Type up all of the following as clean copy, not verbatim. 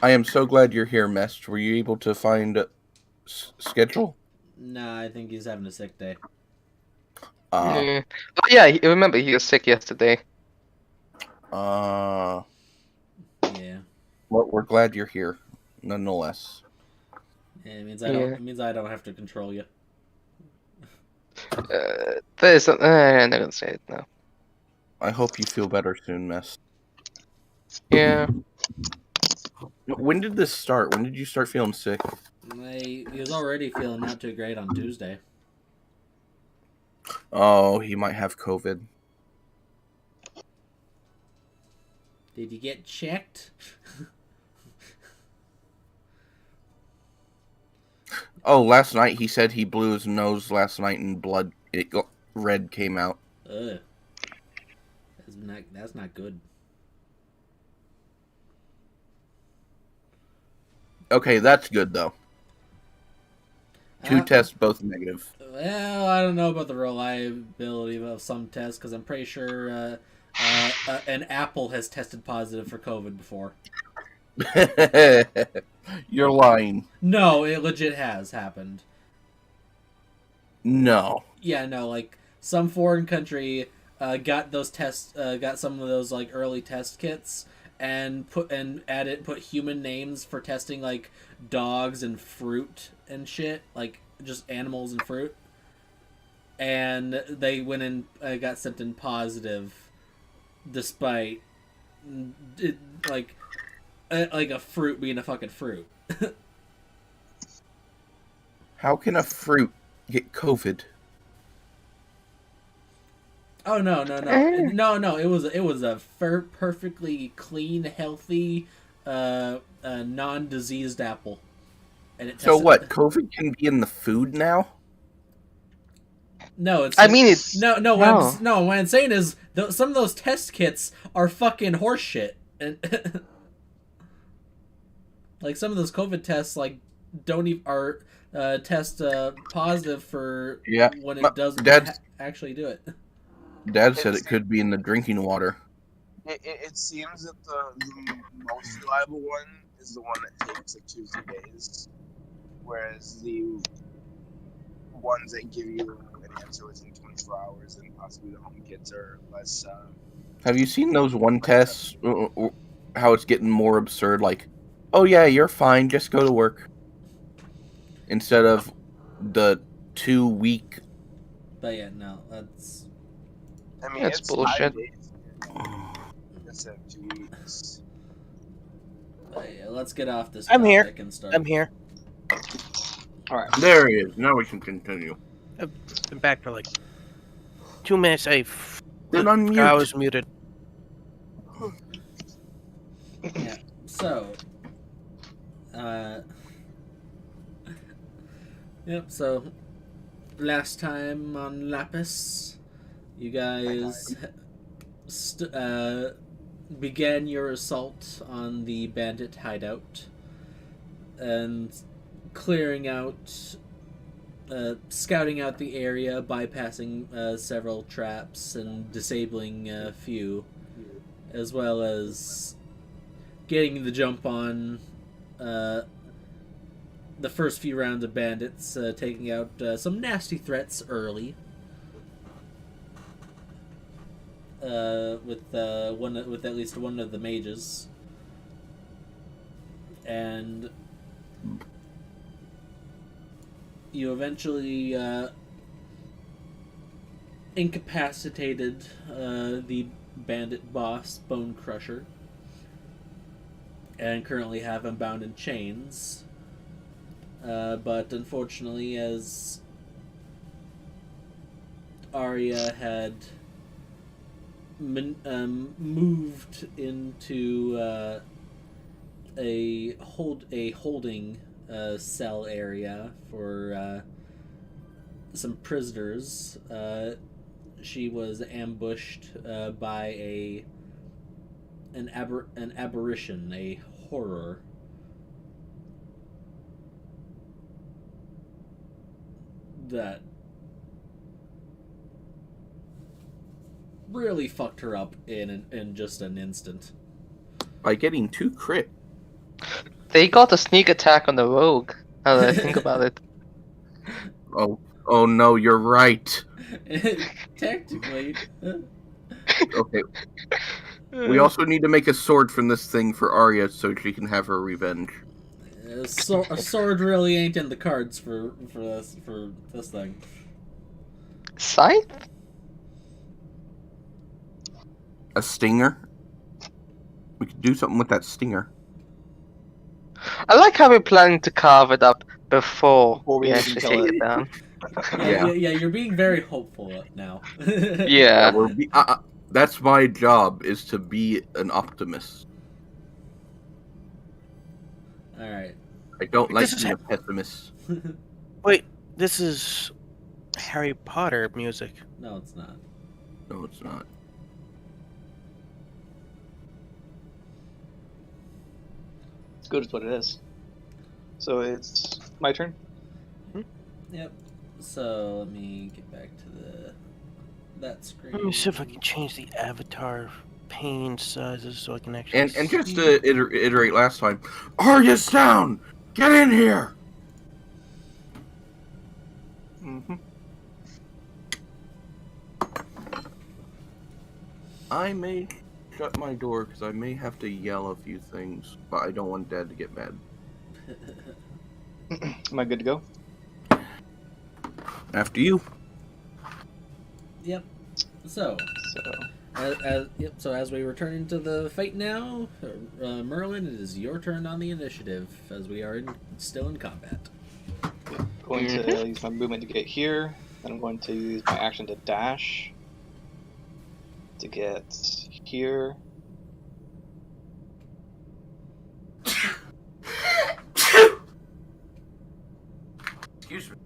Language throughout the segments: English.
I am so glad you're here, Mest. Were you able to find schedule? Nah, I think he's having a sick day. Uh, Yeah. Oh yeah, remember he was sick yesterday. uh, Yeah. well, we're glad you're here, nonetheless. It means I don't. Yeah. It means I don't have to control you. There's I'm not gonna say it now. I hope you feel better soon, Mest. Yeah. When did this start? When did you start feeling sick? He was already feeling not too great on Tuesday. Oh, he might have COVID. Did you get checked? Oh, last night he said he blew his nose last night and red came out. Ugh. That's not good. Okay, that's good though. Two Uh, tests, both negative. well, I don't know about the reliability of some tests because I'm pretty sure an apple has tested positive for COVID before. You're lying. No, it legit has happened. No. Yeah, no, like some foreign country got those tests, got some of those like early test kits, and put human names for testing like dogs and fruit and shit, like just animals and fruit, and they went and got sent in positive, despite it, like like a fruit being a fucking fruit. How can a fruit get COVID? Oh no! It was a perfectly clean, healthy, non-diseased apple, and it So tested. what? COVID can be in the food now? No, it's I mean, it's no. no. What I'm saying is some of those test kits are fucking horseshit, and like some of those COVID tests like don't even are test positive for Yeah. when My it doesn't actually do it. dad said It's it could be in the drinking water. it seems that the most reliable one is the one that takes like 2 3 days, whereas the ones that give you an answer within 24 hours and possibly the home kits are less. Have you seen those one tests? How it's getting more absurd? Like, oh yeah, you're fine. Just go to work. Instead of the 2 week. But yeah, no, that's I mean, That's it's 5 bullshit. days instead of 2 weeks. but yeah, let's get off this I'm here. topic and start. I'm here. All right. There he is. Now we can continue. I've been back for like 2 minutes. Then I unmute. was muted. Yeah. So, uh, yep. So, last time on Lapis, you guys began your assault on the bandit hideout and clearing out, scouting out the area, bypassing several traps and disabling a few, as well as getting the jump on uh, the first few rounds of bandits, taking out some nasty threats early. With at least one of the mages, and you eventually incapacitated the bandit boss, Bone Crusher, and currently have him bound in chains. But unfortunately, as Arya had moved into a holding cell area for some prisoners, she was ambushed by an aberration, a horror. That really fucked her up in just an instant. By getting 2 crit. They got a sneak attack on the rogue. Now that I think about it. Oh no, you're right. Technically. Okay, we also need to make a sword from this thing for Arya so she can have her revenge. A sword really ain't in the cards for this thing. Scythe? A stinger? We could do something with that stinger. I like how we're planning to carve it up before Before we we even actually kill take it. it down. Yeah, you're being very hopeful now. Yeah. That's my job, is to be an optimist. Alright. I don't like This is being a pessimist. Wait, this is Harry Potter music. No, it's not. No, it's not. It's good as what it is. So it's my turn. Yep. So let me get back to that screen. Let me see if I can change the avatar pane sizes so I can actually. And just see. to iterate last time, Arya's down! Get in here! Mm-hmm. I may shut my door because I may have to yell a few things, but I don't want Dad to get mad. Am I good to go? After you. Yep. So, So so as we return into the fight now, Merlin, it is your turn on the initiative as we are still in combat. going to use my movement to get here. Then I'm going to use my action to dash to get here. Excuse me.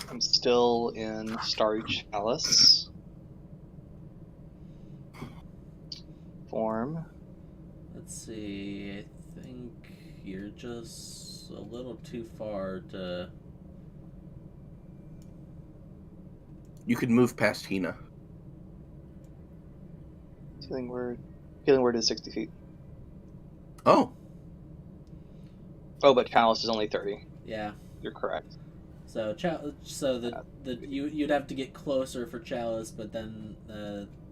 I'm still in Starry Chalice form. Let's see. I think you're just a little too far to. You could move past Hina. Healing word is 60 feet. Oh, Oh, but Chalice is only 30. Yeah. You're correct. So you'd have to get closer for Chalice, but then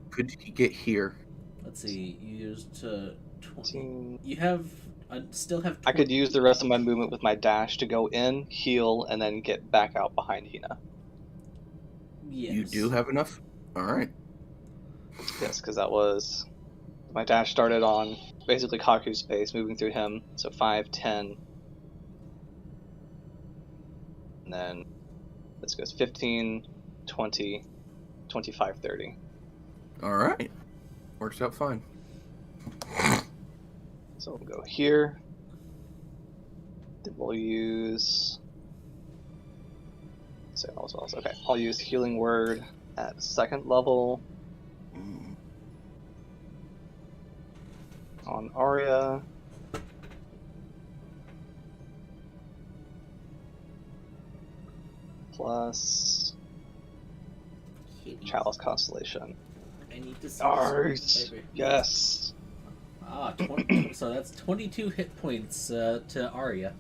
could he get here? let's see. You used 20. 15. You have still have. I could use the rest of my movement with my dash to go in, heal, and then get back out behind Hina. Yes. You do have enough? Alright. Yes, because that was my dash started on basically Kaku's space, moving through him. So 5, 10, and then this goes 15, 20, 25, 30. Alright. Works out fine. So we'll go here. Then we'll use. Say also. Okay, I'll use Healing Word at 2nd level on Arya. Plus Chalice Constellation. I need to see. Nice. Wait. Yes. 20. So that's 22 hit points to Arya.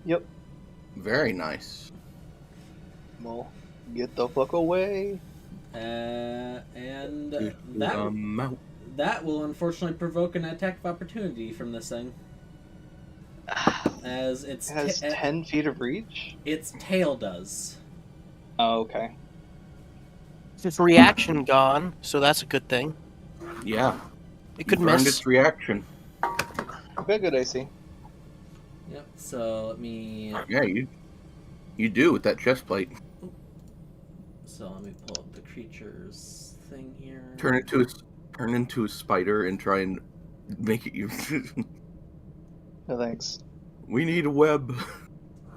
Yep. Very nice. Well, get the fuck away. And Out. that will unfortunately provoke an attack of opportunity from this thing, as It has 10 feet of reach. its tail does. Oh, okay. Its reaction gone, so that's a good thing. Yeah. It could Burned miss. its reaction. Very good, AC. Yep. So let me. Yeah, you do with that chest plate. So let me pull up the creature's thing here. Turn into a spider and try and make it you. No thanks. We need a web.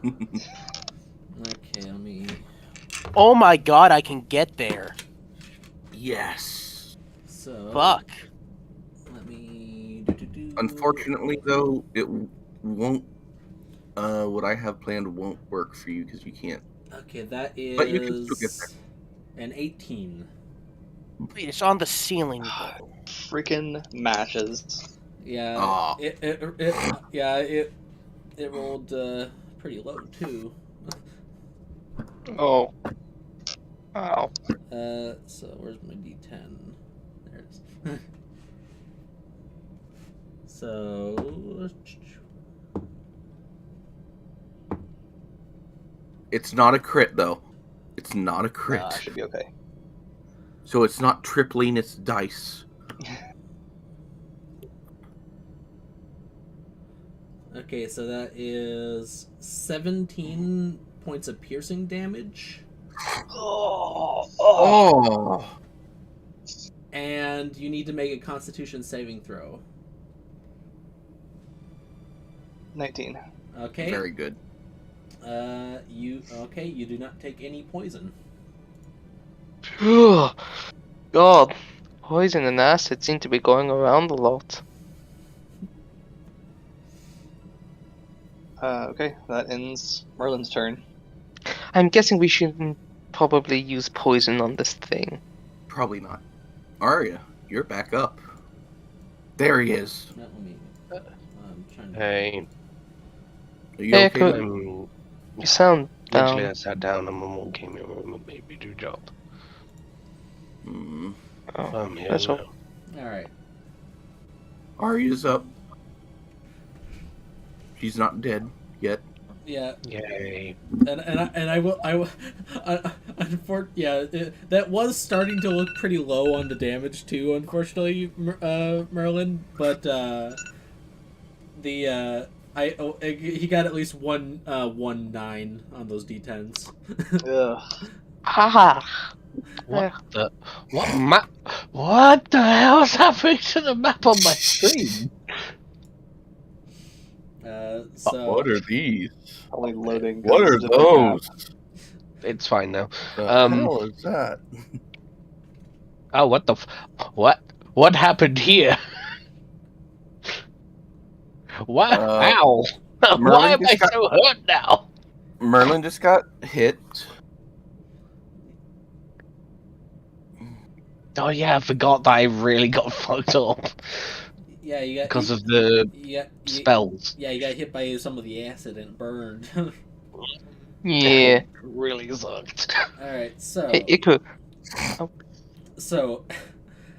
Okay, let me. Oh my god, I can get there. Yes. So. Fuck. Let me. Unfortunately, though, it won't. What I have planned won't work for you because you can't. Okay, that is. But you can still get an 18. Wait, it's on the ceiling though. Freaking matches. Yeah, Ah. it rolled pretty low too. Oh. Wow. So where's my D10? There it is. So It's not a crit, though. It's not a crit. Should be okay. So it's not tripling its dice. okay, so that is 17 points of piercing damage, Oh. and you need to make a Constitution saving throw. 19. Okay. Very good. You do not take any poison. God. Poison and acid seem to be going around a lot. Okay, that ends Merlin's turn. I'm guessing we shouldn't probably use poison on this thing. Probably not. Arya, you're back up. There he is. Let me. I'm trying to. Hey, Are you Hey, okay? could- Lou? You sound eventually I down. sat down and my mom came in my room and made me do job. Hmm. Oh, I'm here that's now. all. All right. Arya's up. She's not dead yet. Yeah. Yay. That was starting to look pretty low on the damage too, unfortunately, Merlin. But he got at least one 9 on those D10s. Ugh. Ha What the hell's happening to the map on my screen? So What are these? Only loading. What 'cause are it's a different map. those? It's fine now. The Um, hell is that? Oh, what the what happened here? Wow. Why Merlin am I just got so hurt now? Merlin just got hit. Oh yeah, I forgot that I really got fucked up yeah, you got because of the spells. Yeah, you got hit by some of the acid and burned. Yeah. Really sucked. All right, so It could. so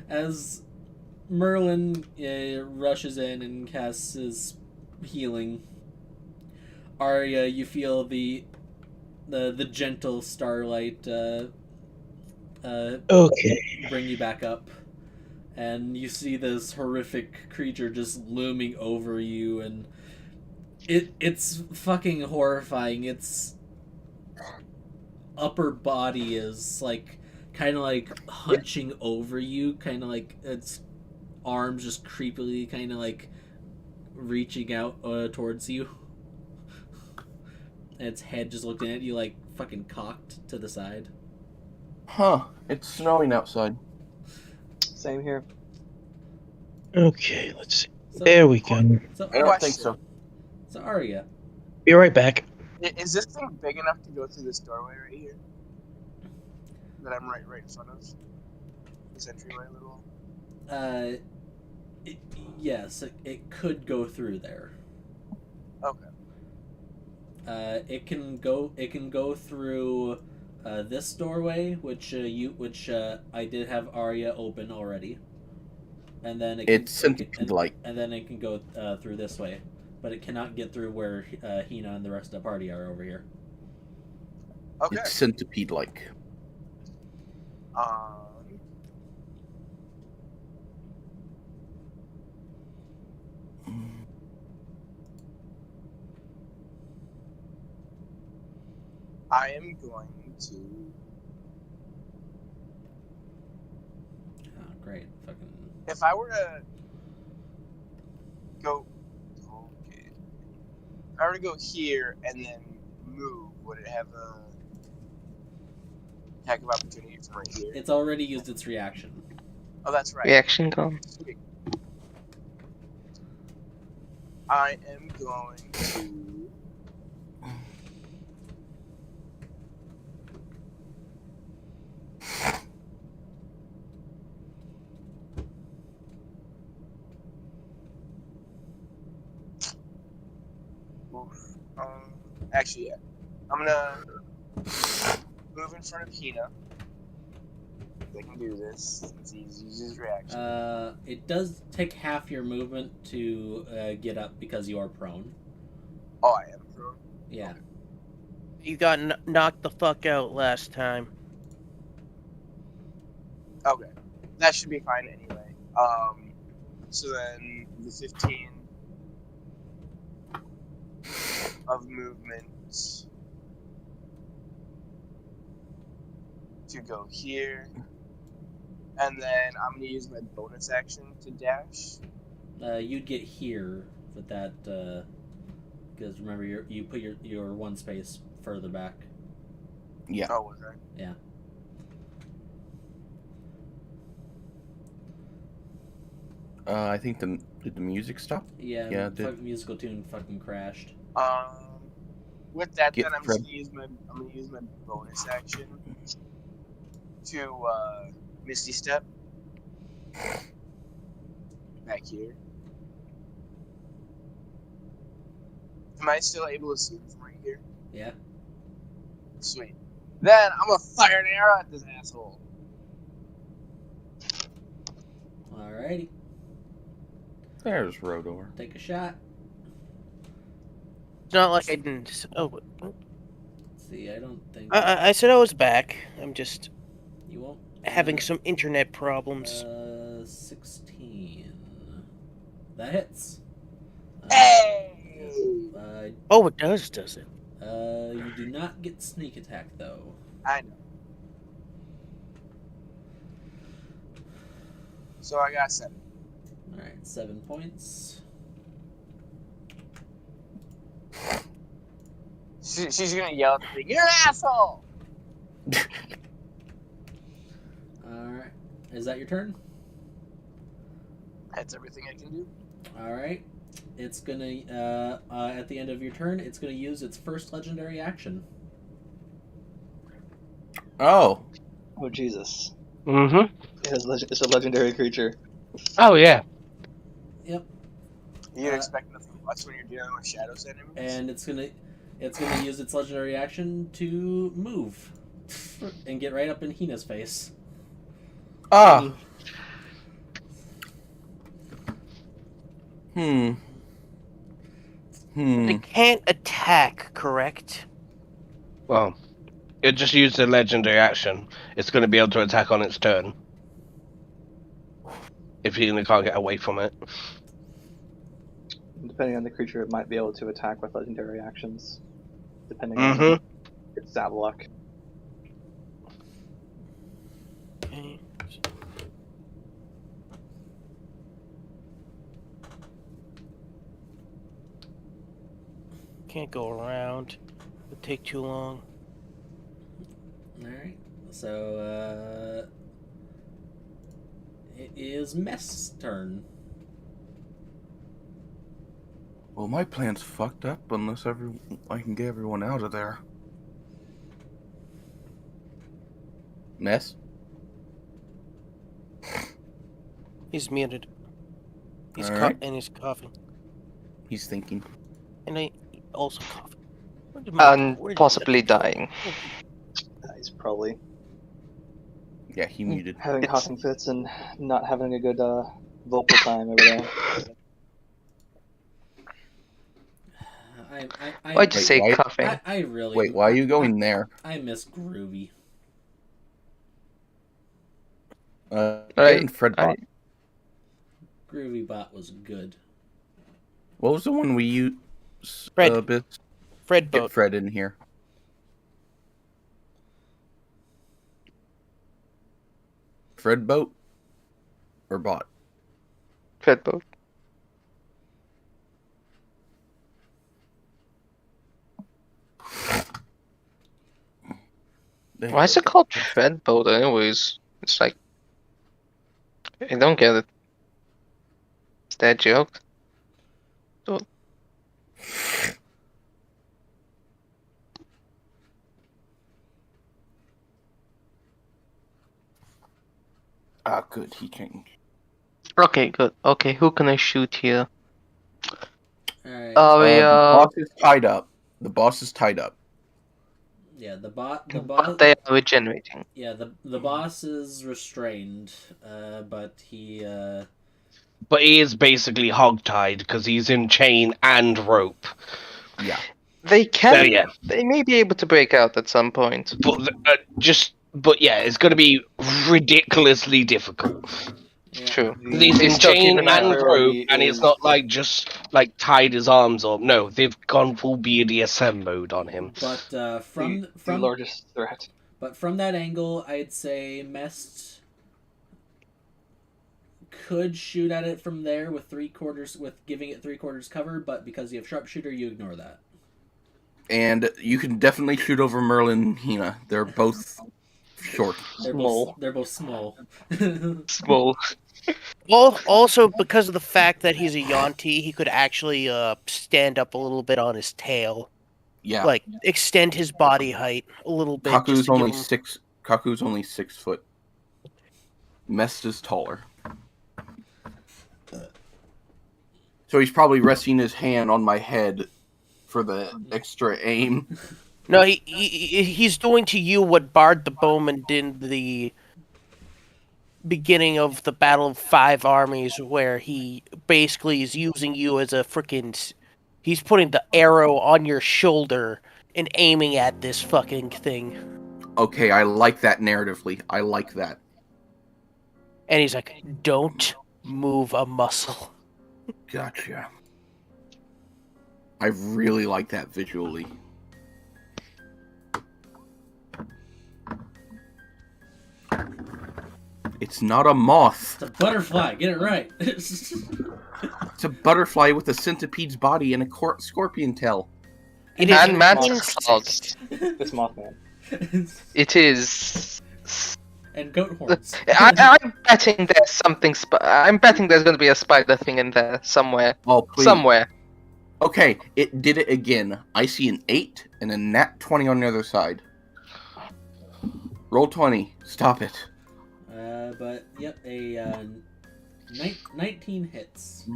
as Merlin rushes in and casts his healing, Arya, you feel the gentle starlight Okay. bring you back up, and you see this horrific creature just looming over you, and it's fucking horrifying. Its upper body is like kind of like hunching over you, kind of like its arms just creepily kind of like reaching out towards you. And its head just looking at you like fucking cocked to the side. Huh. It's snowing outside. Same here. Okay, let's see. So, There we go. So, I don't think so. So Arya, Be right back. Is this thing big enough to go through this doorway right here? That I'm right in front of? This entryway little? yes, it could go through there. Okay. It can go through this doorway, which I did have Arya open already, and then It's centipede-like. and then it can go through this way, but it cannot get through where Hina and the rest of the party are over here. Okay. It's centipede-like. I am going to. Oh, great, fucking. If I were to go. Okay. If I were to go here and then move, would it have a attack of opportunity from right here? It's already used its reaction. Oh, that's right. Reaction gone. Sweet. I am going to. move. Actually, yeah. I'm gonna move in front of Hina. I can do this since he uses his reaction. It does take half your movement to get up because you are prone. Oh, I am prone. Yeah. You got knocked the fuck out last time. Okay, that should be fine anyway. So then the 15 of movement to go here, and then I'm gonna use my bonus action to dash. You'd get here with that because remember you put your one space further back. Yeah. Oh, was I? Yeah. I think did the music stop? Yeah. Yeah, it did. Fucking musical tune fucking crashed. With that, Get then I'm Fred. just gonna use my bonus action to Misty Step back here. Am I still able to see him from right here? Yeah. Sweet. Then I'm gonna fire an arrow at this asshole. Alrighty. There's Rodor. Take a shot. It's not like I didn't. Oh, Let's see, I don't think I said I was back. I'm just you won't. having some internet problems. 16. That hits. Hey! Oh, it does it? You do not get sneak attack though. I know. So I got 7. All right, 7 points. She's gonna yell at me, "You're an asshole!" All right, is that your turn? That's everything I can do. All right, it's gonna at the end of your turn, it's gonna use its first legendary action. Oh. Oh Jesus! Mm-hmm. It's a legendary creature. Oh yeah. Yep. You'd expect nothing less when you're dealing with Shadow's enemies. And it's gonna use its legendary action to move and get right up in Hina's face. Ah. Hmm. It can't attack, correct? Well, it just used a legendary action. It's going to be able to attack on its turn. If you can't get away from it. Depending on the creature, it might be able to attack with legendary actions, depending Mm-hmm. on its stat block. Okay. Can't go around. It'd take too long. All right, so it is Mess's turn. Well, my plan's fucked up unless I can get everyone out of there. Mess? He's muted. He's Alright. and he's coughing. He's thinking. And I also coughing. And possibly dying. He's probably Yeah, he muted. having It's- coughing fits and not having a good vocal time over there. Why'd you Wait, say why- coughing? I really. Wait, why are you going there? I miss Groovy. Get Right, in Fred I- bot. Groovy Bot was good. What was the one we used? Fred. Bits? Fred Get boat. Fred in here. Fred boat or bot? Fed boat. There Why you is go. it called Fed boat anyways? It's like I don't get it. Is that a joke? Ah, good. He changed. Okay, good. Okay, who can I shoot here? Alright. We The boss is tied up. The boss is tied up. Yeah, the boss. but they are regenerating. Yeah, the boss is restrained, but he. But he is basically hogtied because he's in chain and rope. Yeah. They can. So yeah, They may be able to break out at some point. but yeah, it's going to be ridiculously difficult. Yeah. True. He's They in still keep chain an eye and on. rope, priority and it's is- not like just like tied his arms up. No, they've gone full BDSM mode on him. But the from largest threat. but from that angle, I'd say Mest could shoot at it from there with giving it 3/4 cover, but because you have sharpshooter, you ignore that. And you can definitely shoot over Merlin and Hina. They're both short. Small. They're both small. Small. Well, also because of the fact that he's a Yonti, he could actually stand up a little bit on his tail, Yeah. like extend his body height a little bit. just Kaku's to give only him... 6. Kaku's only 6 foot. Mest is taller. So he's probably resting his hand on my head for the extra aim. No, he's doing to you what Bard the Bowman did in the beginning of the Battle of Five Armies, where he basically is using you as a freaking... He's putting the arrow on your shoulder and aiming at this fucking thing. Okay, I like that narratively. I like that. And he's like, don't move a muscle. Gotcha. I really like that visually. It's not a moth. It's a butterfly. Get it right. It's a butterfly with a centipede's body and a scorpion tail. It is And an mantis insect. claws. It's Mothman. It is. And goat horns. I'm betting there's something. I'm betting there's going to be a spider thing in there somewhere. Oh, please. Somewhere. Okay, it did it again. I see an 8 and a nat 20 on the other side. Roll 20. Stop it. But yep, a 19 hits.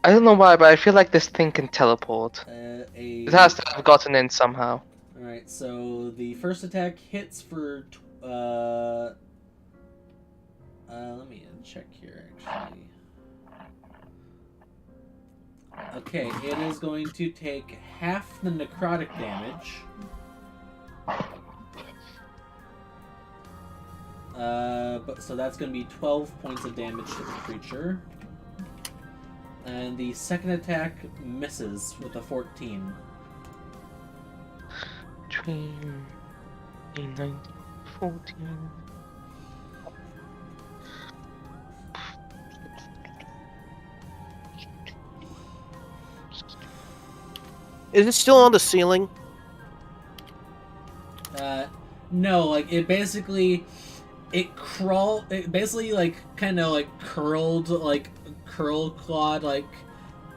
I don't know why, but I feel like this thing can teleport. It has to have gotten in somehow. Alright, so the first attack hits for let me check here actually. Okay, it is going to take half the necrotic damage. So that's going to be 12 points of damage to the creature. And the second attack misses with a 14. 19, 14. Is it still on the ceiling? No, like it basically like kind of like curl clawed like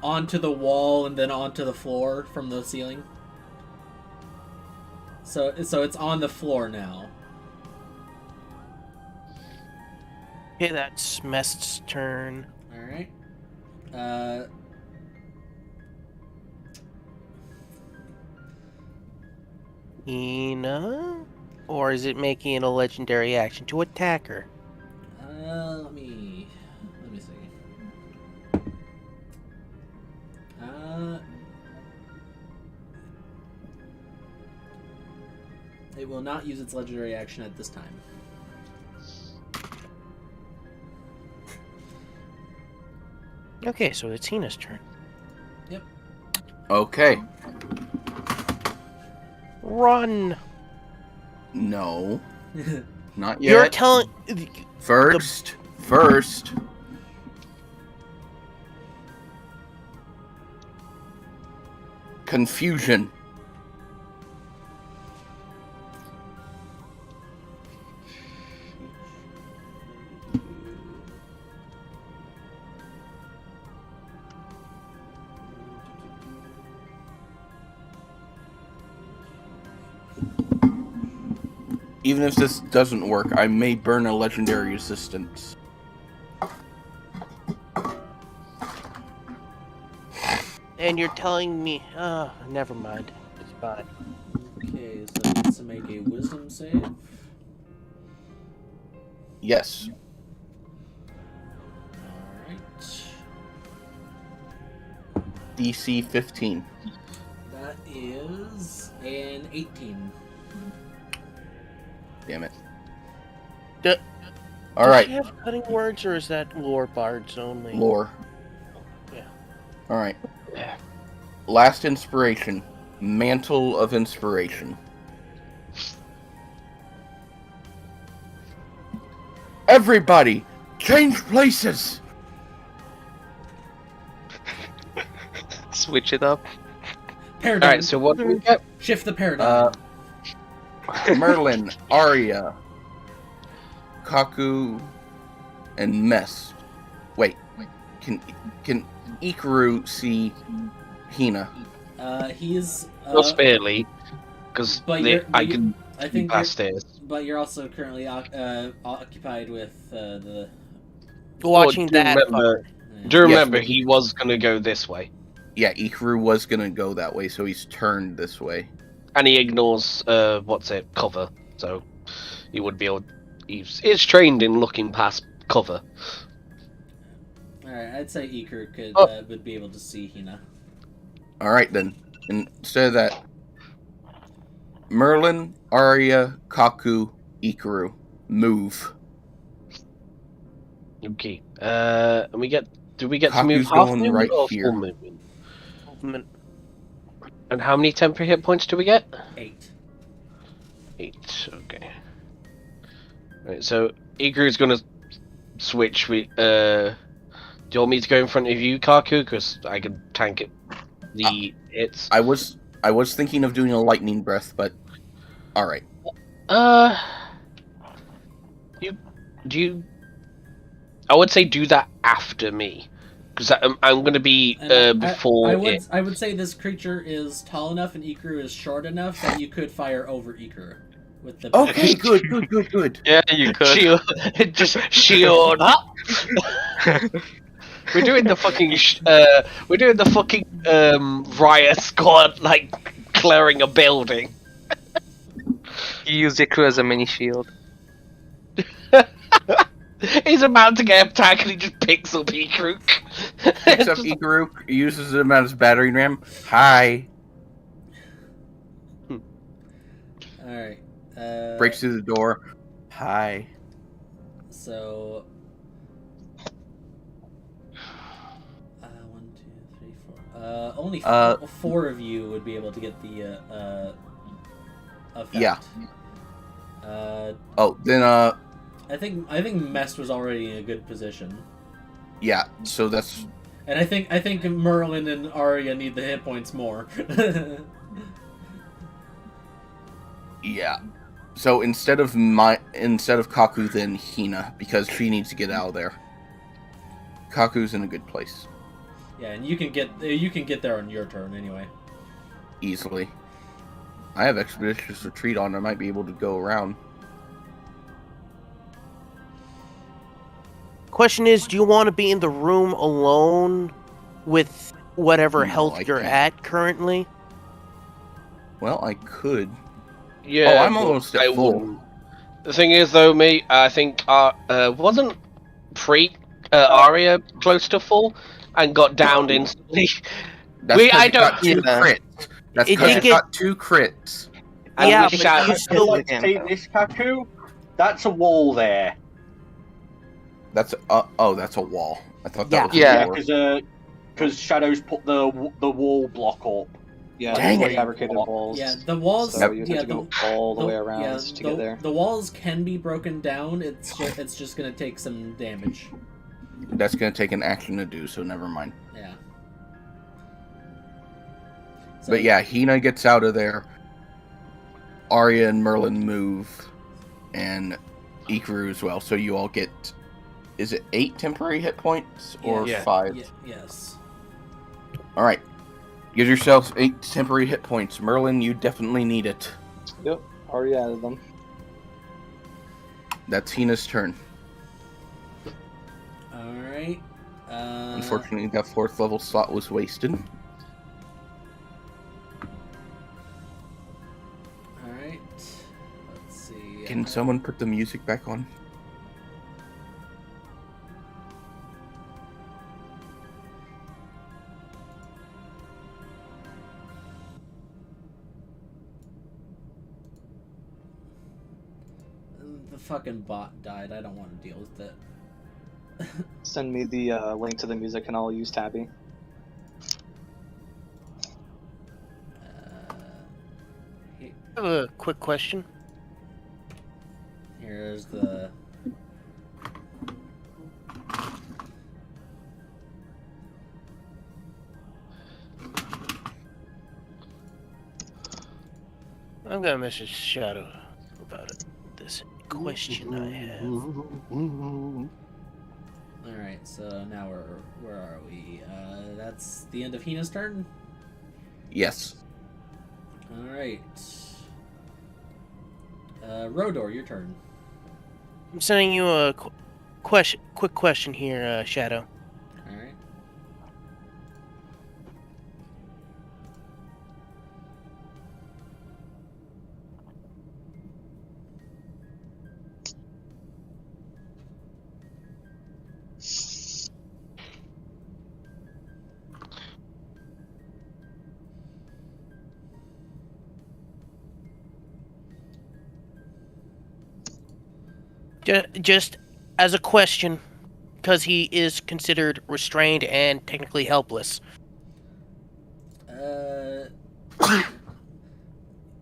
onto the wall and then onto the floor from the ceiling. So it's on the floor now. Okay, that's Mest's turn. All right. Ina? Or is it making it a legendary action to attack her? Let me see. It will not use its legendary action at this time. Okay, so it's Hina's turn. Yep. Okay. Run! No. Not yet. You're telling... First. Confusion. even if this doesn't work, I may burn a legendary resistance. And you're telling me... never mind. It's fine. Okay, so it needs to make a wisdom save. Yes. Alright. DC 15. That is an 18. Damn it. D- All Does right. she have cutting words, or is that lore bards only? Lore. Yeah. All right. Last inspiration. Mantle of Inspiration. Everybody, change places. Switch it up. Paradigm. Alright, so what do we get? Shift the paradigm. Merlin, Arya, Kaku, and Mess. Wait. Can Ikaru see Hina? He's Just barely, because but I can I think pass stairs. but you're also currently occupied with the. Watching do you that remember- fucker. Do you Yes, remember but- he was gonna go this way, Yeah, Ikaru was gonna go that way, so he's turned this way. and he ignores cover, so he would be able. He's trained in looking past cover. All right, I'd say Iker could would be able to see Hina. All right then. Instead of that, Merlin, Arya, Kaku, Ikaru, move. Okay. And we get. Do we get to move Kaku's half going movement right or here. full movement? Movement. And how many temporary hit points do we get? 8. 8. Okay. Right. So Ikaru's gonna switch. Do you want me to go in front of you, Kaku? Because I can tank it. The hits. I was thinking of doing a lightning breath, but all right. I would say do that after me, because I'm going to be And before it. I would say this creature is tall enough and Ikaru is short enough that you could fire over Ikaru with the. Okay, good. Yeah, you could. Shield, just shield up. We're doing the fucking riot squad, like clearing a building. You use Ikru as a mini shield. He's about to get attacked and he just picks up Ikaru. Picks up Ikaru, uses him as battering ram. Hi. All right. Breaks through the door. Hi. So. 1, 2, 3, 4. Only four of you would be able to get the effect. Yeah. Then I think Mest was already in a good position, yeah. So that's and I think Merlin and Arya need the hit points more. yeah. So instead of Kaku, then Hina, because she needs to get out of there. Kaku's in a good place. Yeah, and you can get there on your turn anyway. Easily. I have Expeditious Retreat on. I might be able to go around. Question is, do you want to be in the room alone with whatever No, health I you're can't. at currently? Well, I could. Yeah, Oh, I'm but almost at I full. wouldn't. The thing is, though, mate, I think wasn't Arya close to full and got downed instantly. That's I I don't- got two crits. That's It because did it get- got 2 crits. And Yeah, we but shot- you still... See this Kaku? That's a wall there. That's that's a wall. I thought Yeah. that was Yeah. a door. Because Shadows put the wall block up. Yeah, Dang like it. fabricated walls. Yeah, the walls. So you yeah, have to go all the way around yeah, to get there. The walls can be broken down. It's just gonna take some damage. That's gonna take an action to do, so never mind. Yeah. So, But yeah, Hina gets out of there. Arya and Merlin move, and Ikaru as well. So you all get, is it 8 temporary hit points or Yeah. 5? yes. All right, give yourselves 8 temporary hit points. Merlin, you definitely need it. Yep, already added them. That's Hina's turn. Alright. Unfortunately, that 4th level slot was wasted. Alright. Let's see. Can someone put the music back on? The fucking bot died. I don't want to deal with it. Send me the link to the music and I'll use Tabby. He- I have a quick question. Here's the. I'm gonna message Shadow about it. This question I have. Alright, so now where are we? That's the end of Hina's turn? Yes. Alright. Rodor, your turn. I'm sending you a quick question here, Shadow. Alright. Just as a question, because he is considered restrained and technically helpless.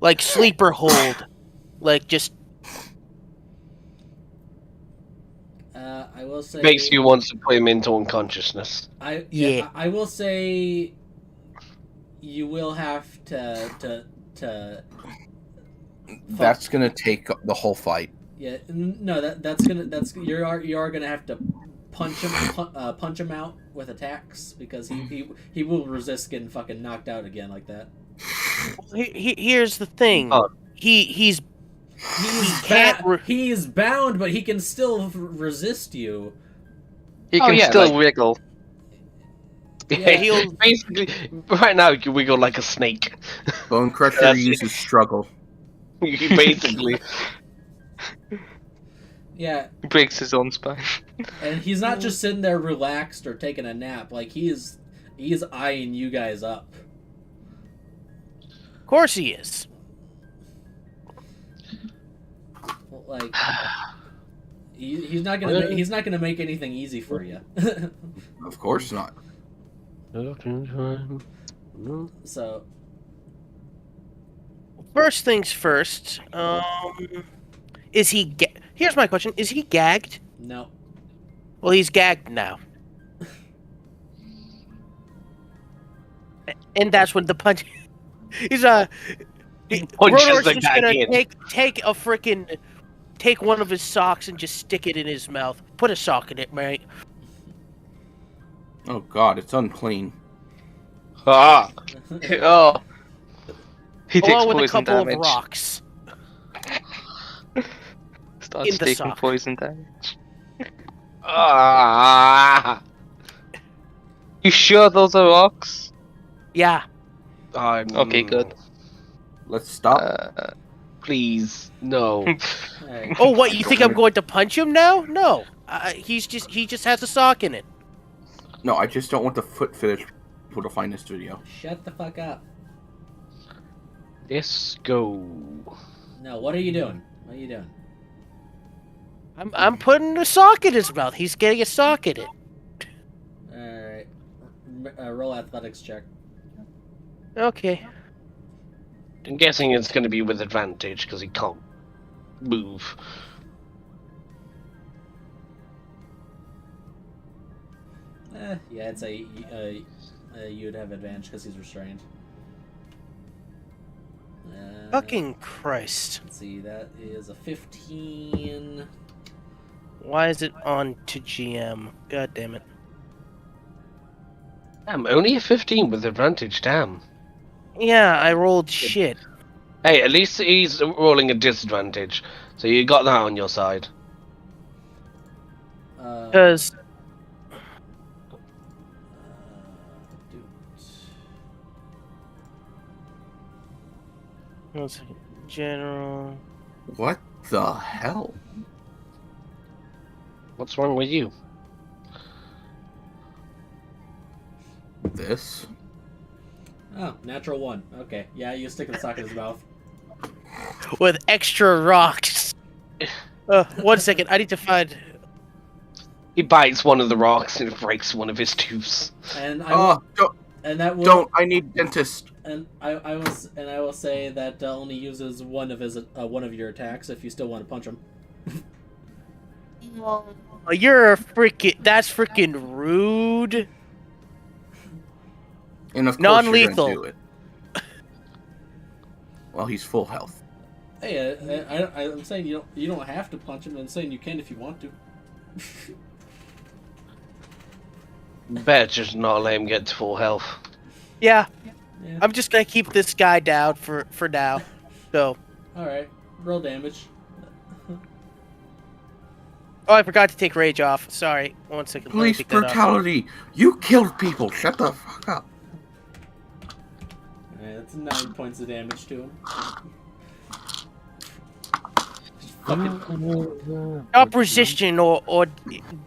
Like sleeper hold. Like just I will say. Makes you want to put him into unconsciousness. Yeah. I will say. You will have to. That's gonna take the whole fight. Yeah, no, that's you are gonna have to punch him out with attacks because he will resist getting fucking knocked out again like that. Here's the thing. Oh. He's He's bound, but he can still resist you. He Oh, can yeah, still like- wiggle. Yeah. he'll Basically, right now you can wiggle like a snake. Bone Crusher That's uses struggle. Basically. Yeah, He breaks his own spine. and he's not just sitting there relaxed or taking a nap. Like he's eyeing you guys up. of course he is. Like he's not gonna make anything easy for you. Of course not. So First things first. Is he? Here's my question: is he gagged? no. Well, he's gagged now. And that's when the punch. He's Punches Rodor's the just gag gonna in. take one of his socks and just stick it in his mouth. Put a sock in it, mate. Oh god, it's unclean. Ah. Oh. He takes Along with a poison couple damage. of rocks. Starts in the taking sock. poison damage. Ah. You sure those are rocks? Yeah. Okay, good. Let's stop. Please, no. Alright. Oh, what? You think I'm going to punch him now? No. He just has a sock in it. No, I just don't want the foot fetish people to find this video. Shut the fuck up. Let's go. No, what are you doing? What are you doing? I'm putting a sock in his mouth. He's getting a sock in it. Alright. Roll athletics check. Okay. I'm guessing it's going to be with advantage because he can't move. Yeah, I'd say you'd have advantage because he's restrained. Fucking Christ. Let's see, that is a 15. Why is it on to GM? God damn it. Damn, only a 15 with advantage, damn. Yeah, I rolled shit. Hey, at least he's rolling a disadvantage, so you got that on your side. Because one second, general. What the hell? What's wrong with you? This? Oh, natural 1. Okay, yeah, you stick the sock in his mouth. With extra rocks. 1 second, I need to find. He bites one of the rocks and breaks one of his tooths. And I Oh, will, and that will, don't! I need dentist. and I will say that only uses one of your attacks if you still want to punch him. Oh, you're a freaking. That's freaking rude. And of course Non-lethal. you're gonna do it. Well, he's full health. Hey, I'm saying you don't have to punch him. I'm saying you can if you want to. Better just not let him get to full health. Yeah. Yeah. I'm just gonna keep this guy down for now. So. All right, roll damage. Oh, I forgot to take rage off. Sorry. 1 second. let me Police pick that up. brutality! You killed people! Shut the fuck up. Alright, that's 9 points of damage to him. Just fucking... Stop resisting, or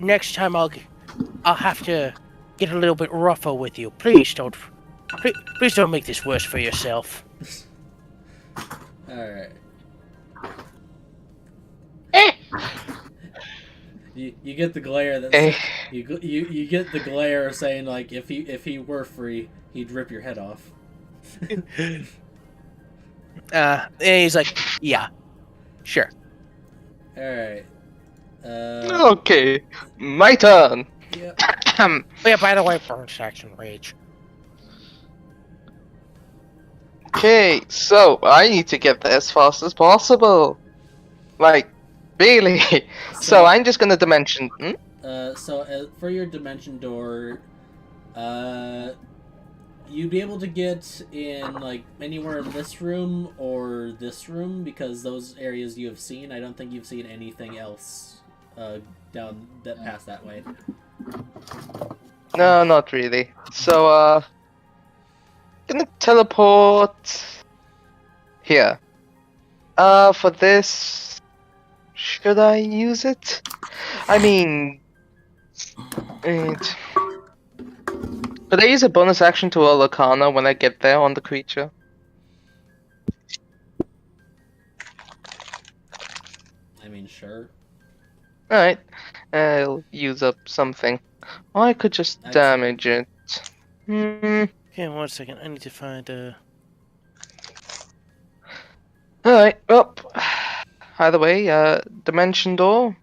next time I'll have to get a little bit rougher with you. Please don't make this worse for yourself. Alright. You get the glare that you get the glare saying like if he were free he'd rip your head off. And he's like, yeah, sure. All right. Okay, my turn. Yeah. Oh, yeah, by the way, bonus action rage. Okay, so I need to get there as fast as possible. Like, really? So I'm just gonna dimension. For your dimension door, you'd be able to get in like anywhere in this room or this room because those areas you have seen. I don't think you've seen anything else down that past that way. No, not really. So, gonna teleport here. For this, should I use it? I mean, wait. Could I use a bonus action to roll Arcana when I get there on the creature? I mean, sure. Alright, I'll use up something. Or I could just I'd damage it. Hmm. Okay, 1 second. I need to find Alright, well, either way, dimension door.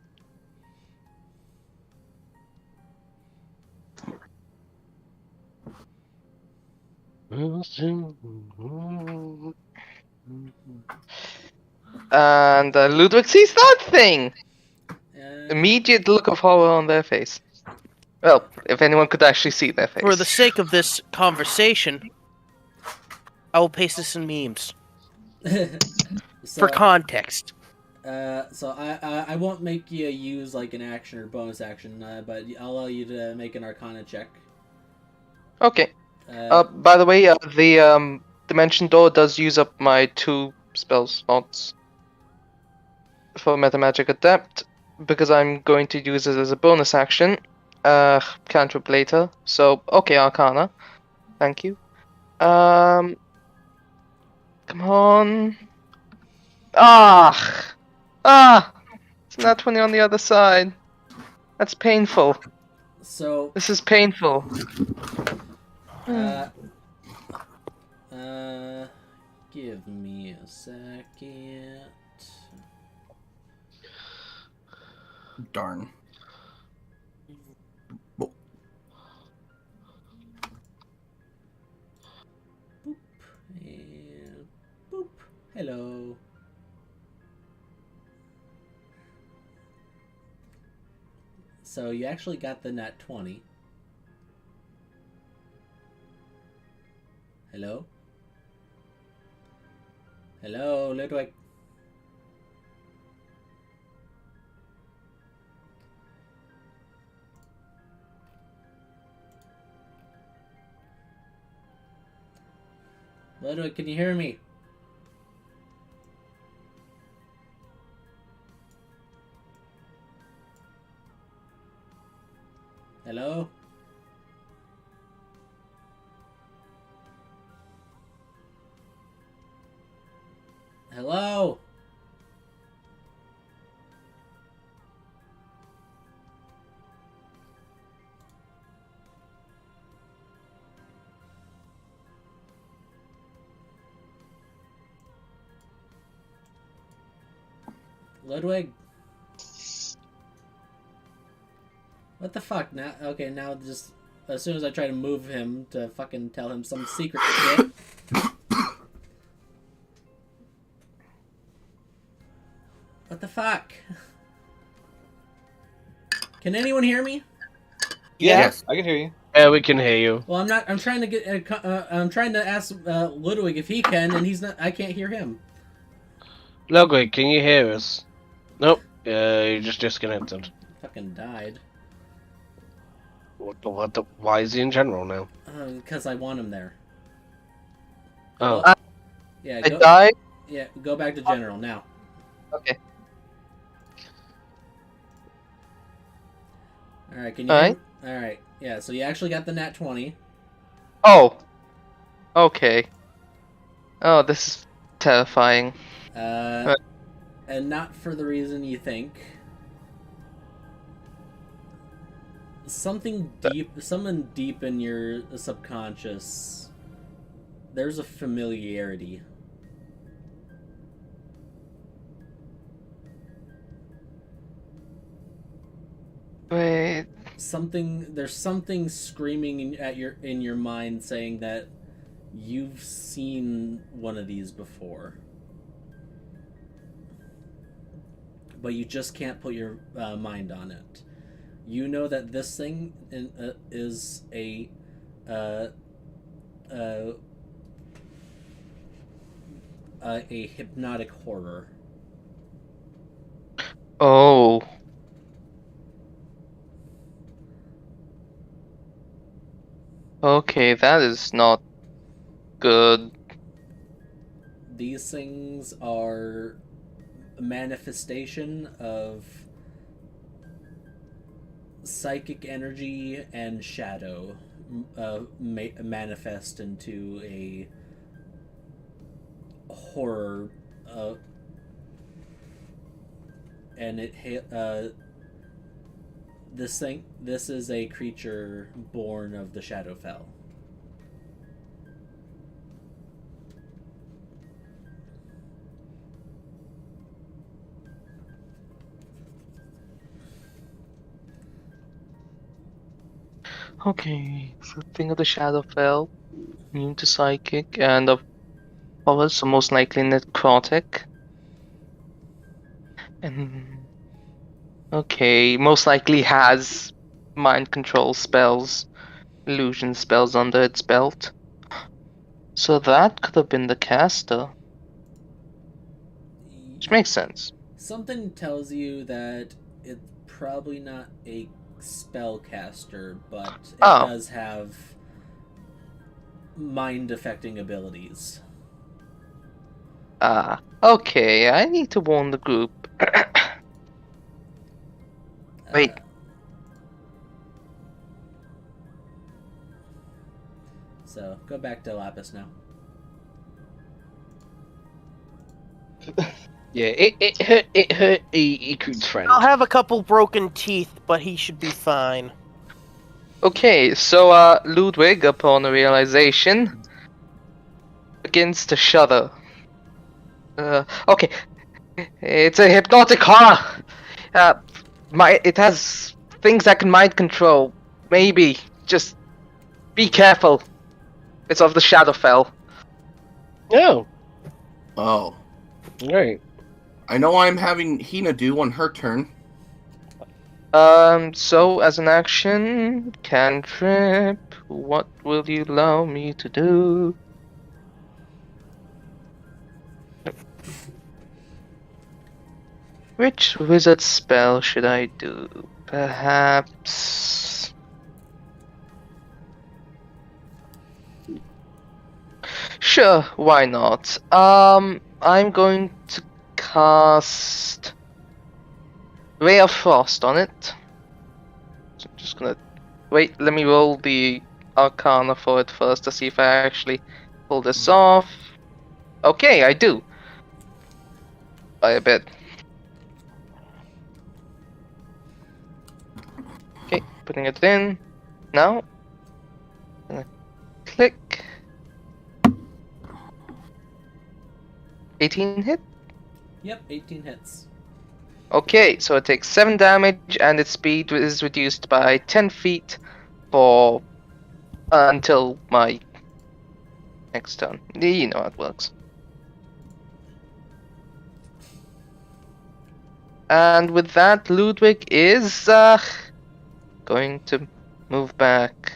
And Ludwig sees that thing! Immediate look of horror on their face. Well, if anyone could actually see their face. For the sake of this conversation, I will paste this in memes for context. So I won't make you use like an action or bonus action, but I'll allow you to make an Arcana check. Okay. By the way, the dimension door does use up my 2 spell slots for Metamagic Adept because I'm going to use it as a bonus action. Cantrip later. So okay, Arcana. Thank you. Come on. It's not 20 on the other side. That's painful. So This is painful. give me a second. Darn. Oh, Boop and boop. Hello. So you actually got the nat 20. Hello? Hello, Ludwig. Ludwig, can you hear me? Hello? Hello? Ludwig? What the fuck? Now, okay, now just as soon as I try to move him to fucking tell him some secret shit. What the fuck? Can anyone hear me? Yeah, Yes. I can hear you. Yeah, we can hear you. Well, I'm not. I'm trying to get. I'm trying to ask Ludwig if he can, and he's not. I can't hear him. Ludwig, can you hear us? Nope. You just disconnected. Fucking died. Why is he in general now? Because I want him there. Oh. Yeah. I Go, died. yeah. Go back to general now. Okay. All right. Can you? Alright. All right. Yeah. So you actually got the nat 20. Oh. Okay. Oh, this is terrifying. And not for the reason you think. Someone deep in your subconscious. There's a familiarity. Wait. There's something screaming in your mind saying that you've seen one of these before, but you just can't put your mind on it. You know that this thing is a hypnotic horror. Oh. Okay, that is not good. These things are a manifestation of psychic energy and shadow manifest into a horror, and this is a creature born of the Shadowfell. Okay, so thing of the Shadowfell, immune to psychic, and of powers, so most likely necrotic. And okay, most likely has mind control spells, illusion spells under its belt. So that could have been the caster, which makes sense. Something tells you that it's probably not a spellcaster, but it does have mind affecting abilities. Okay, I need to warn the group. Wait. So, go back to Lapis now. Yeah, it hurt Ikut's friend. I'll have a couple broken teeth, but he should be fine. Okay, so Ludwig, upon realization, begins to shudder. Okay, it's a hypnotic horror. It has things that can mind control. Maybe just be careful. It's of the Shadowfell. Oh, Oh. right. I know I'm having Hina do on her turn. So as an action, cantrip, what will you allow me to do? Which wizard spell should I do? Perhaps... Sure, why not? I'm going to cast Ray of Frost on it. So I'm just gonna wait. Let me roll the Arcana for it first to see if I actually pull this off. Okay, I do. By a bit. Okay, putting it in. Now, gonna click. 18 hit? Yep, 18 hits. Okay, so it takes 7 damage and its speed is reduced by 10 feet for until my next turn. You know how it works. And with that, Ludwig is going to move back.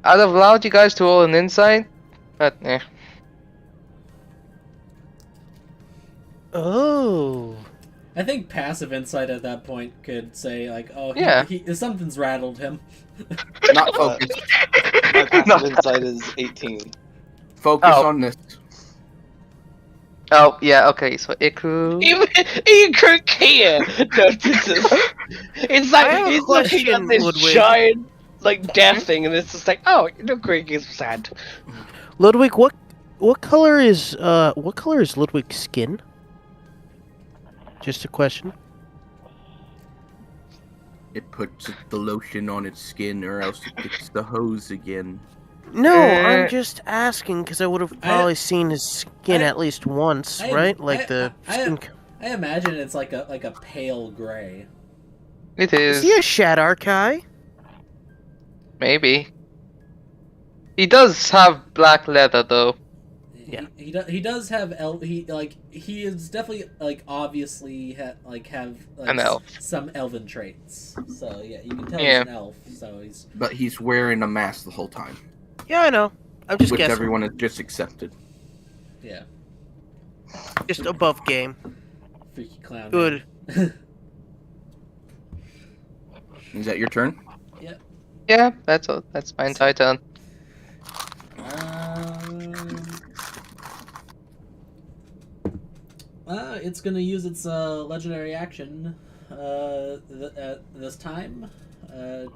I'd have allowed you guys to roll an insight, but eh. Oh. I think passive insight at that point could say like, oh, Yeah. something's rattled him. Not focused. My passive insight is 18. Focus Oh. on this. Oh, yeah, okay, so Ikru... Even here notices. It's I have like a he's looking at question, this Ludwig. giant, like, death thing, and it's just like, oh, Creek is sad. Ludwig, what color is Ludwig's skin? Just a question. It puts the lotion on its skin, or else it gets the hose again. No, I'm just asking because I would have probably seen his skin at least once, right? Like the skin. I imagine it's like a pale gray. It Is is. he a Shadarkai? Maybe. He does have black leather, though. Yeah. He does have he is definitely like obviously have like An elf. some elven traits. So yeah, you can tell Yeah. he's an elf. So he's But he's wearing a mask the whole time, Yeah, I know. I'm just which guessing. everyone has just accepted. yeah, Just above game. freaky clown. Good. Is that your turn? Yeah, that's my entire turn. It's gonna use its legendary action this time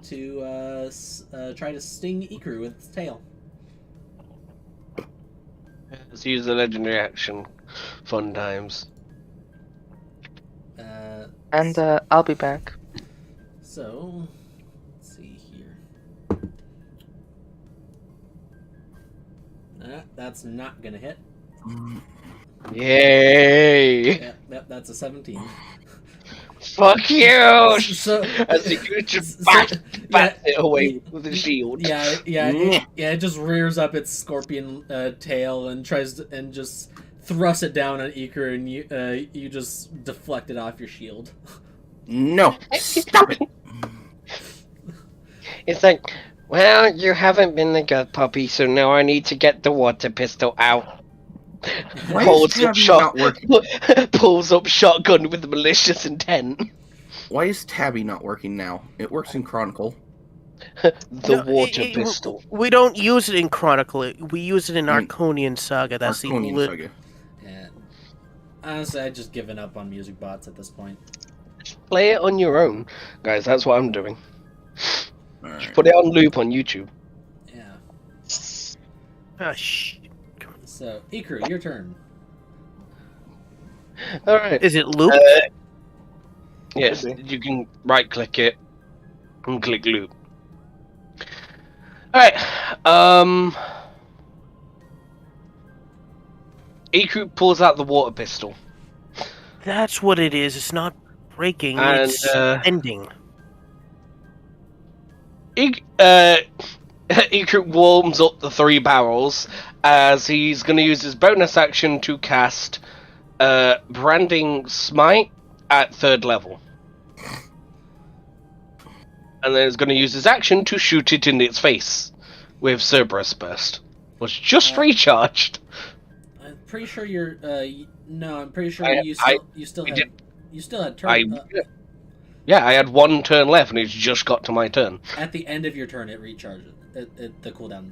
to try to sting Ikru with its tail. Let's use the legendary action. Fun times. And I'll be back. So, let's see here. That's not gonna hit. Yay! Yep, that's a 17. Fuck you! So, As he just so- bats it away with the shield. It just rears up its scorpion tail and tries to, and just thrusts it down on Iker, and you just deflect it off your shield. No, stop it! It's like, well, you haven't been the good puppy, so now I need to get the water pistol out. Why Pulls is up Tabby not working? Pulls up shotgun with malicious intent. Why is Tabby not working now? It works in Chronicle. The water pistol. We don't use it in Chronicle. We use it in Mm. Arconian Saga. That's Arconian the Saga. Yeah. Honestly, I've just given up on music bots at this point. Play it on your own, guys. That's what I'm doing. Alright. Put it on loop on YouTube. Yeah. Oh, shh. So, Ikru, your turn. All right. Is it loop? Yes, Could you can right click it and click loop. Alright, Iku pulls out the water pistol. That's what it is. It's not breaking. And, It's ending. Iku warms up the 3 barrels as he's going to use his bonus action to cast Branding Smite at 3rd level. And then he's going to use his action to shoot it in its face with Cerberus Burst. Was just recharged. I'm pretty sure you're. No, I'm pretty sure I you still did- had turn. Yeah, I had 1 turn left, and it's just got to my turn. At the end of your turn, it recharges. The cooldown,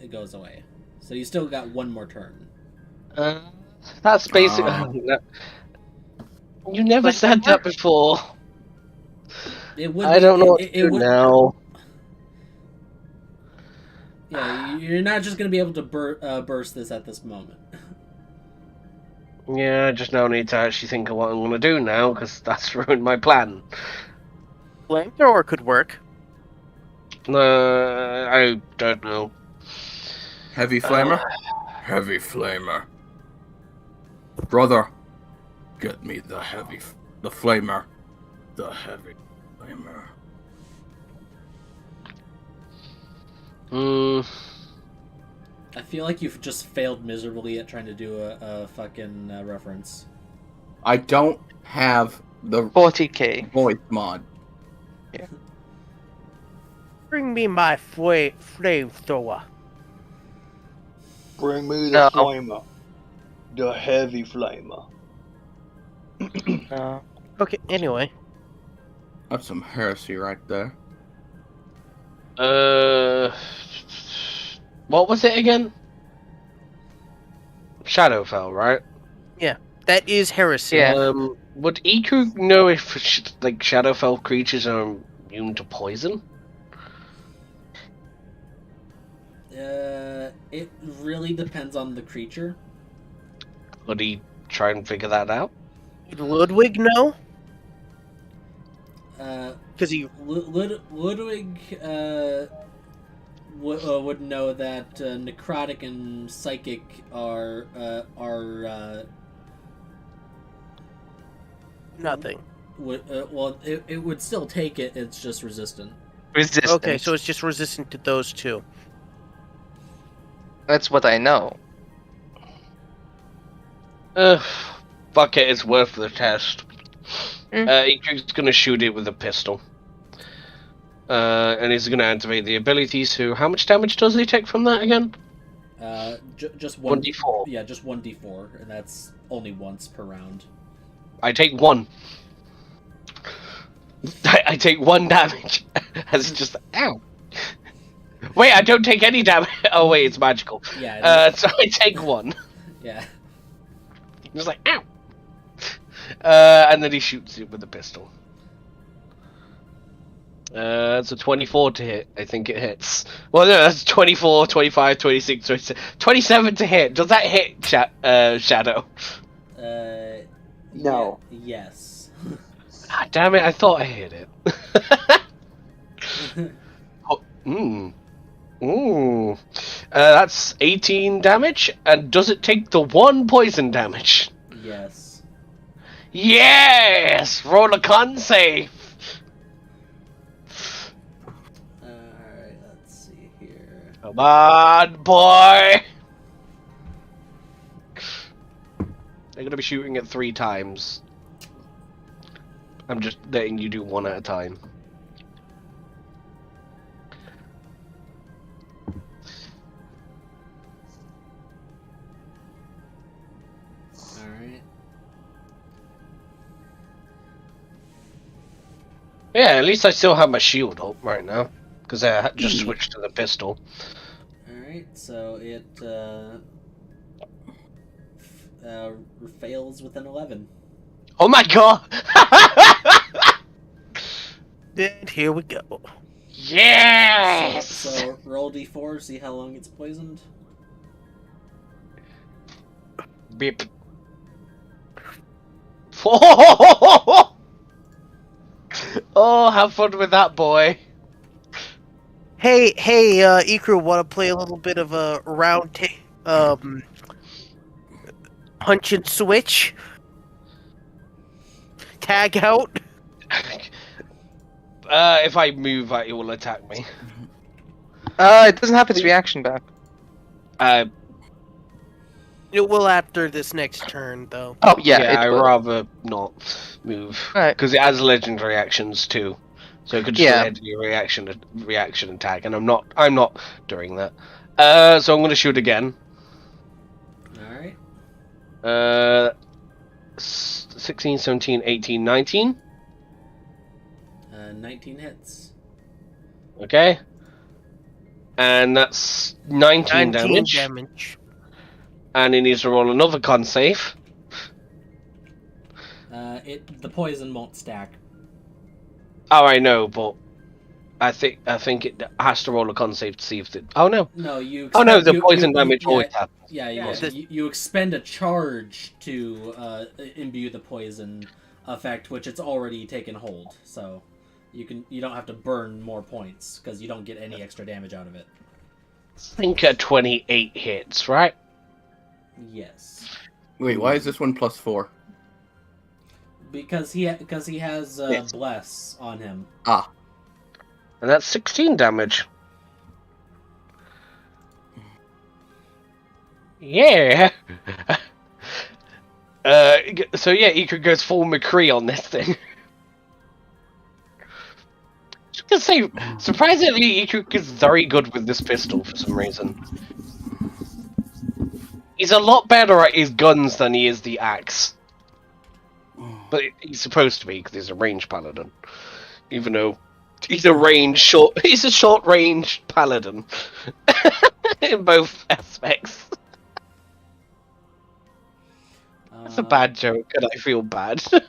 it goes away. So you still got 1 more turn. That's basic. Oh. You never said that before. It would. I don't know what to do would. now. Yeah, you're not just gonna be able to burst this at this moment. Yeah, I just now need to actually think of what I'm going to do now, because that's ruined my plan. Flamethrower could work. I don't know. Heavy flamer? Heavy flamer. Brother, get me the flamer. The heavy flamer. I feel like you've just failed miserably at trying to do a fucking reference. I don't have the 40k. voice mod. Bring me my flamethrower. Bring me the No. flamer. The heavy flamer. Okay, anyway. That's some heresy right there. What was it again? Shadowfell, right? That is heresy. Yeah. Would Iku know if Shadowfell creatures are immune to poison? It really depends on the creature. Would he try and figure that out? Would Ludwig know? Because he Ludwig would know that necrotic and psychic are nothing. It would still take it. It's just resistant. Resistance. Okay, so it's just resistant to those two. That's what I know. Fuck it, it's worth the test. Mm. Iku's gonna shoot it with a pistol. And he's gonna activate the ability, so how much damage does he take from that again? Just one 1d4. Yeah, just 1d4, and that's only once per round. I take 1. I take 1 damage. As just ow. Wait, I don't take any damage. Oh wait, it's magical. Yeah. So I take 1. Yeah. Just like ow. And then he shoots it with a pistol. It's a 24 to hit. I think it hits. Well, no, that's 24, 25, 26, 27 to hit. Does that hit, Shadow? No. Yes. Ah, damn it, I thought I hit it. That's 18 damage, and does it take the 1 poison damage? Yes. Yes! Roll a con save! Alright, let's see here. Come on, boy! They're gonna be shooting it 3 times. I'm just letting you do 1 at a time. Alright. Yeah, at least I still have my shield up right now. Because I just switched to the pistol. Alright, so it fails with an 11. Oh my god! And here we go. Yes! So roll d4, see how long it's poisoned. Beep. Oh, have fun with that, boy. Hey, Ikru, want to play a little bit of a punch and switch? Tag out? If I move, it will attack me. It doesn't have its reaction back. It will after this next turn, though. Oh yeah, I'd it will. rather not move. Right. Because it has legendary actions too. So it could just legendary reaction attack, and I'm not doing that. So I'm gonna shoot again. Alright. 16, 17, 18, 19. 19 hits. Okay. And that's 19 damage. And he needs to roll another con save. The poison won't stack. Oh, I know, but I think it has to roll a con save to see if the. Oh no. No, you. Oh no, the you, poison you, damage always yeah, happens. you expend a charge to imbue the poison effect, which it's already taken hold. So you don't have to burn more points because you don't get any extra damage out of it. I think 28 hits, right? Yes. Wait, why is this one +4? Because he has Yes. bless on him. Ah. And that's 16 damage. Yeah. So yeah, Ikra goes full McCree on this thing. Just gonna say, surprisingly, Ikra is very good with this pistol for some reason. He's a lot better at his guns than he is the axe. But he's supposed to be because he's a ranged paladin, even though he's a short range paladin in both aspects. That's a bad joke, and I feel bad. And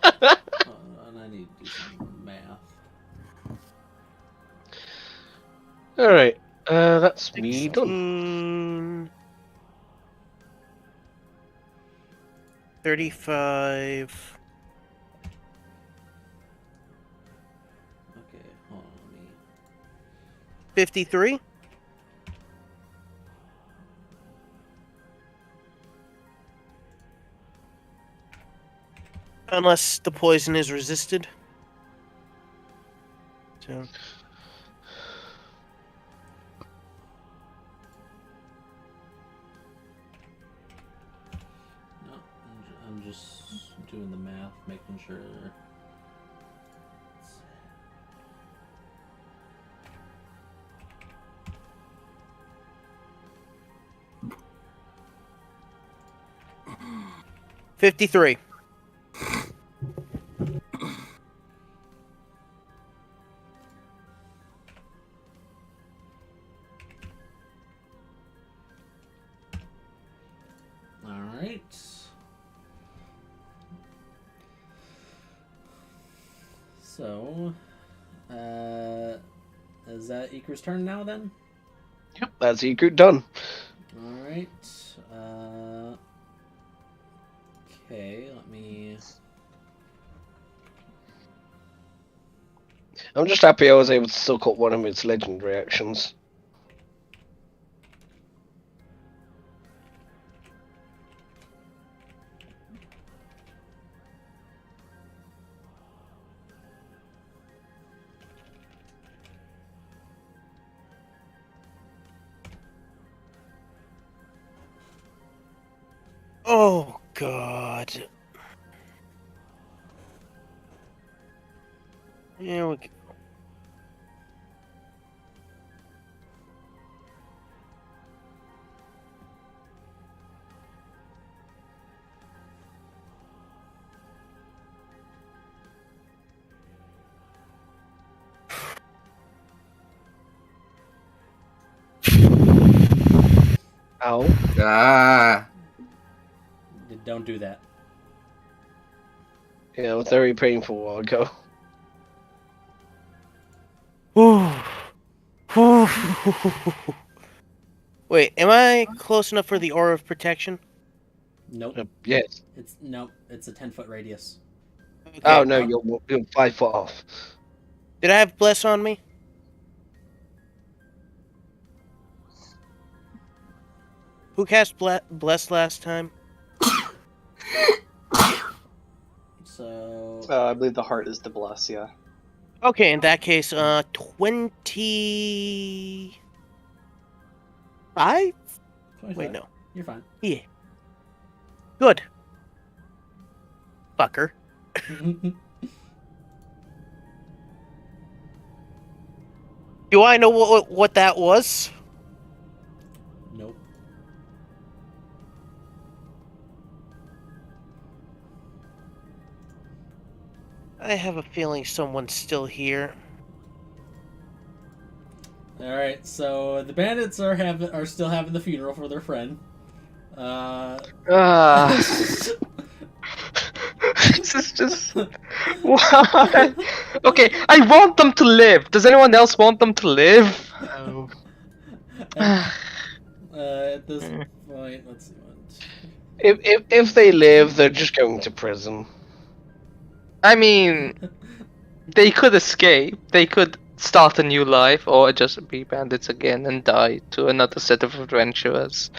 I need to do some math. Alright, that's me done. 35. Okay, hold on. Let me... 53. Unless the poison is resisted. So. No, I'm just doing the math, making sure. $53. Alright. So, is that Ikar's turn now then? Yep, that's Ikra done. Alright. Okay, let me... I'm just happy I was able to still cut one of its legend reactions. Oh, God. Here we go. Ow. Ah. Don't do that. Yeah, it was very painful a while ago. Wait, am I close enough for the aura of protection? Nope. Yes. It's a 10-foot radius. Okay. Oh no, you're 5 foot off. Did I have bless on me? Who cast bless last time? So I believe the heart is the bless, yeah. Okay, in that case, 25? 25. Wait, no. You're fine. Yeah. Good. Fucker. Do I know what that was? Nope. I have a feeling someone's still here. All right, so the bandits are still having the funeral for their friend. This is just why? Okay, I want them to live. Does anyone else want them to live? Oh. At this point, let's see. If they live, they're just going to prison. I mean, they could escape. They could start a new life, or just be bandits again and die to another set of adventurers.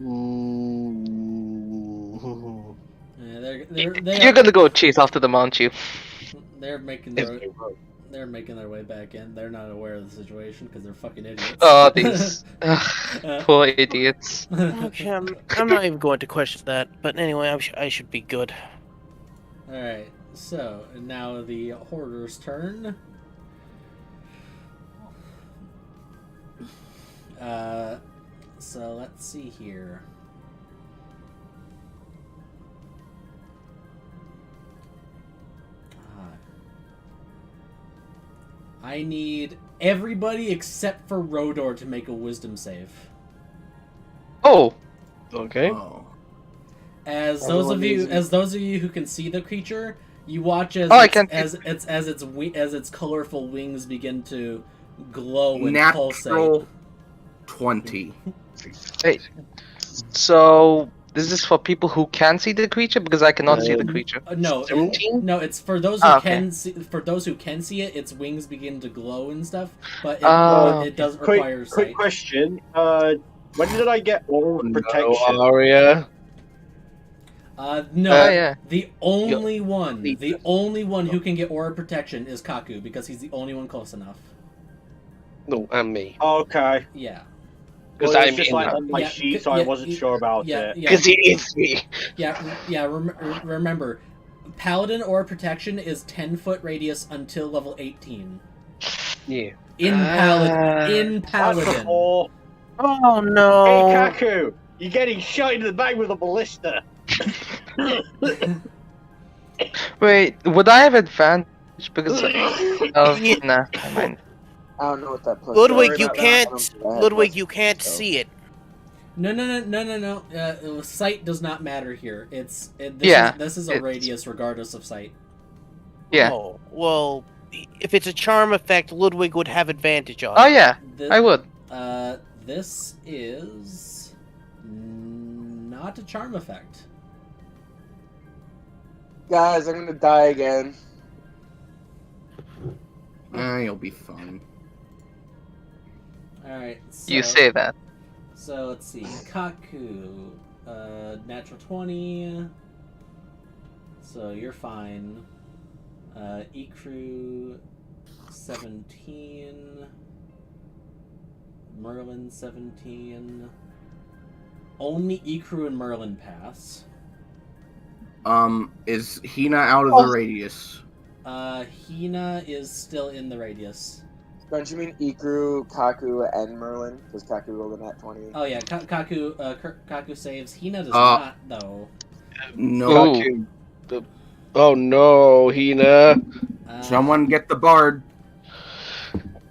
Mm. Yeah, You're gonna go chase after them, aren't you? they're making their way back in. They're not aware of the situation because they're fucking idiots. Oh, these poor idiots. Okay, I'm not even going to question that. But anyway, I should be good. All right. So now the hoarder's turn. So let's see here. I need everybody except for Rodor to make a wisdom save. Oh, Okay. Oh. As Everyone those of you who can see the creature, you watch as I its, can- as its colorful wings begin to glow and pulsate. Natural 20. so is this for people who can see the creature? Because I cannot see the creature. No, 17? no, it's for those who Okay. can see. For those who can see it, its wings begin to glow and stuff. But Oh. it doesn't require sight. Quick question. When did I get oral protection? No, Aria. No, Yeah. the only one who can get aura protection is Kaku because he's the only one close enough. No, and me. Okay. Yeah. Because Well, it I'm was just in like that. on my Yeah, sheet, so I yeah, wasn't sure about Yeah, it. yeah, Because it is me. yeah. Remember, Paladin aura protection is 10-foot radius until level 18. Yeah. In That's Paladin. before. Oh Hey, no! Kaku! You're getting shot in the back with a ballista! Wait, would I have advantage because of nah, I mean, I don't know what that plus. Ludwig, Sorry you about that. can't. I don't think I had Ludwig, plus, you can't so. see it. No. Sight does not matter here. This is a it's- radius regardless of sight. yeah. Oh well, if it's a charm effect, Ludwig would have advantage on. Oh it. yeah, This, I would. This is not a charm effect. Guys, I'm gonna die again. You'll be fine. All right. So, You say that. So let's see. Kaku, natural 20. So you're fine. Ikru, 17. Merlin, 17. Only Ikru and Merlin pass. Is Hina out of the radius? Hina is still in the radius. Don't you mean Ikru, Kaku, and Merlin? Because Kaku rolled a nat 20. Oh yeah, Kaku saves. Hina does not though. No. Ooh. Oh no, Hina. Someone get the bard.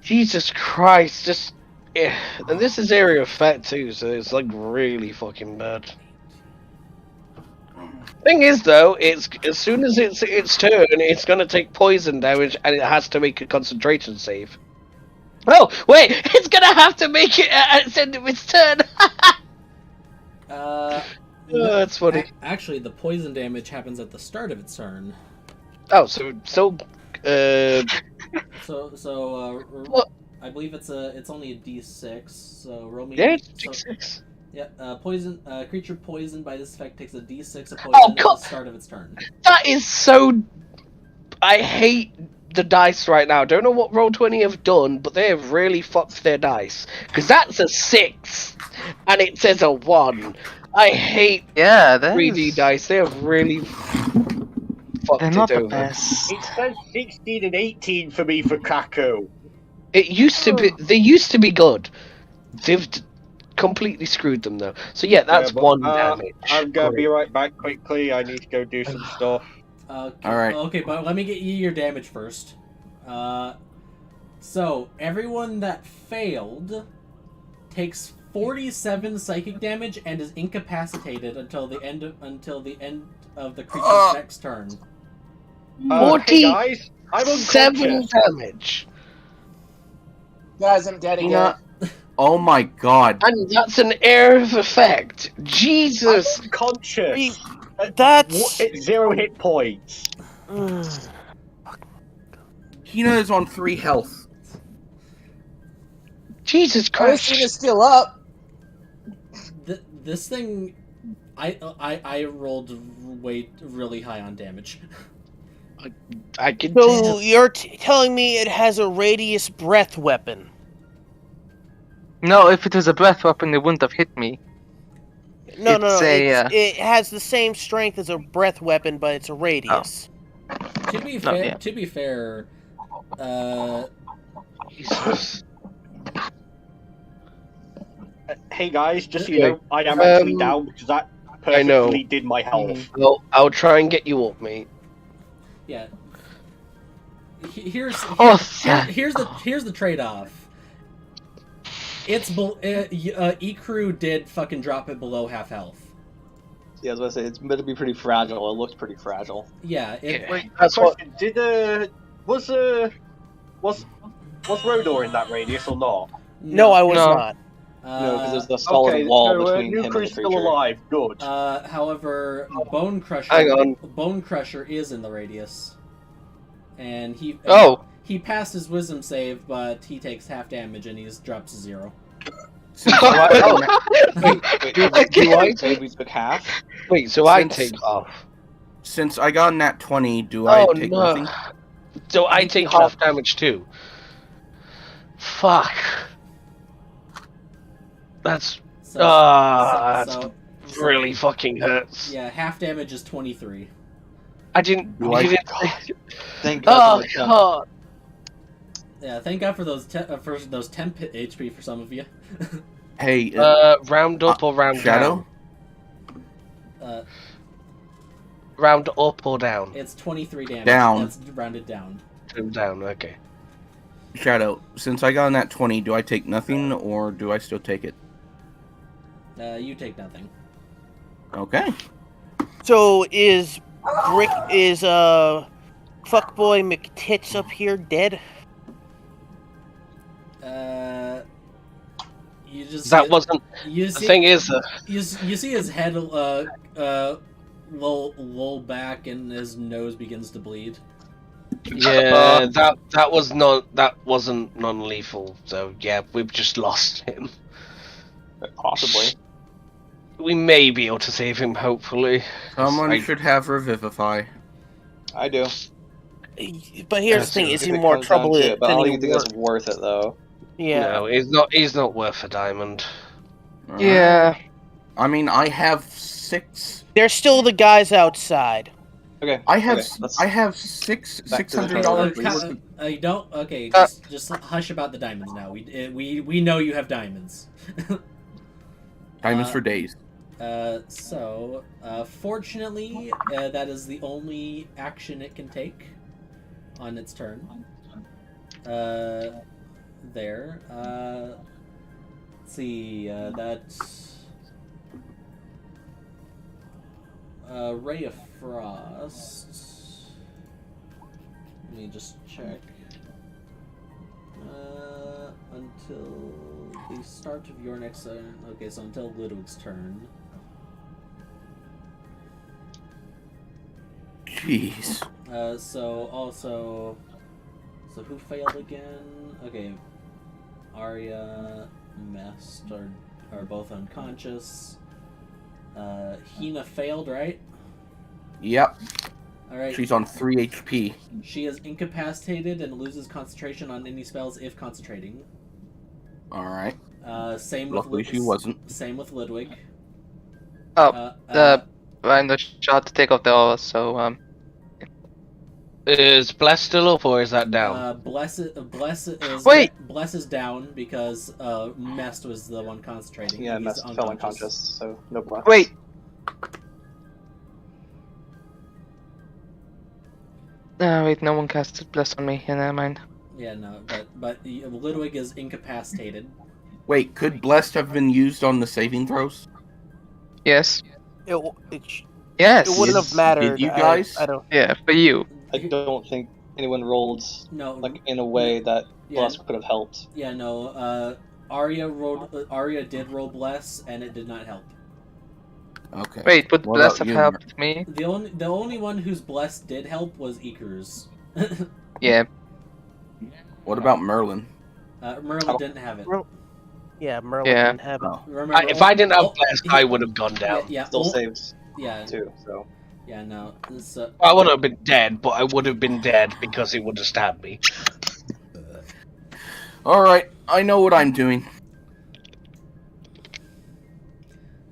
Jesus Christ, just. And this is area effect too, so it's like really fucking bad. Thing is though, it's as soon as it's its turn, it's gonna take poison damage and it has to make a concentration save. Oh wait, it's gonna have to make it at the end of its turn. No, that's funny. Actually, the poison damage happens at the start of its turn. Oh, What? I believe it's only a D6. So roll me. Yeah, it's so- D6. Yeah, creature poisoned by this effect takes a D6 of Oh, poison at the God. start of its turn. That is so. I hate the dice right now. Don't know what Roll20 have done, but they have really fucked their dice. Because that's a 6, and it says a 1. I hate Yeah, that's 3D dice. They have really fucked They're it not the over. best. It says 16 and 18 for me for Kaku. It used to be. They used to be good. They've completely screwed them though. So yeah, that's Yeah, but, 1 damage. I'm gonna be Great. right back quickly. I need to go do some stuff. Okay, All right. Okay, but let me get you your damage first. So everyone that failed takes 47 psychic damage and is incapacitated until the end of the creature's next turn. Hey guys, I'm unconscious. damage. Guys, I'm dead You again. know, oh my god. And that's an air of effect. I'm Jesus. unconscious. That's- It's 0 hit points. Hina is on 3 health. Jesus Christ. Christ. is still up. This thing, I rolled really high on damage. I can So tell. you're telling me it has a radius breath weapon? No, if it was a breath weapon, it wouldn't have hit me. No, It's it has the same strength as a breath weapon, but it's a radius. To be No, fair, yeah. to be fair, Jesus. Hey guys, just so Okay. you know, I am actually Um, down because that I know. perfectly did my health. I'll try and get you up, mate. yeah. Here's thank here's the trade-off. It's Ecru did fucking drop it below half health. Yeah, I was about to say, it's meant to be pretty fragile. It looks pretty fragile. Yeah, Wait, that's what. Question: was Rodor in that radius or not? No, I was No. not. No, because there's the solid Okay, wall so between him and the Nucru's creature. still alive. Good. However, Bone Crusher. Hang on. Bone Crusher is in the radius, and he he passed his Wisdom save, but he takes half damage and he drops to 0. Since I, Wait, do I say we took half? Wait, so I Since- take off. since I got nat 20, do I Oh, take no. nothing? So I take half damage too. Fuck. That's So, that so really fucking hurts. yeah, half damage is 23. I didn't. Do I- You didn't Thank oh God. for the jump. god. Yeah, thank God for those for those 10 HP for some of you. Hey, Round up or round Shadow? Uh, Round up or down? it's 23 damage. Down. That's rounded down. Down. Okay. Shadow, since I got nat 20, do I take nothing or do I still take it? You take nothing. Okay. So is fuckboy McTits up here dead? You just That wasn't. you The see, thing is, you see his head lull back and his nose begins to bleed. yeah, that wasn't non-lethal. So yeah, we've just lost him. Possibly. We may be able to save him, hopefully. Someone I- should have Revivify. I do. But here's the thing: If is he it more comes down trouble to than it, but I don't he even think that's worth it, though. Yeah. No, he's not worth a diamond. Alright. Yeah. I mean, I have 6. There's still the guys outside. Okay. I have okay, let's- I have six Back to the $600 toilet, worth please. of You don't. Okay, Uh, just hush about the diamonds now. We know you have diamonds. diamonds for days. Fortunately, that is the only action it can take on its turn. There. Let's see. That's Ray of Frost. Let me just check. Until the start of your next turn. Okay, so until Ludwig's turn. Jeez. So who failed again? Okay, Arya, Mest are both unconscious. Hina failed, right? Yep. All right. She's on 3 HP. She is incapacitated and loses concentration on any spells if concentrating. Alright. Same with Luckily she wasn't. Same with Ludwig. Oh, I'm the shot to take off the aura, so Is Bless still up or is that down? Bless is Wait! Bless is down because Mest was the one concentrating. Yeah, and he's Mest fell unconscious, so no bless. wait. Wait, no one casted bless on me. Yeah, never mind. Yeah, no, but Ludwig is incapacitated. Wait, could blessed have been used on the saving throws? Yes. It, w- it, sh- Yes. it wouldn't have mattered. Did you guys? I don't. Yeah, for you. I don't think anyone rolled No, like in a way that yeah, Bless could have helped. yeah, no. Arya did roll bless, and it did not help. Okay. Wait, would What Bless about have you, helped me? The only one whose bless did help was Icarus. Yeah. What about Merlin? Merlin didn't have it. Yeah, Merlin Yeah. didn't have it. Oh. Remember, If I didn't have oh, blessed, he- I would have gone down. Yeah, Still oh, saves yeah, too. So yeah. No, this, I would have been dead, but I would have been dead because it would have stabbed me. Alright, I know what I'm doing.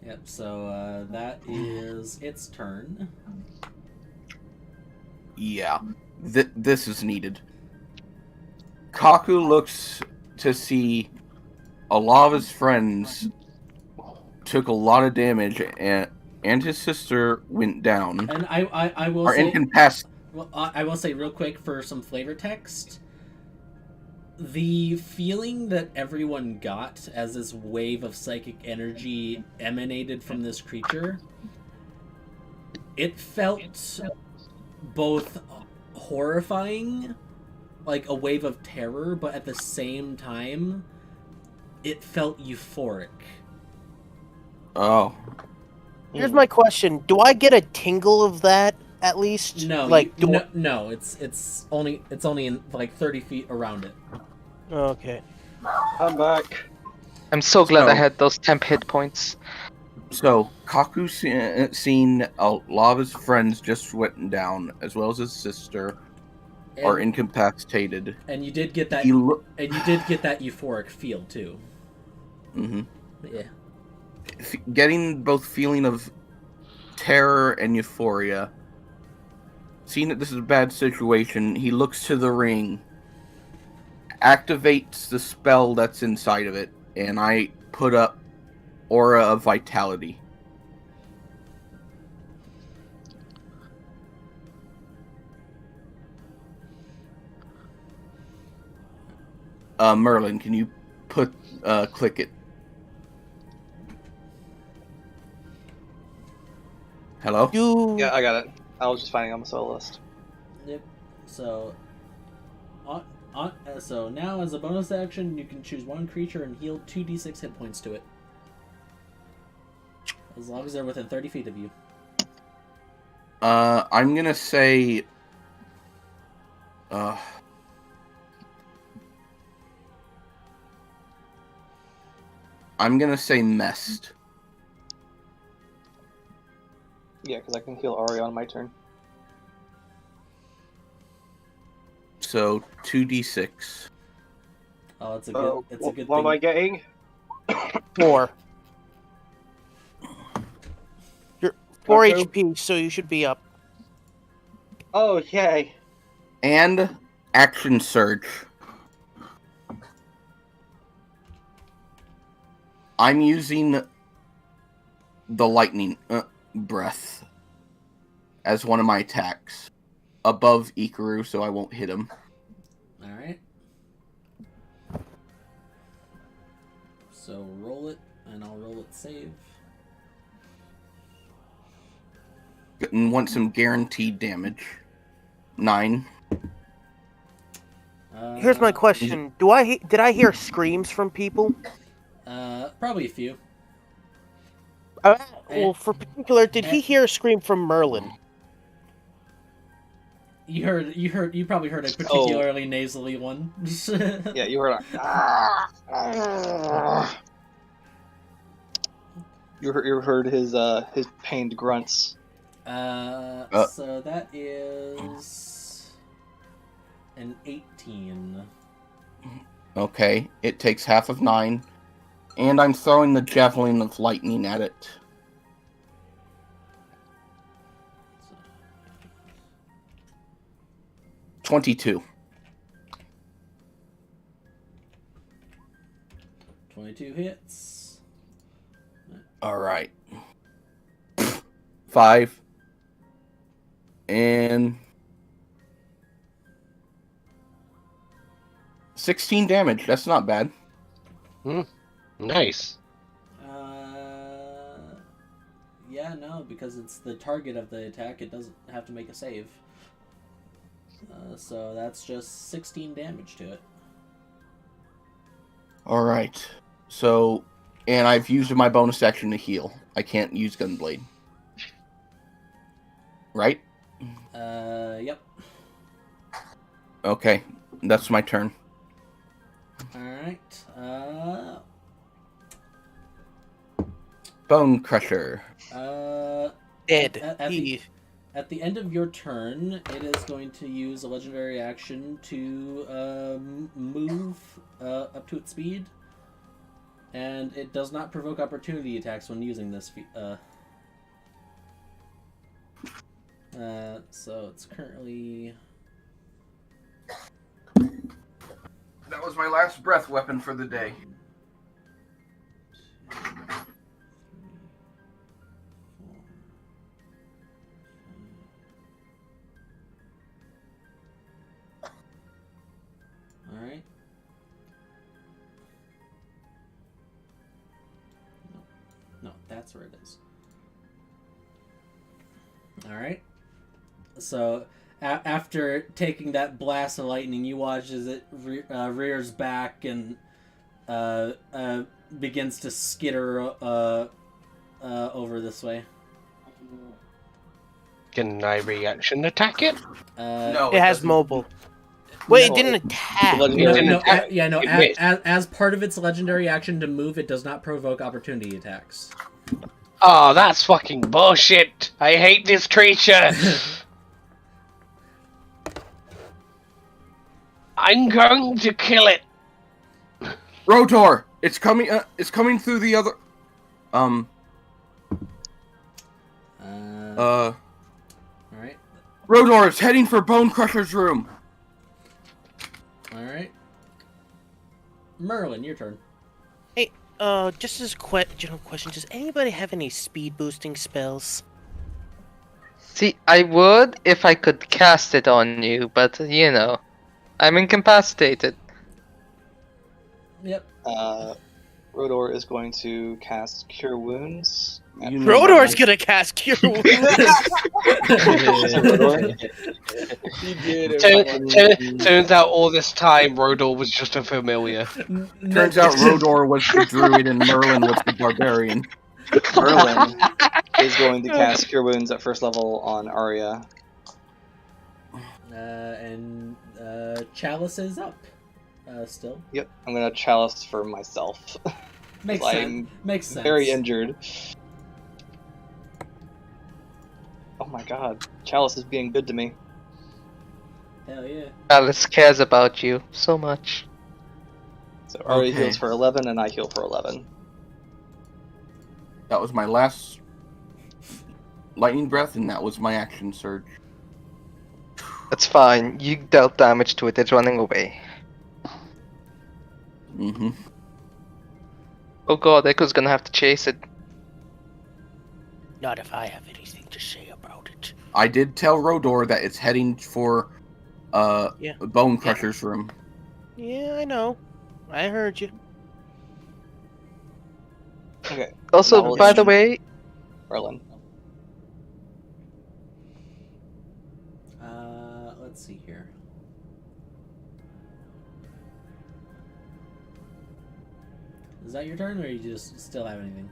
yep. So that is its turn. Yeah. This is needed. Kaku looks to see a lot of his friends took a lot of damage and his sister went down. And I will Are say, incapacitated. well, I will say real quick for some flavor text. The feeling that everyone got as this wave of psychic energy emanated from this creature, it felt both horrifying, like a wave of terror, but at the same time, it felt euphoric. Oh. Here's my question: do I get a tingle of that at least? No, like no, it's only in like 30 feet around it. Okay. I'm back. I'm so glad I So- had those temp hit points. So, Kaku seen a lot of his friends just went down, as well as his sister, are And, incapacitated. and you did get that, He look. and you did get that euphoric feel too. hmm Yeah. Getting both feeling of terror and euphoria. Seeing that this is a bad situation, he looks to the ring, activates the spell that's inside of it, and I put up Aura of Vitality. Merlin, can you click it? Hello? Yeah, I got it. I was just finding on the solo list. Yep. So, so now as a bonus action, you can choose one creature and heal 2d6 hit points to it, as long as they're within 30 feet of you. I'm gonna say. I'm gonna say messed. Yeah, because I can heal Arya on my turn. So 2d6. Oh, it's a good. It's a good What am thing. I getting? 4. You're 4 Okay. HP, so you should be up. Oh, yay. And action surge. I'm using the lightning breath as one of my attacks above Ikaru, so I won't hit him. All right. So roll it, and I'll roll it save. And want some guaranteed damage. 9. Here's my question: did I hear screams from people? Probably a few. Well, for particular, did he hear a scream from Merlin? You probably heard a particularly nasally one. Yeah, you heard. You heard his pained grunts. So that is an 18. Okay, it takes half of 9. And I'm throwing the javelin of lightning at it. So, 22. 22 hits. Alright. 5. And 16 damage. That's not bad. Nice. Yeah, no, because it's the target of the attack. It doesn't have to make a save. So that's just 16 damage to it. All right. So, and I've used my bonus action to heal. I can't use Gunblade. Right? Yep. Okay. That's my turn. Alright. Bone Crusher. Dead. At the end of your turn, it is going to use a legendary action to move up to its speed, and it does not provoke opportunity attacks when using this. So it's currently. That was my last breath weapon for the day. Alright. No, that's where it is. Alright. So, after taking that blast of lightning, you watch as it rears back and begins to skitter over this way. Can I reaction attack it? No, It has doesn't. mobile. Wait, No, it didn't attack. As part of its legendary action to move, it does not provoke opportunity attacks. Oh, that's fucking bullshit. I hate this creature. I'm going to kill it. Rotor! It's coming. It's coming through the other. All right. Rotor is heading for Bone Crusher's room. All right. Merlin, your turn. Hey, just as a general question, does anybody have any speed boosting spells? See, I would if I could cast it on you, but you know, I'm incapacitated. Yep. Rodor is going to cast Cure Wounds. You know Rodor's that. gonna cast Cure Wounds. Turns out all this time Rodor was just a familiar. Turns out Rodor was the druid and Merlin was the barbarian. Merlin is going to cast Cure Wounds at first level on Arya. And Chalice is up. Still. Yep, I'm gonna chalice for myself. Makes I'm sense. Makes sense. very injured. Oh my god, Chalice is being good to me. Hell yeah. Alice cares about you so much. So Arya Okay. heals for 11 and I heal for 11. That was my last lightning breath, and that was my action surge. That's fine. You dealt damage to it. It's running away. Mm-hmm. Oh god, Echo's gonna have to chase it. Not if I have anything to say about it. I did tell Rodor that it's heading for Yeah. Bone Crusher's room. Yeah, I know. I heard you. Okay, Also, Knowledge. by the way, Merlin. Let's see here. Is that your turn, or you just still have anything?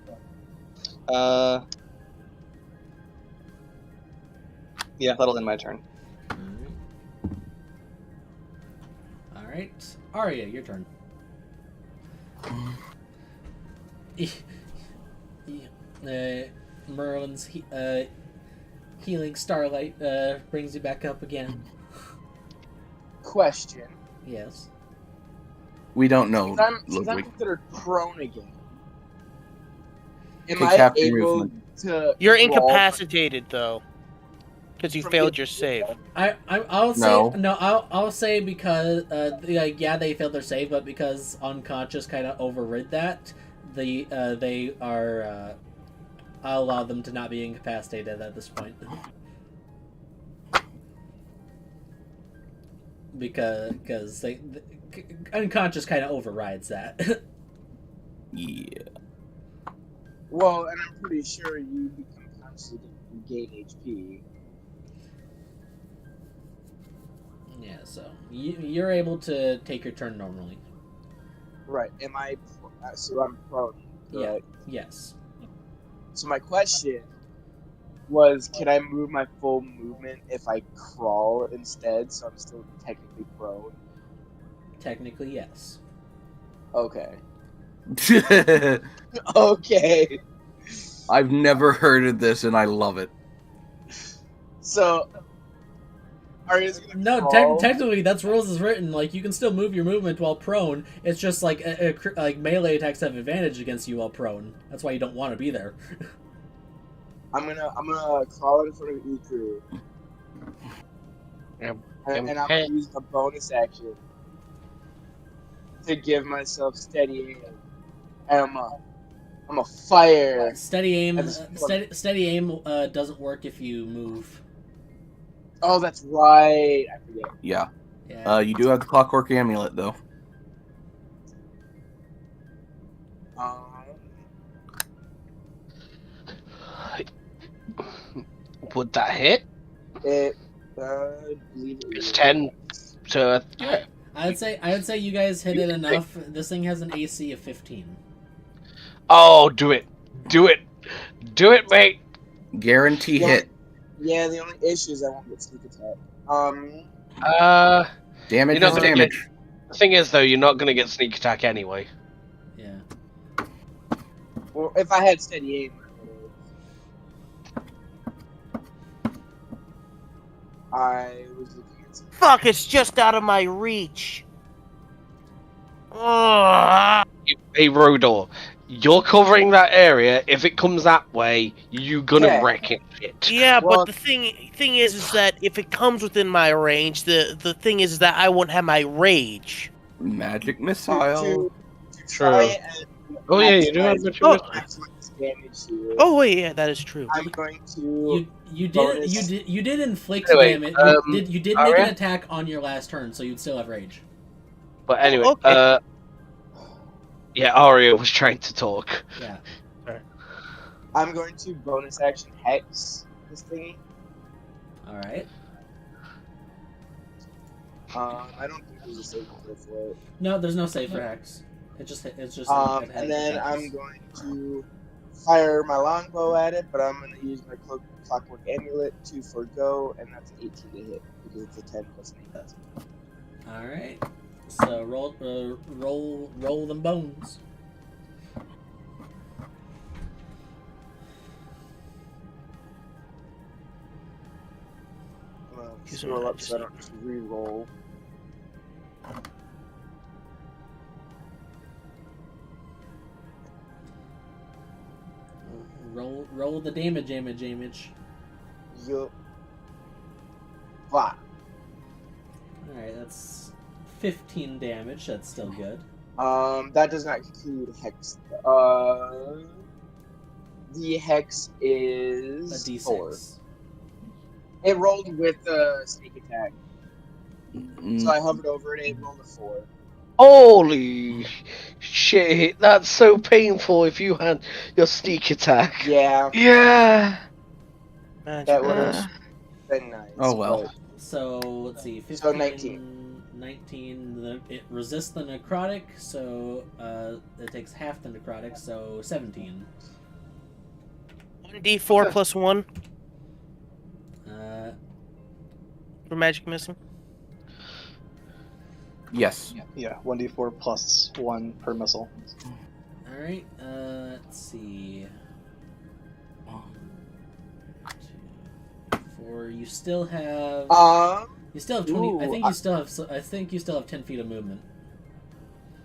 Yeah, that'll end my turn. All right, Arya, your turn. Merlin's healing starlight brings you back up again. Question. Yes. We don't know, Since I'm Ludwig. considered prone again, am Okay, I Captain able Movement. to You're draw- incapacitated though, because you From failed the- your save. I'll say no. I'll say because yeah, they failed their save, but because unconscious kind of overrid that, they are I'll allow them to not be incapacitated at this point. Because unconscious kind of overrides that. Yeah. Well, and I'm pretty sure you become conscious and gain HP. Yeah, so you're able to take your turn normally. Right. Am I? So I'm prone. Yeah. Correct? Yes. So my question was, can I move my full movement if I crawl instead? So I'm still technically prone. Technically, yes. Okay. Okay. I've never heard of this, and I love it. So, are you gonna No, crawl? technically, that's rules is written. Like, you can still move your movement while prone. It's just like like melee attacks have advantage against you while prone. That's why you don't want to be there. I'm gonna crawl in front of Iku, and I'm gonna use a bonus action to give myself steady aim, and I'm a fire. Steady aim. I just- Steady aim doesn't work if you move. Oh, that's right. I forget. Yeah. Yeah. You do have the clockwork amulet, though. Would that hit? It. I believe it It's was 10. So yeah. I would say you guys hit it enough. This thing has an AC of 15. Oh, do it, do it, do it, mate. Guarantee Yeah. hit. Yeah, the only issue is I won't get sneak attack. Damage You're not is gonna damage. The thing is, though, you're not gonna get sneak attack anyway. Yeah. Well, if I had steady aim, I was looking at some. Fuck, it's just out of my reach. Ugh. Hey, Rodor, you're covering that area. If it comes that way, you gonna Yeah. wreck it. Shit. Yeah, Well- but the thing is that if it comes within my range, the thing is that I won't have my rage. Magic To missile. try and Oh yeah, you do have maximize- much Oh. maximize damage here. Oh wait, yeah, that is true. I'm going to. You bonus. did inflict Anyway, damage. You did make Aria? an attack on your last turn, so you'd still have rage. But anyway, Okay. yeah, Aria was trying to talk. Yeah. I'm going to bonus action hex this thingy. All right. I don't think there's a save for it. No, there's no save for hex. It's just it And then I'm going to fire my longbow at it, but I'm going to use my clockwork amulet to forego, and that's an 18 to hit because it's a 10 plus an 8. All right. So roll them bones. I'm going to He's scroll gonna up so I don't just re-roll. Roll the damage. Yup. Wow. All right, that's 15 damage. That's still good. That does not include hex. The hex A is D6. 4. It rolled with sneak attack, so I hovered over it. It rolled a 4. Holy shit, that's so painful if you had your sneak attack. Yeah, Yeah. that would have been nice. Oh, well. So let's see. 15, So 19. 19. It resists the necrotic, so it takes half the necrotic, so 17. 1d4 plus 1 Uh, for magic missile. Yes. Yeah, 1d4 plus 1 per missile. all right. Let's see. 1, 2, 4. You still have. You still have 20. I ooh, think you still have. I think you still have 10 feet of movement.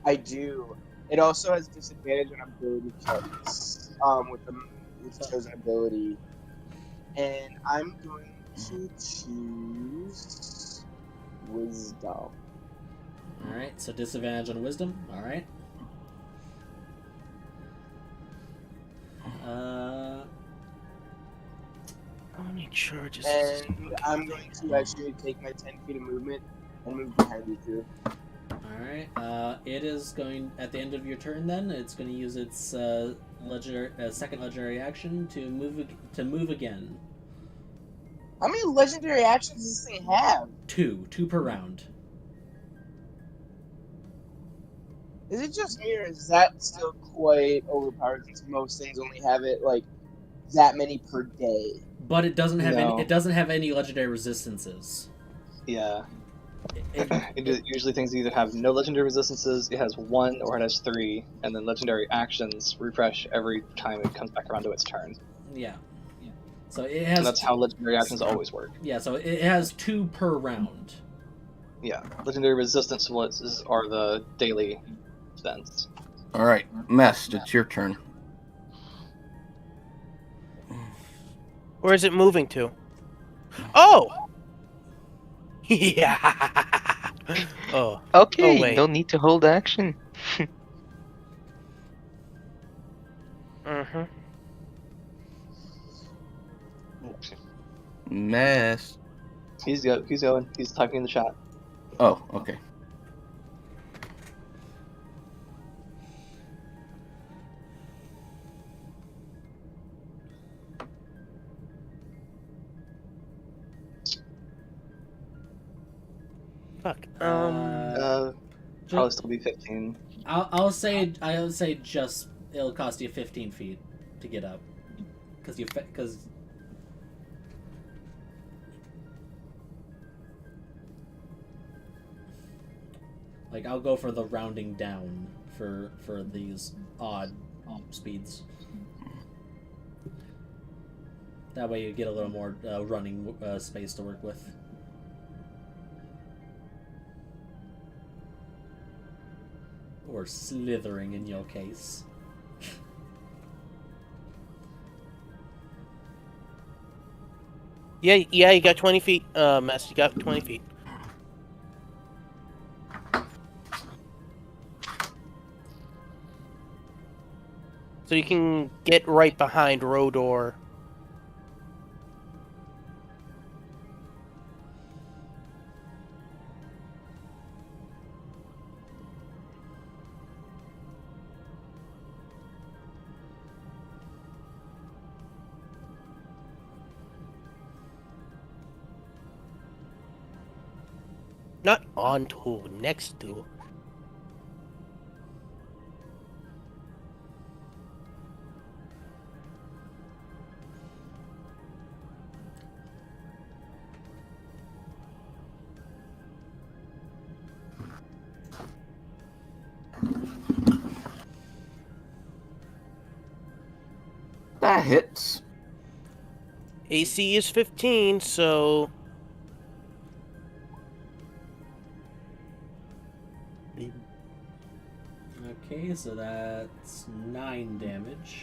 I do. It also has disadvantage on ability checks. With chosen ability, and I'm going to choose wisdom. All right. So disadvantage on wisdom. All right. How many charges? And I'm going to actually take my 10 feet of movement and move behind you two. All Alright, it is going, at the end of your turn then, it's going to use its second legendary action to move again. How many legendary actions does this thing have? Two per round. Is it just me, or is that still quite overpowered since most things only have it like that many per day? But it doesn't have No. any. It doesn't have any legendary resistances. Yeah. It- Usually things either have no legendary resistances, it has 1, or it has 3, and then legendary actions refresh every time it comes back around to its turn. yeah. So it has. And that's how legendary actions always work. Yeah. So it has 2 per round. Yeah. Legendary resistance are the daily events. All right, Mest, it's your turn. Where is it moving to? Oh! Yeah. Oh. Okay, Oh, wait. no need to hold action. Mm-hmm. Mest. He's going. He's typing in the chat. Oh, okay. Fuck. Probably still be 15. I'll say just it'll cost you 15 feet to get up, because like I'll go for the rounding down for these odd speeds. That way you get a little more running space to work with. Or slithering in your case. Yeah, you got 20 feet, Mess. You got 20 feet. So you can get right behind Rodor. Not onto, next to. That hits. AC is 15, so... Okay, so that's 9 damage.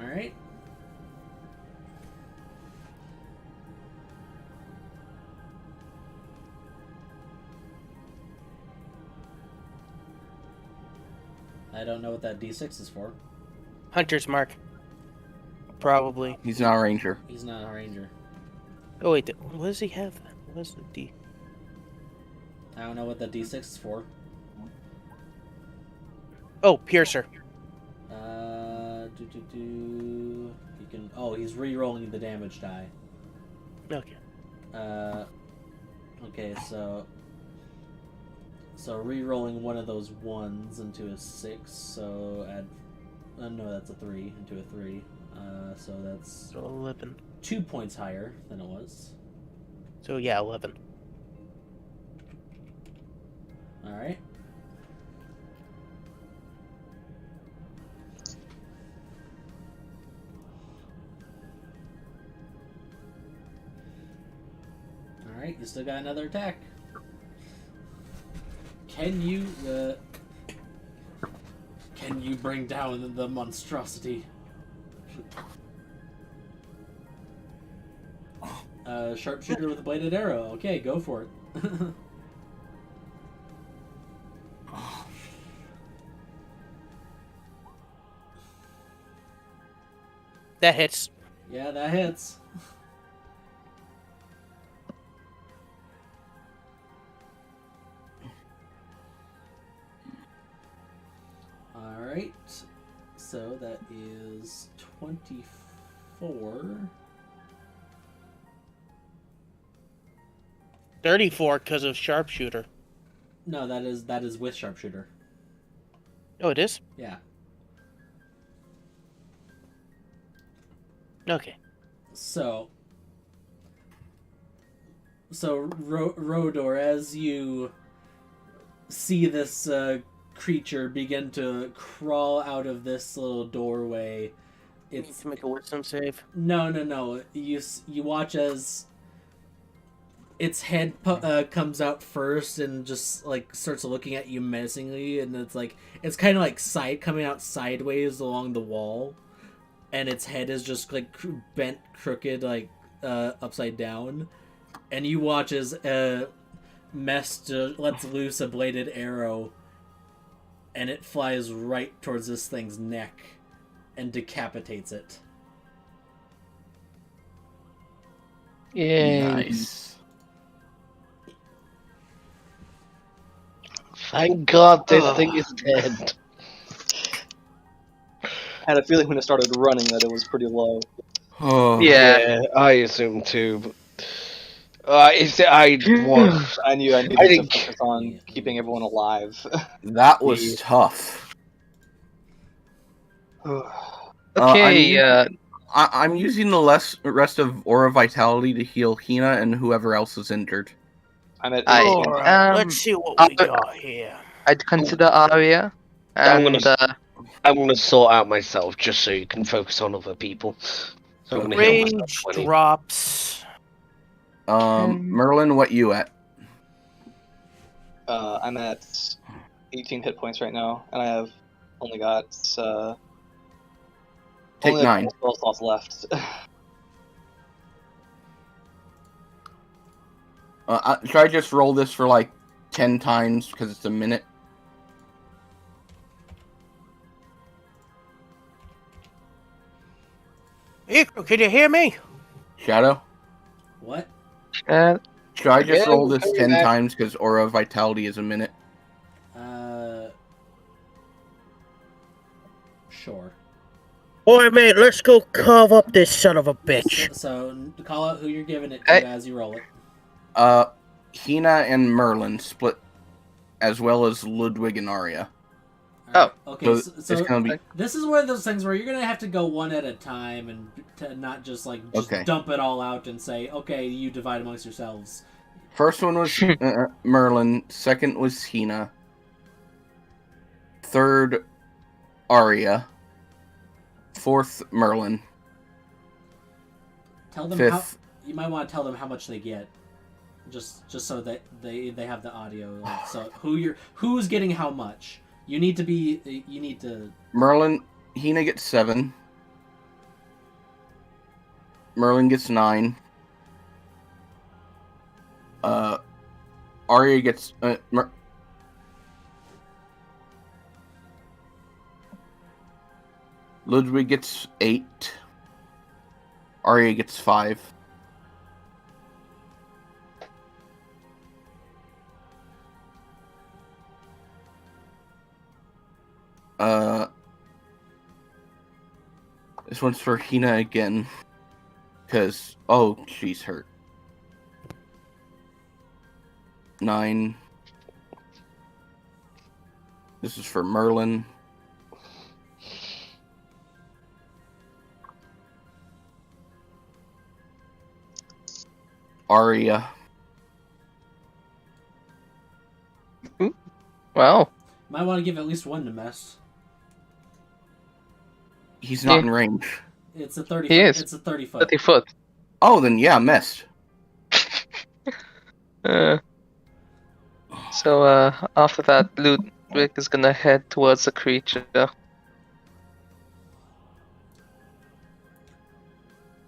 Alright. I don't know what that D6 is for. Hunter's Mark. Probably. He's not a ranger. He's not a ranger. Oh, wait. What does he have then? What's the D? I don't know what the D6 is for. Oh, Piercer. He can. Oh, he's re-rolling the damage die. Okay. Okay, so re-rolling one of those 1s into a 6, so add. No, that's a 3 into a 3. So that's So 11. 2 points higher than it was. So yeah, 11. Alright. Alright, you still got another attack. Can you bring down the monstrosity? Sharpshooter with a bladed arrow. Okay, go for it. That hits. Yeah, that hits. Alright. So that is 24. 34 because of sharpshooter. No, that is with sharpshooter. Oh, it is? Yeah. Okay. So Rodor, as you see this creature begin to crawl out of this little doorway, Need it's to make a wisdom save. no. You watch as its head comes out first and just like starts looking at you menacingly, and it's kind of like coming out sideways along the wall, and its head is just like bent crooked, like upside down, and you watch as Mest lets loose a bladed arrow, and it flies right towards this thing's neck and decapitates it. Yay. Nice. Thank God this thing is dead. I had a feeling when it started running that it was pretty low. Oh. Yeah. I assume too. But, I I knew I needed to think- focus on keeping everyone alive. That was tough. Okay, I'm using the rest of Aura Vitality to heal Hina and whoever else is injured. I'm at I 18. Let's see what we got here. I'd consider Arya, I'm and I'm gonna sort out myself just so you can focus on other people. So I'm gonna heal myself Rage 20. drops. Merlin, what you at? I'm at 18 hit points right now, and I have only got Take only 9. 12 slots left. Should I just roll this for like 10 times because it's a minute? Ickle, can you hear me? Shadow? What? Should I just Yeah, roll this coming 10 back. times because Aura Vitality is a minute? Sure. Boy, mate, let's go carve up this son of a bitch. So call out who you're giving it to Hey. as you roll it. Hina and Merlin split, as well as Ludwig and Arya. Alright, okay, So so it's gonna be this is one of those things where you're gonna have to go one at a time and to not just Okay. dump it all out and say, okay, you divide amongst yourselves. First one was Merlin. Second was Hina. Third, Arya. Fourth, Merlin. Tell them Fifth, you might want to tell them how much they get, just so that they have the audio. Like, so who's getting how much? You need to. Merlin. Hina gets 7. Merlin gets 9. Arya gets Ludwig gets 8. Arya gets 5. This one's for Hina again. Because, oh, she's hurt. 9. This is for Merlin. Arya. wow. Might want to give at least one to Mess. He's not Yeah. in range. It's a 30. He is. It's a 30-foot. 30 foot. Oh, then yeah, missed. So after that, Ludwig is gonna head towards the creature.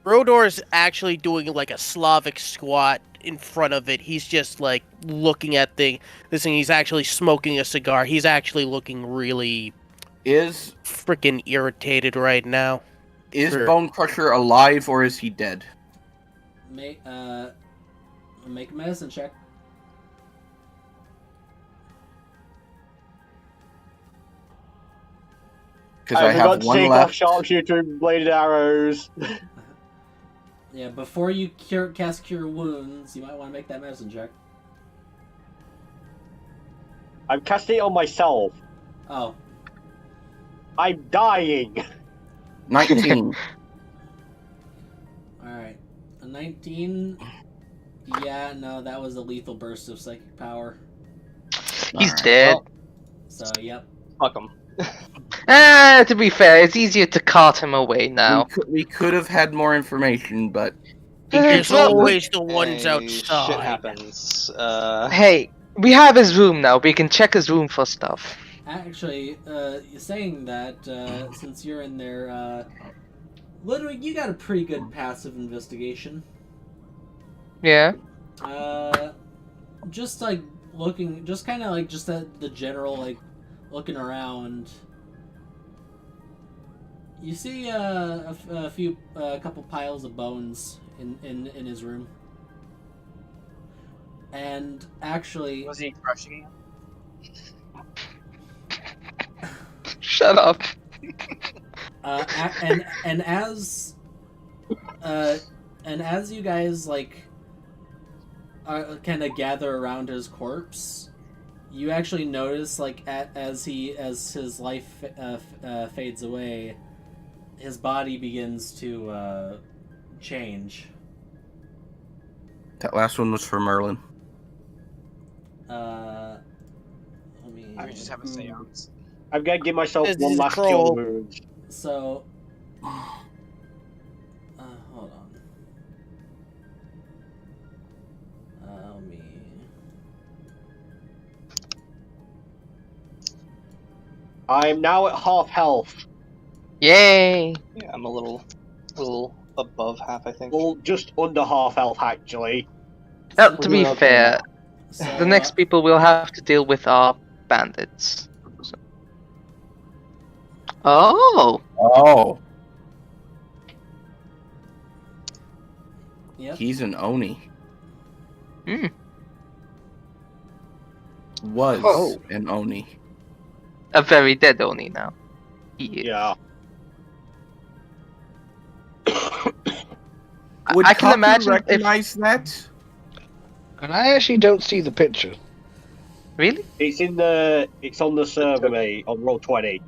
Rodor is actually doing like a Slavic squat in front of it. He's just like looking at this thing. He's actually smoking a cigar. He's actually looking really Is freaking irritated right now. Is Sure. Bone Crusher alive or is he dead? Make a medicine check. Because I forgot have to one take off left. sharpshooter and bladed arrows. Yeah, before you cast Cure Wounds, you might want to make that medicine check. I'm casting it on myself. Oh, I'm dying. 19. alright. A 19? Yeah, no, that was a lethal burst of psychic power. He's Alright, dead. well- So, yep. Fuck him. To be fair, it's easier to cart him away now. we could have had more information, but There's Well, always the ones Hey, outside. shit happens. Hey, we have his room now. We can check his room for stuff. Actually, saying that, since you're in there, Ludwig, you got a pretty good passive investigation. Yeah. Just like looking, just kind of like just at the general, like looking around. You see a couple piles of bones in his room, and actually, Was he crushing him? Shut up. and as you guys like kind of gather around his corpse, you actually notice like as his life fades away, his body begins to change. that last one was for Merlin. Let me. I just have a seance. I'm gonna give myself This one is last troll. kill wound. So, hold on. Let me. I'm now at half health. Yay. Yeah, I'm a little above half, I think. Well, just under half health, actually. Well, So- to We're be doing okay fair, now. So, the next people we'll have to deal with are bandits. So- Oh. Oh, Yep. he's an Oni. Hmm. Was Oh. an Oni. A very dead Oni now. He is. Yeah. Would I can Kaku imagine if- recognize that? And I actually don't see the picture. Really? It's on the server, mate, on Roll20.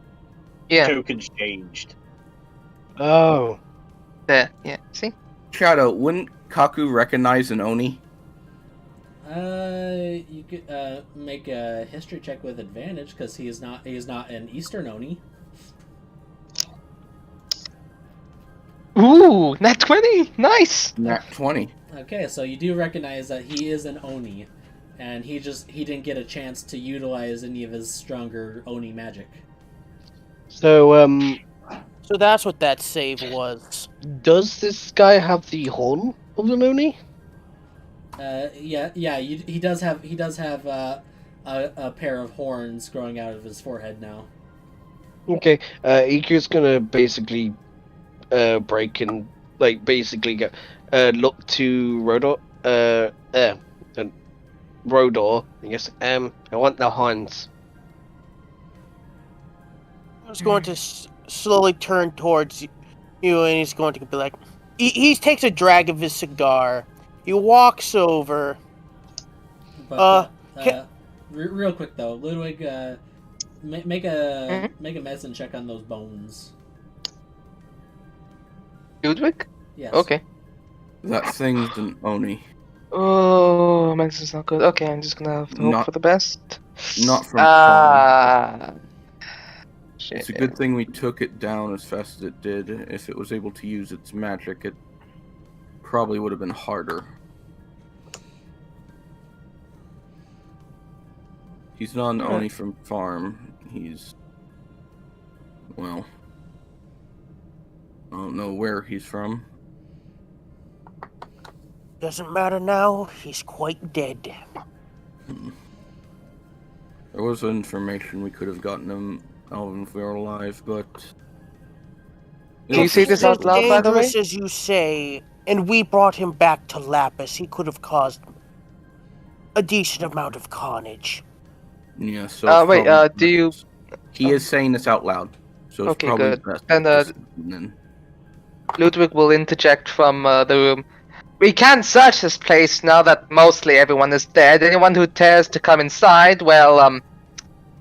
Yeah. Tokens changed. Oh. There. Yeah. See? Shadow, wouldn't Kaku recognize an Oni? You could make a history check with advantage because he is not an Eastern Oni. Ooh, nat 20. Nice. Nat 20. Okay, so you do recognize that he is an Oni, and he didn't get a chance to utilize any of his stronger Oni magic. So, So that's what that save was. does this guy have the horn of the Oni? He does have a pair of horns growing out of his forehead now. Okay, Iku's gonna basically break and basically go look to Rodor and Rodor, I guess. I want the horns. He's going to slowly turn towards you, and he's going to be like, he takes a drag of his cigar. He walks over. But ca- real quick though, Ludwig, make a medicine check on those bones. Ludwig? Yes. Okay. That thing's an Oni. Oh, medicine's not good. Okay, I'm just gonna have to hope Not- for the best. Not from farm. Ah. Shit. It's a good thing we took it down as fast as it did. If it was able to use its magic, it probably would have been harder. He's not an Oni from farm. He's... well... I don't know where he's from. Doesn't matter now. He's quite dead. There was information we could have gotten him out if we were alive, but... Do you say this out loud, by the way? Dangerous as you say, and we brought him back to Lapis. He could have caused a decent amount of carnage. Yeah, so it's Wait, probably do you... best. He is saying this out loud, so it's Okay, probably good. best. And, then. Ludwig will interject from the room. We can't search this place now that mostly everyone is dead. Anyone who dares to come inside, well,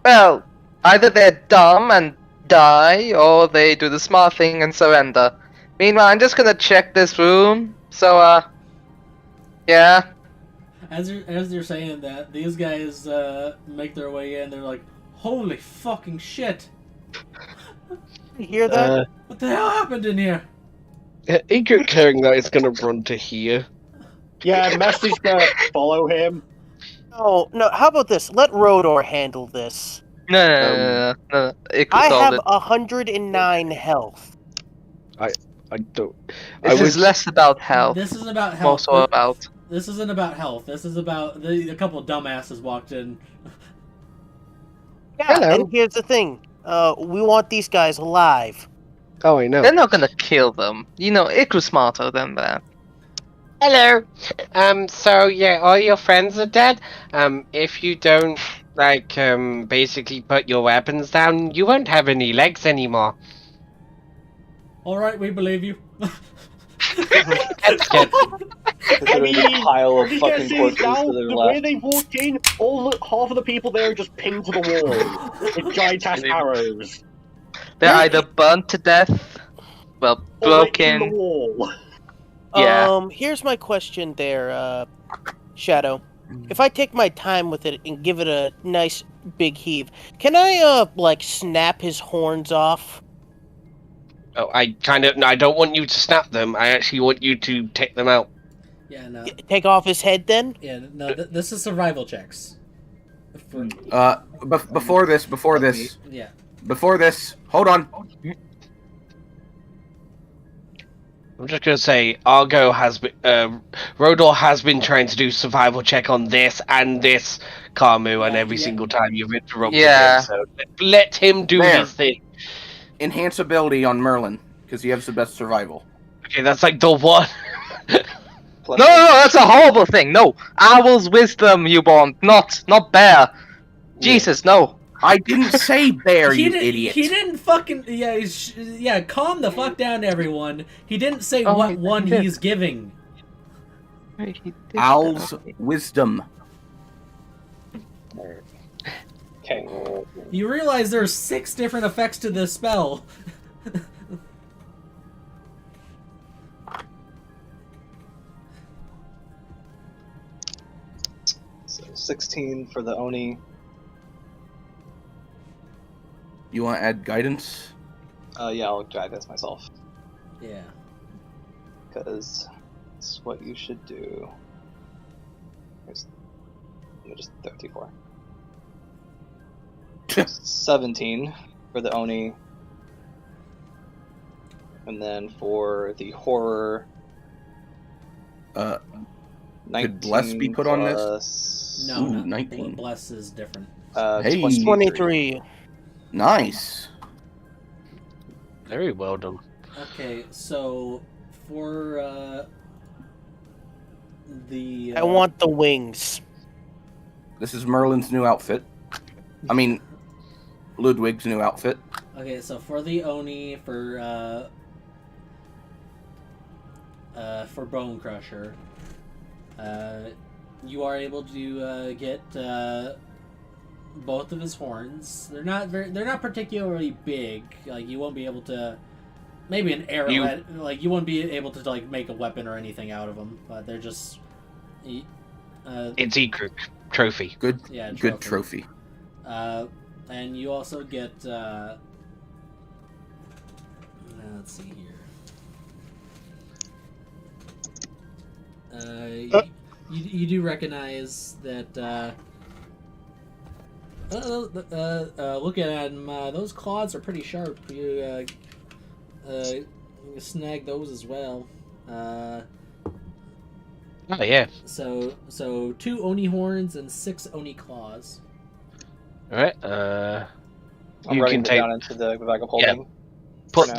either they're dumb and die, or they do the smart thing and surrender. Meanwhile, I'm just gonna check this room. So, yeah. As you're saying that, these guys make their way in. They're like, "Holy fucking shit! You hear that? What the hell happened in here?" Egret hearing that is gonna run to here. Yeah, Mesty's gonna follow him. No. How about this? Let Rodor handle this. No. I have 109 health. I don't. This is less about health. This isn't about More health. so about... This isn't about health. This is about a couple of dumbasses walked in. Yeah, Hello. and here's the thing. We want these guys alive. Oh, I know. They're not gonna kill them. You know, Icarus smarter than that. Hello. So yeah, all your friends are dead. If you don't basically put your weapons down, you won't have any legs anymore. All right, we believe you. That's good. I mean, There's a pile of you fucking can see corpses now, to their the way left. they walked in, half of the people there are just pinned to the wall with giant ass arrows. They're either burnt to death, well, Or they're in broken. the wall. Yeah. Here's my question there, Shadow. If I take my time with it and give it a nice big heave, can I, snap his horns off? Oh, I don't want you to snap them. I actually want you to take them out. Yeah, no. Take off his head, then? Yeah, no. This is survival checks. Before this, Yeah. hold on. I'm just gonna say, Rodor has been trying to do survival check on this and this Kamu, and every single time you've interrupted him. So let him do his thing. Enhance ability on Merlin, because he has the best survival. Okay, that's like the one. No, that's a horrible thing. No, owl's wisdom, you born, not bear. Jesus, no. I didn't say bear, you idiot. He didn't fucking calm the fuck down, everyone. He didn't say what one he's giving. Owl's wisdom. Okay. You realize there's 6 different effects to this spell. So 16 for the Oni. You want to add guidance? Yeah, I'll drag this myself. Yeah. Because it's what you should do. Here's just 34. 17 for the Oni. And then for the horror... 19 could bless be put on this? plus... No, Ooh, 19. Bless is different. Hey. 23. Nice. Very well done. Okay, so for the I want the wings. This is Merlin's new outfit. I mean, Ludwig's new outfit. Okay, so for the Oni, for Bone Crusher, you are able to get both of his horns. They're not particularly big. Like, you won't be able to. Maybe an arrowhead. You won't be able to make a weapon or anything out of them. But they're just. It's Egret trophy. Good. Yeah, Good trophy. And you also get. Let's see here. You do recognize that. Looking at them, those claws are pretty sharp. You snag those as well. Oh yeah. So 2 Oni horns and 6 Oni claws. All right. I'm You writing can it take. down into the bag of holding. Put now.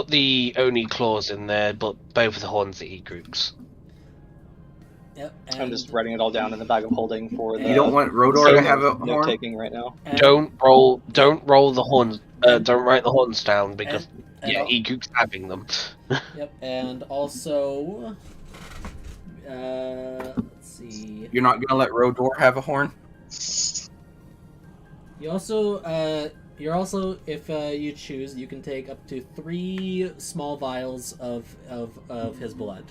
the only claws in there, but both of the horns that he groups. Yep. And, I'm just writing it all down in the bag of holding for the. You don't want Rodor sake to of have a note horn? taking right now. and, Don't roll the horns. and- Don't write the horns down because and yeah, al- he keeps having them. Yep, and also, let's see. You're not gonna let Rodor have a horn? You also, you're also, if you choose, you can take up to 3 small vials of his blood.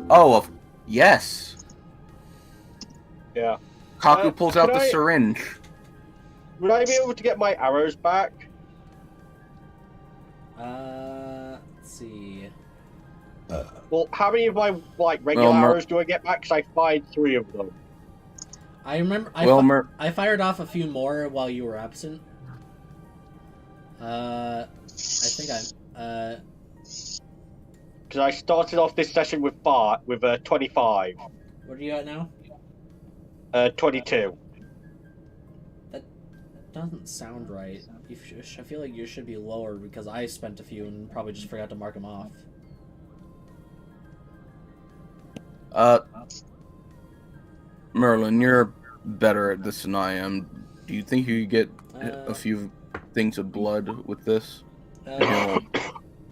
Oh, yes. Yeah. Kaku pulls out could the I- syringe. Would I be able to get my arrows back? Let's see. Well, how many of my regular Well, arrows do I get back? Because I fired 3 of them. I remember. I fired off a few more while you were absent. I think Because I started off this session with 25. What are you at now? 22. That doesn't sound right. I feel like you should be lower because I spent a few and probably just forgot to mark them off. Merlin, you're better at this than I am. Do you think you could get a few things of blood with this?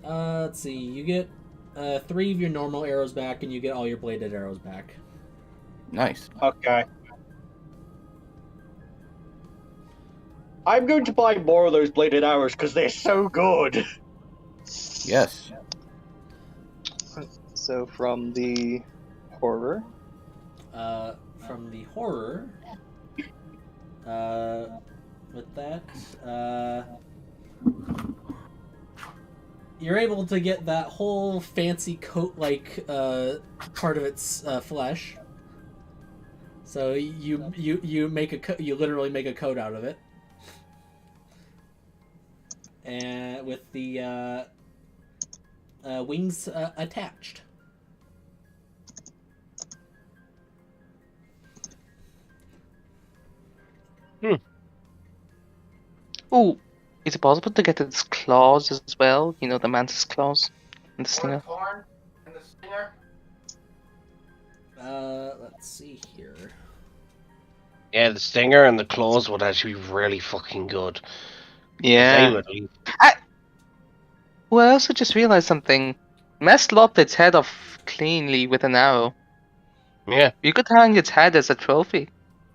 Let's see. You get 3 of your normal arrows back, and you get all your bladed arrows back. Nice. Okay. I'm going to buy more of those bladed arrows because they're so good. Yes. So from the horror. From the horror. With that, you're able to get that whole fancy coat-like part of its flesh. So you make you literally make a coat out of it, and with the wings attached. Ooh, is it possible to get its claws as well? You know, the mantis claws and the stinger? Let's see here. Yeah, the stinger and the claws would actually be really fucking good. Yeah. They would leave. Well, I also just realized something. Mess lopped its head off cleanly with an arrow. Yeah. You could hang its head as a trophy.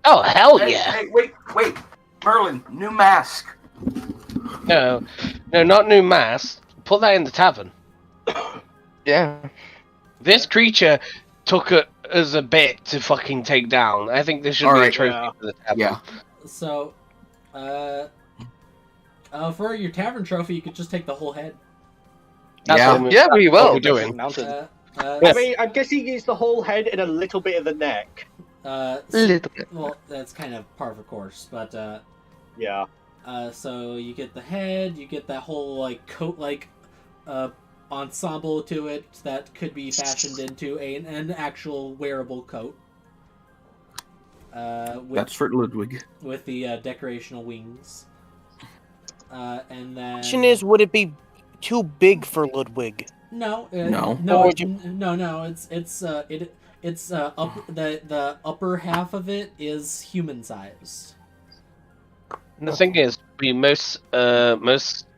Oh hell yeah! Hey, wait, Merlin, new mask. No, not new mask. Put that in the tavern. Yeah. This creature took it as a bit to fucking take down. I think this should be a Alright, trophy yeah. for the tavern. Yeah. So, for your tavern trophy, you could just take the whole head. That's Yeah. what we- Yeah, we that's what will. we're doing. Mounted. Uh, I mean, I'm guessing it's the whole head and a little bit of the neck. Little bit. well, that's kind of par for course, but Yeah. so you get the head, you get that whole like coat-like ensemble to it that could be fashioned into an actual wearable coat. That's for Ludwig. With the decorational wings. And then Question is, would it be too big for Ludwig? no, No. no, Or would you- no. It's the upper half of it is human sized. And the thing is, we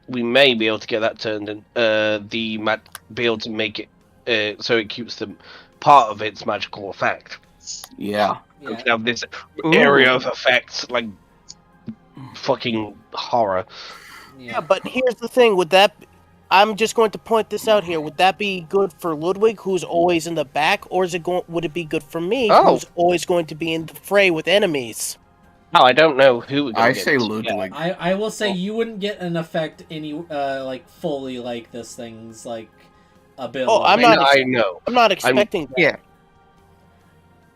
we may be able to get that turned in. Be able to make it so it keeps the part of its magical effect. Yeah. We Yeah. can have this Ooh. area of effects like fucking horror. Yeah, but here's the thing. I'm just going to point this out here. Would that be good for Ludwig, who's always in the back, or would it be good for me, Oh. who's always going to be in the fray with enemies? Oh, I don't know who we're gonna I get say this. Ludwig. I will say you wouldn't get an effect like fully like this thing's like ability. Oh, I'm I not. know. I'm not expecting that. Yeah.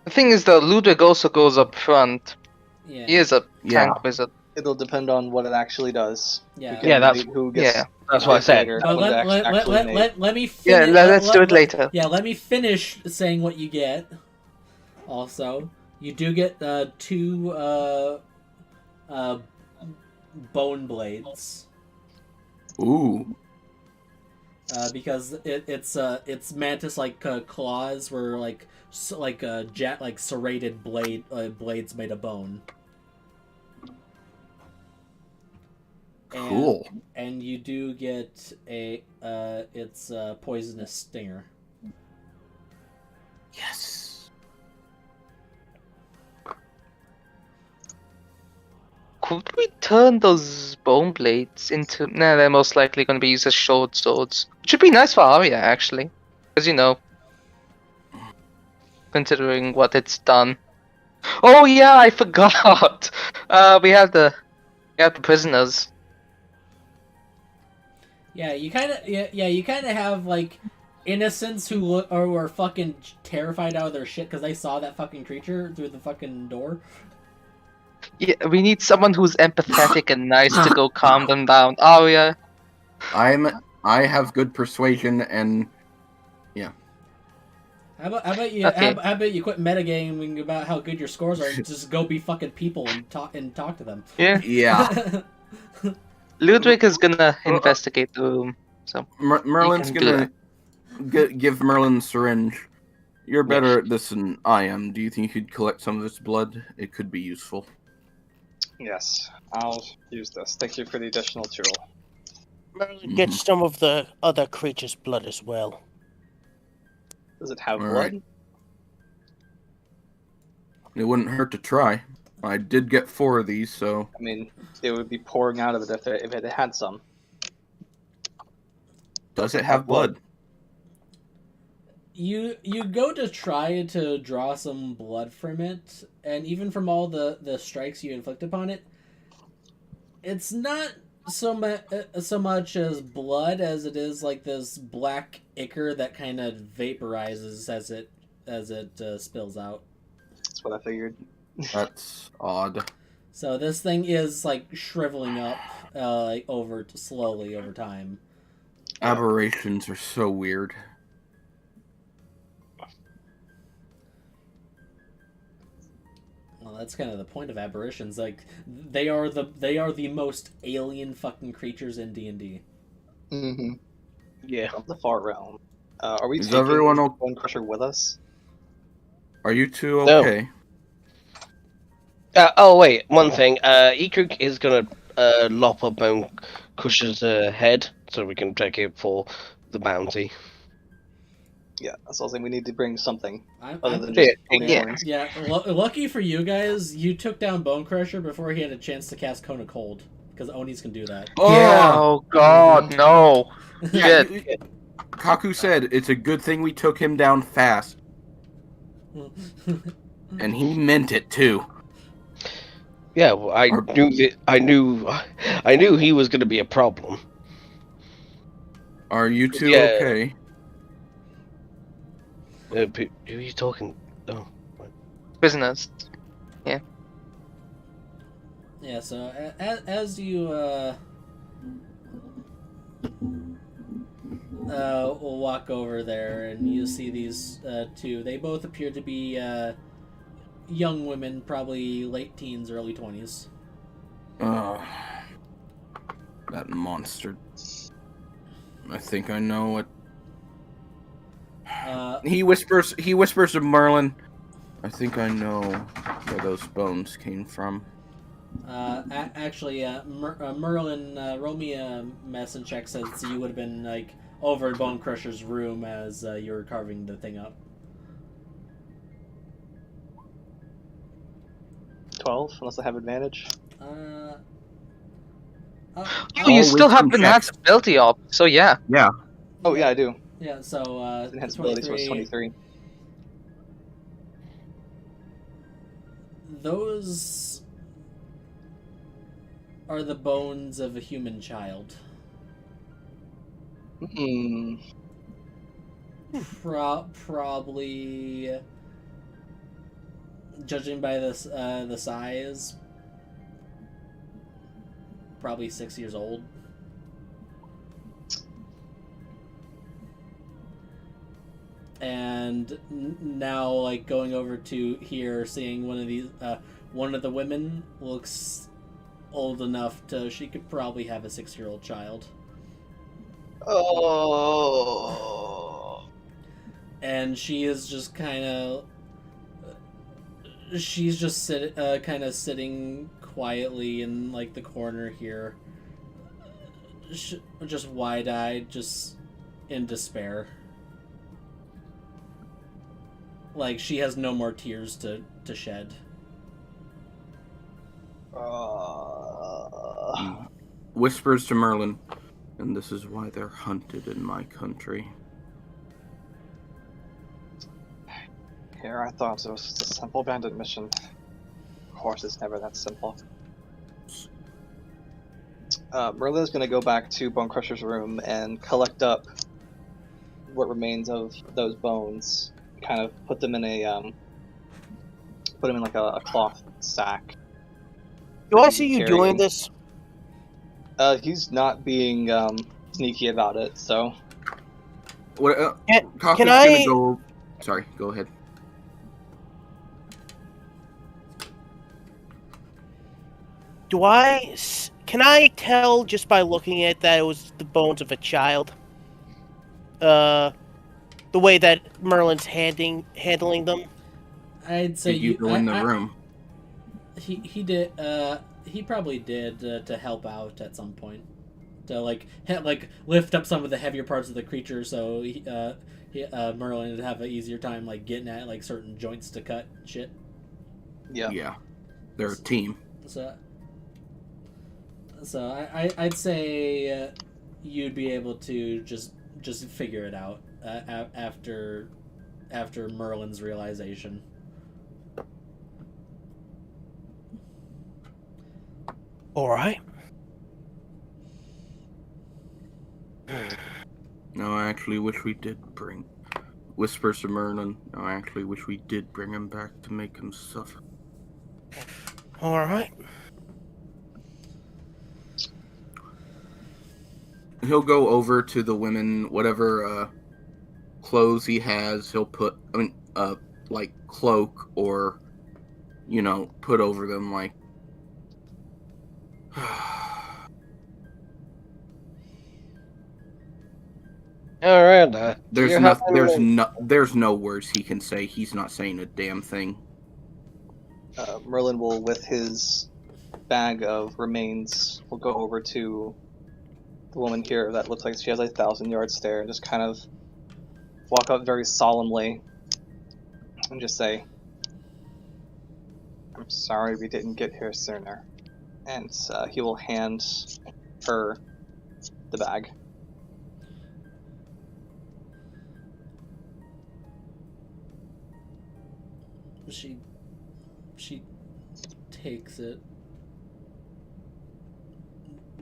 The thing is, though, Ludwig also goes up front. Yeah. He is a Yeah. tank wizard. It'll depend on what it actually does. Yeah. We can Yeah, that's- debate who gets Yeah. That's what I said. later, But what it actually made. let me Yeah, finish. let's do it later. Yeah, let me finish saying what you get. Also, you do get 2 bone blades. Ooh. Because its mantis-like claws were like serrated blades made of bone. Cool. And you do get its poisonous stinger. Yes. Could we turn those bone blades into... Nah, they're most likely going to be used as short swords. Which would be nice for Arya, actually. Because, you know, considering what it's done. Oh yeah, I forgot! We have the prisoners. Yeah, you kind of you kind of have like innocents who look or were fucking terrified out of their shit because they saw that fucking creature through the fucking door. Yeah, we need someone who's empathetic and nice to go calm them down. Oh yeah. I have good persuasion and How about you? Okay. How about you quit metagaming about how good your scores are and just go be fucking people and talk to them? Yeah. yeah. Ludwig is gonna investigate the room. So Merlin's You can gonna give Merlin the syringe. You're better at this than I am. Do you think you could collect some of its blood? It could be useful. Yes, I'll use this. Thank you for the additional tool. Merlin gets some of the other creature's blood as well. Does it have All blood? right. It wouldn't hurt to try. I did get 4 of these, so I mean, it would be pouring out of it if it had some. does it have blood? You go to try to draw some blood from it, and even from all the strikes you inflict upon it, it's not so much as blood as it is like this black ichor that kind of vaporizes as it spills out. That's what I figured. That's odd. So this thing is like shriveling up like slowly over time. Aberrations are so weird. Well, that's kind of the point of aberrations. Like they are the most alien fucking creatures in D&D. Mm-hmm. Yeah. From the far realm. Are we Is taking everyone the okay? Bone Crusher with us? Are you two No. okay? Oh wait, one thing. Ikruk is gonna lop up Bone Crusher's head so we can take it for the bounty. Yeah, that's all I'm saying. We need to bring something I'm other than just Yeah. horns. Yeah, lucky for you guys, you took down Bone Crusher before he had a chance to cast Cone of Cold, because Onis can do that. Yeah. Oh God, no. Yeah, Shit. Kaku said it's a good thing we took him down fast, and he meant it too. Yeah, well, I knew he was gonna be a problem. Are you two Yeah. okay? Who are you talking? Oh, Prisoners. Yeah, so as you walk over there and you see these two, they both appear to be young women, probably late teens, early 20s. That monster. I think I know what. He whispers to Merlin. I think I know where those bones came from. Merlin, roll me a medicine check since you would have been like over in Bone Crusher's room as you were carving the thing up. 12, unless I have advantage. You still have wisdom enhanced ability up, so yeah. Oh yeah, I do. Yeah, so Enhanced ability, so it's 23. Those are the bones of a human child. Hmm. Probably, judging by this the size, probably 6 years old. And now, like going over to here, seeing one of these, one of the women looks old enough to she could probably have a 6-year-old child. Oh. And she is just kind of. She's just kind of sitting quietly in like the corner here, just wide-eyed, just in despair. Like she has no more tears to shed. Whispers to Merlin, and this is why they're hunted in my country. Here I thought it was just a simple bandit mission. Of course, it's never that simple. Merlin's gonna go back to Bone Crusher's room and collect up what remains of those bones. Kind of put them in like a cloth sack. Do I see you doing this? He's not being sneaky about it, so. What? Can Kaku's I? gonna go. Sorry, go ahead. Can I tell just by looking at that it was the bones of a child? The way that Merlin's handling them. I'd say Did you go in the room? He did. He probably did to help out at some point, to like lift up some of the heavier parts of the creature, so Merlin would have an easier time like getting at like certain joints to cut and shit. Yeah. Yeah, they're a team. So I'd say you'd be able to just figure it out after Merlin's realization. All right. No, I actually wish we did bring. Whispers to Merlin. No, I actually wish we did bring him back to make him suffer. All right. He'll go over to the women, whatever clothes he has, he'll put, like cloak or, put over them, like. All right. There's no words he can say. He's not saying a damn thing. Merlin will, with his bag of remains, will go over to the woman here that looks like she has a 1,000-yard stare and just kind of walk up very solemnly and just say, "I'm sorry we didn't get here sooner." And he will hand her the bag. She takes it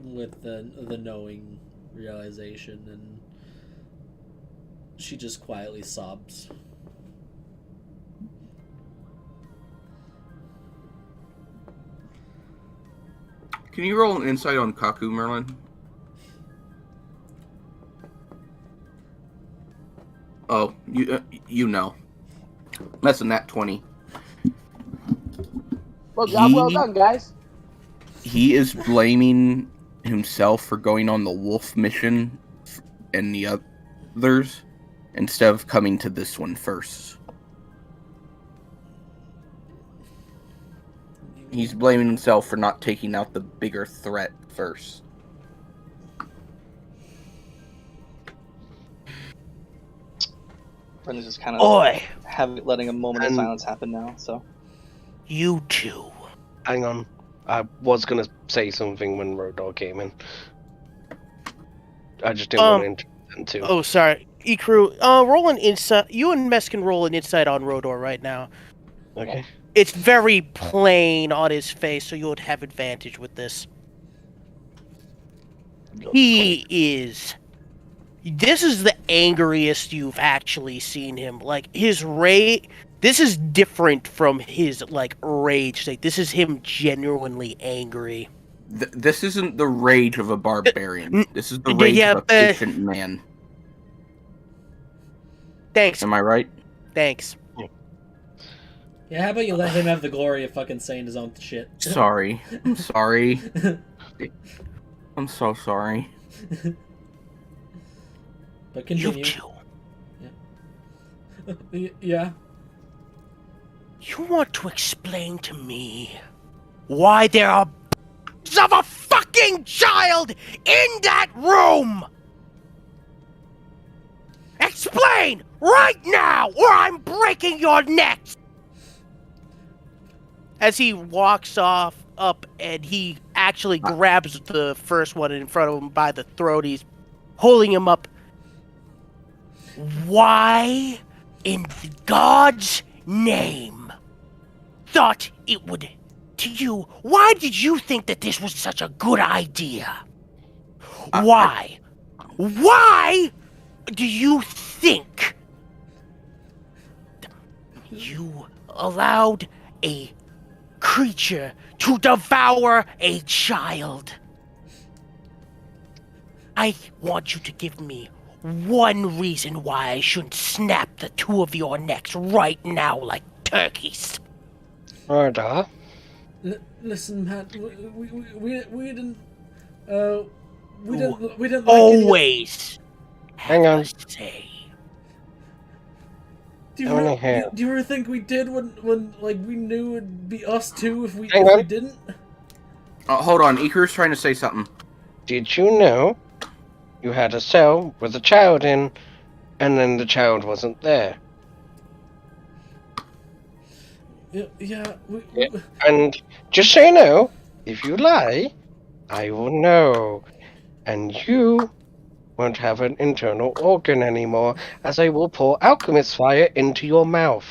with the knowing realization, and she just quietly sobs. Can you roll an insight on Kaku, Merlin? Oh, you know. That's a nat 20. Well, job well done, guys. He is blaming himself for going on the wolf mission and the others instead of coming to this one first. He's blaming himself for not taking out the bigger threat first. Brenda's just kind of letting a moment of silence happen now, so. You two. Hang on. I was going to say something when Rodor came in. I just didn't want to interrupt him too. Oh, sorry. Ikru, roll an insight. You and Mess can roll an insight on Rodor right now. Okay. It's very plain on his face, so you would have advantage with this. He is... This is the angriest you've actually seen him. Like, his rage... This is different from his, like, rage state. This is him genuinely angry. This isn't the rage of a barbarian. This is the rage of a patient man. Thanks. Am I right? Thanks. Yeah, how about you let him have the glory of fucking saying his own shit? Sorry. I'm sorry. I'm so sorry. But You continue. two. Yeah. You want to explain to me why there are of a fucking child in that room? Explain right now, or I'm breaking your necks! As he walks off up and he actually grabs the first one in front of him by the throat, he's holding him up. Why, in God's name, thought it would to you? Why did you think that this was such a good idea? Why? Why do you think you allowed a creature to devour a child? I want you to give me one reason why I shouldn't snap the two of your necks right now like turkeys. Murder. Listen, Matt. We didn't. We didn't. We didn't. Always Hang have on. a say. Do you, How many ever, hair? do you ever think we did when like we knew it'd be us too if we Hang on. didn't? Hold on, Icarus trying to say something. Did you know you had a cell with a child in, and then the child wasn't there? Yeah. And just so you know, if you lie, I will know. And you won't have an internal organ anymore, as I will pour alchemist fire into your mouth.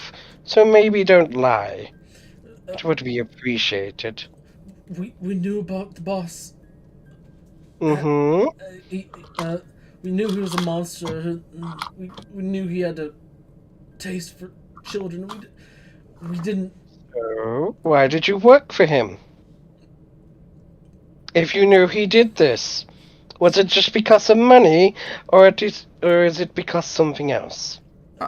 So maybe don't lie. It would be appreciated. We knew about the boss. Mm-hmm. We knew he was a monster. We knew he had a taste for children. We didn't. So, why did you work for him? If you knew he did this, was it just because of money, or is it because something else?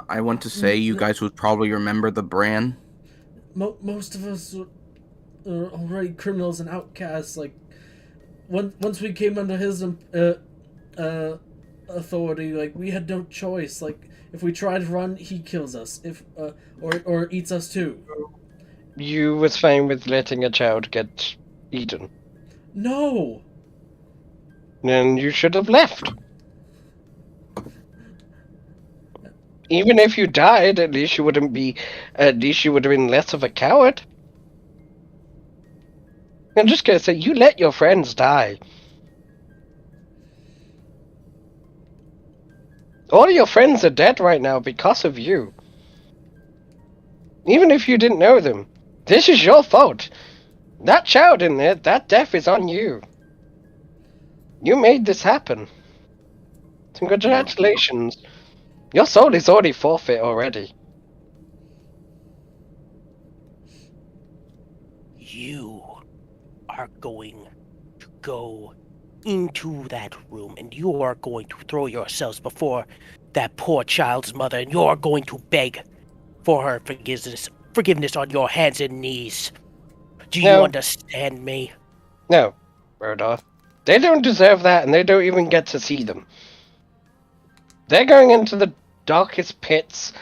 I want to say you guys would probably remember the brand. Most of us are already criminals and outcasts. Like, once we came under his authority, like we had no choice. Like, if we try to run, he kills us. If or eats us too. You was fine with letting a child get eaten. No. Then you should have left. Even if you died, at least you would have been less of a coward. I'm just gonna say, you let your friends die. All your friends are dead right now because of you. Even if you didn't know them. This is your fault. That child in there, that death is on you. You made this happen. Congratulations. Your soul is already forfeit already. You are going to go into that room and you are going to throw yourselves before that poor child's mother and you're going to beg for her forgiveness on your hands and knees. Do you understand me? No, Rodolph. They don't deserve that, and they don't even get to see them. They're going into the darkest pits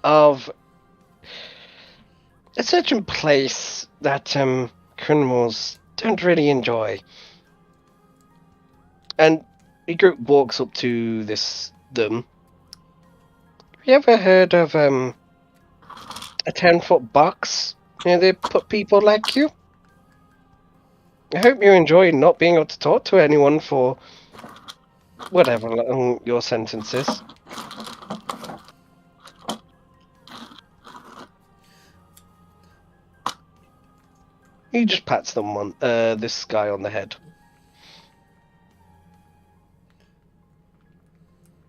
of a certain place that criminals don't really enjoy. And the group walks up to them. Have you ever heard of a 10-foot box? You know, they put people like you? I hope you enjoy not being able to talk to anyone for whatever long your sentence is. He just pats them on this guy on the head.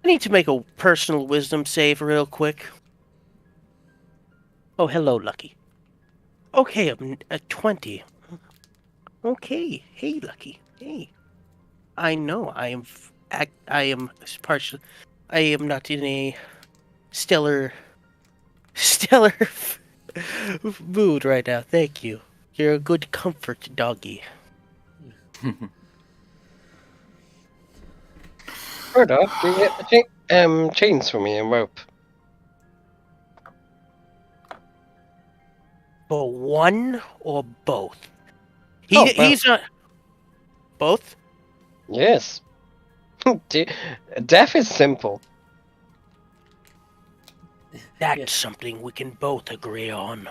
I need to make a personal wisdom save real quick. Oh, hello, Lucky. Okay, I'm at 20. Okay, hey, Lucky. Hey. I know, I am not in a stellar mood right now. Thank you. You're a good comfort, doggy. Frodo, can you get the chains for me and rope? For one or both? Oh, both. He's not both. Yes. Death is simple. That's Yeah. something we can both agree on.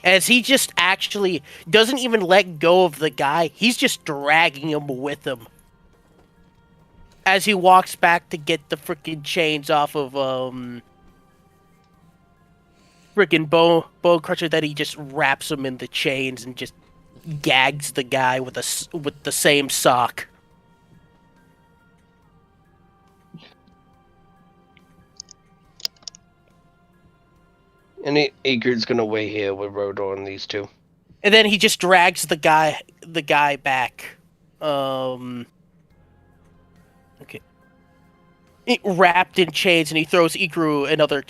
As he just actually doesn't even let go of the guy, he's just dragging him with him. As he walks back to get the freaking chains off of freaking bone crusher, that he just wraps him in the chains and just gags the guy with the same sock. And Igrid's gonna wait here with Rodor and these two. And then he just drags the guy back. Okay. Wrapped in chains, and he throws Igru another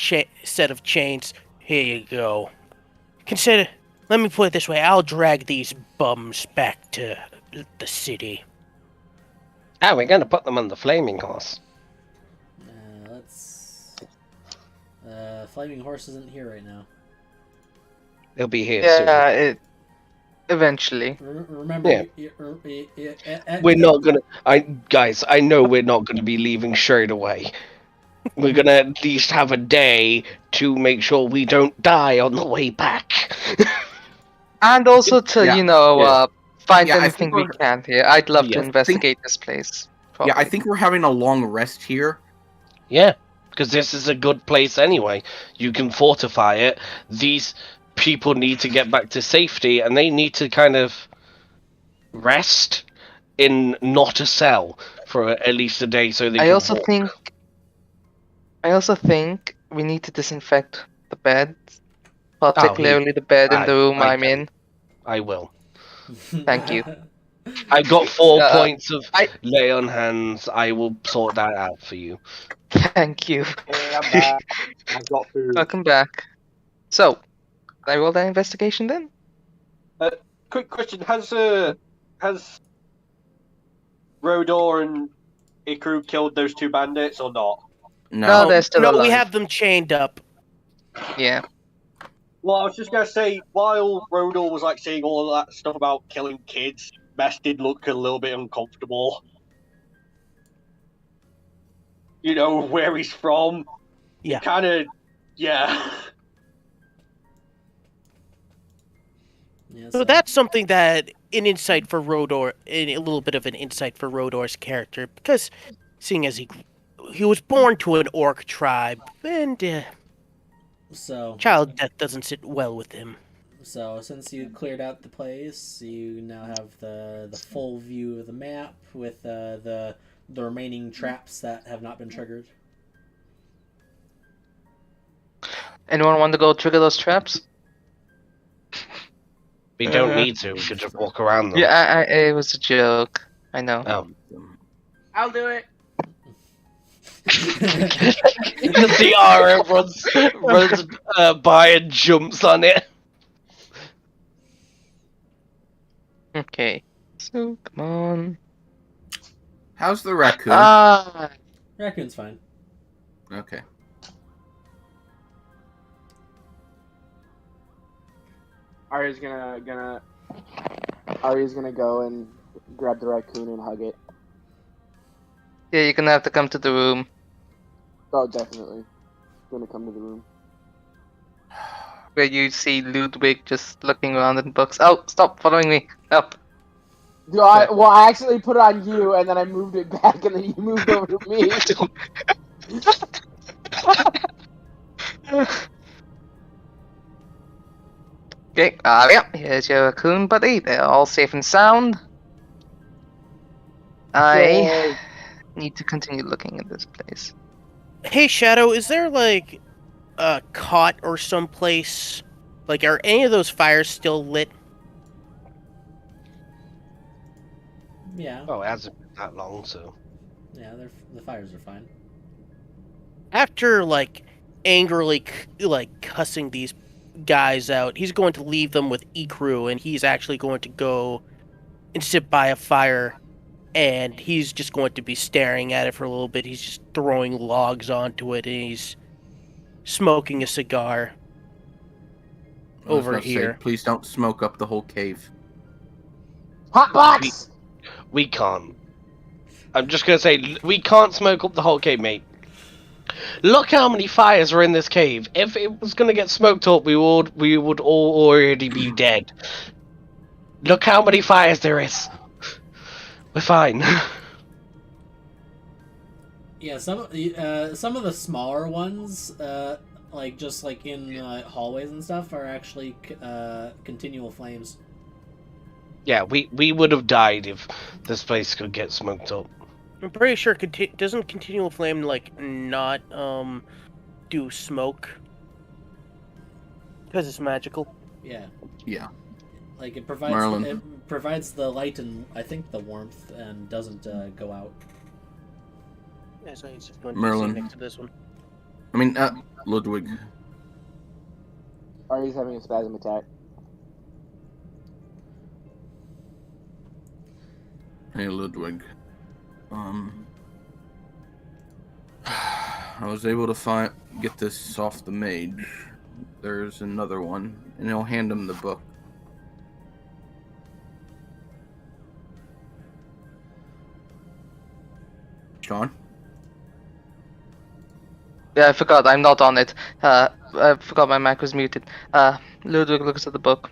set of chains. Here you go. Let me put it this way, I'll drag these bums back to the city. Ah, we're gonna put them on the flaming horse. Let's. Flaming Horse isn't here right now. They'll be here Yeah, eventually. Remember, soon. We're not gonna. Guys, I know we're not gonna be leaving straight away. We're gonna at least have a day to make sure we don't die on the way back. And also to, Yeah. find Yeah, I anything think we we're- can here. I'd love Yeah, to I investigate this place. Yeah, I properly. think we're having a long rest here. Yeah, because this is a good place anyway. You can fortify it. These people need to get back to safety, and they need to kind of rest in not a cell for at least a day, so they I can also walk. think we need to disinfect the bed, particularly the bed in the room I I'm can. in. I will. Thank you. I got 4 Uh, points of I- lay on hands. I will sort that out for you. Thank you. Hey, I'm back. I've got food. Welcome back. So, can I roll that investigation then? Quick question: Has Rodor and Ikru killed those two bandits or not? No, they're still no, alive. we have them chained up. Yeah. Well, I was just gonna say, while Rodor was like saying all of that stuff about killing kids, Bess did look a little bit uncomfortable. You know where he's from. Yeah. Kind of. Yeah. Yeah, So that's something that a little bit of an insight for Rodor's character, because seeing as he was born to an orc tribe, and so child death doesn't sit well with him. So since you cleared out the place, you now have the full view of the map with the remaining traps that have not been triggered. Anyone want to go trigger those traps? We don't need to. We could just walk around them. Yeah, it was a joke. I know. Oh. I'll do it. The Tiara runs by and jumps on it. Okay. So, come on. How's the raccoon? Raccoon's fine. Okay. Arya's gonna go and grab the raccoon and hug it. Yeah, you're gonna have to come to the room. Oh, definitely. Gonna come to the room. Where you see Ludwig just looking around in books. Oh, stop following me. Up. I accidentally put it on you, and then I moved it back, and then you moved over to me. Okay, yeah, here's your raccoon buddy. They're all safe and sound. I need to continue looking at this place. Hey, Shadow, is there like a cot or someplace? Like, are any of those fires still lit? Yeah. Oh, it hasn't been that long, so. Yeah, the fires are fine. After like angrily cussing these guys out, he's going to leave them with Ikru, and he's actually going to go and sit by a fire and he's just going to be staring at it for a little bit. He's just throwing logs onto it, and he's smoking a cigar I was over gonna say, here. please don't smoke up the whole cave. Hot box. We can't. I'm just gonna say, we can't smoke up the whole cave, mate. Look how many fires are in this cave. If it was gonna get smoked up, we would all already be dead. Look how many fires there is. We're fine. Yeah, some of the smaller ones, like just like in hallways and stuff, are actually continual flames. Yeah, we would have died if this place could get smoked up. I'm pretty sure doesn't continual flame like not do smoke because it's magical. Yeah, Yeah. like it provides Merlin. it provides the light and I think the warmth and doesn't go out. Yeah, so he's just going to Merlin. sit next to this one. I mean, Ludwig. Artie's having a spasm attack. Hey, Ludwig. I was able to get this off the mage. There's another one, and he'll hand him the book. Sean? Yeah, I forgot. I'm not on it. I forgot my mic was muted. Ludwig looks at the book.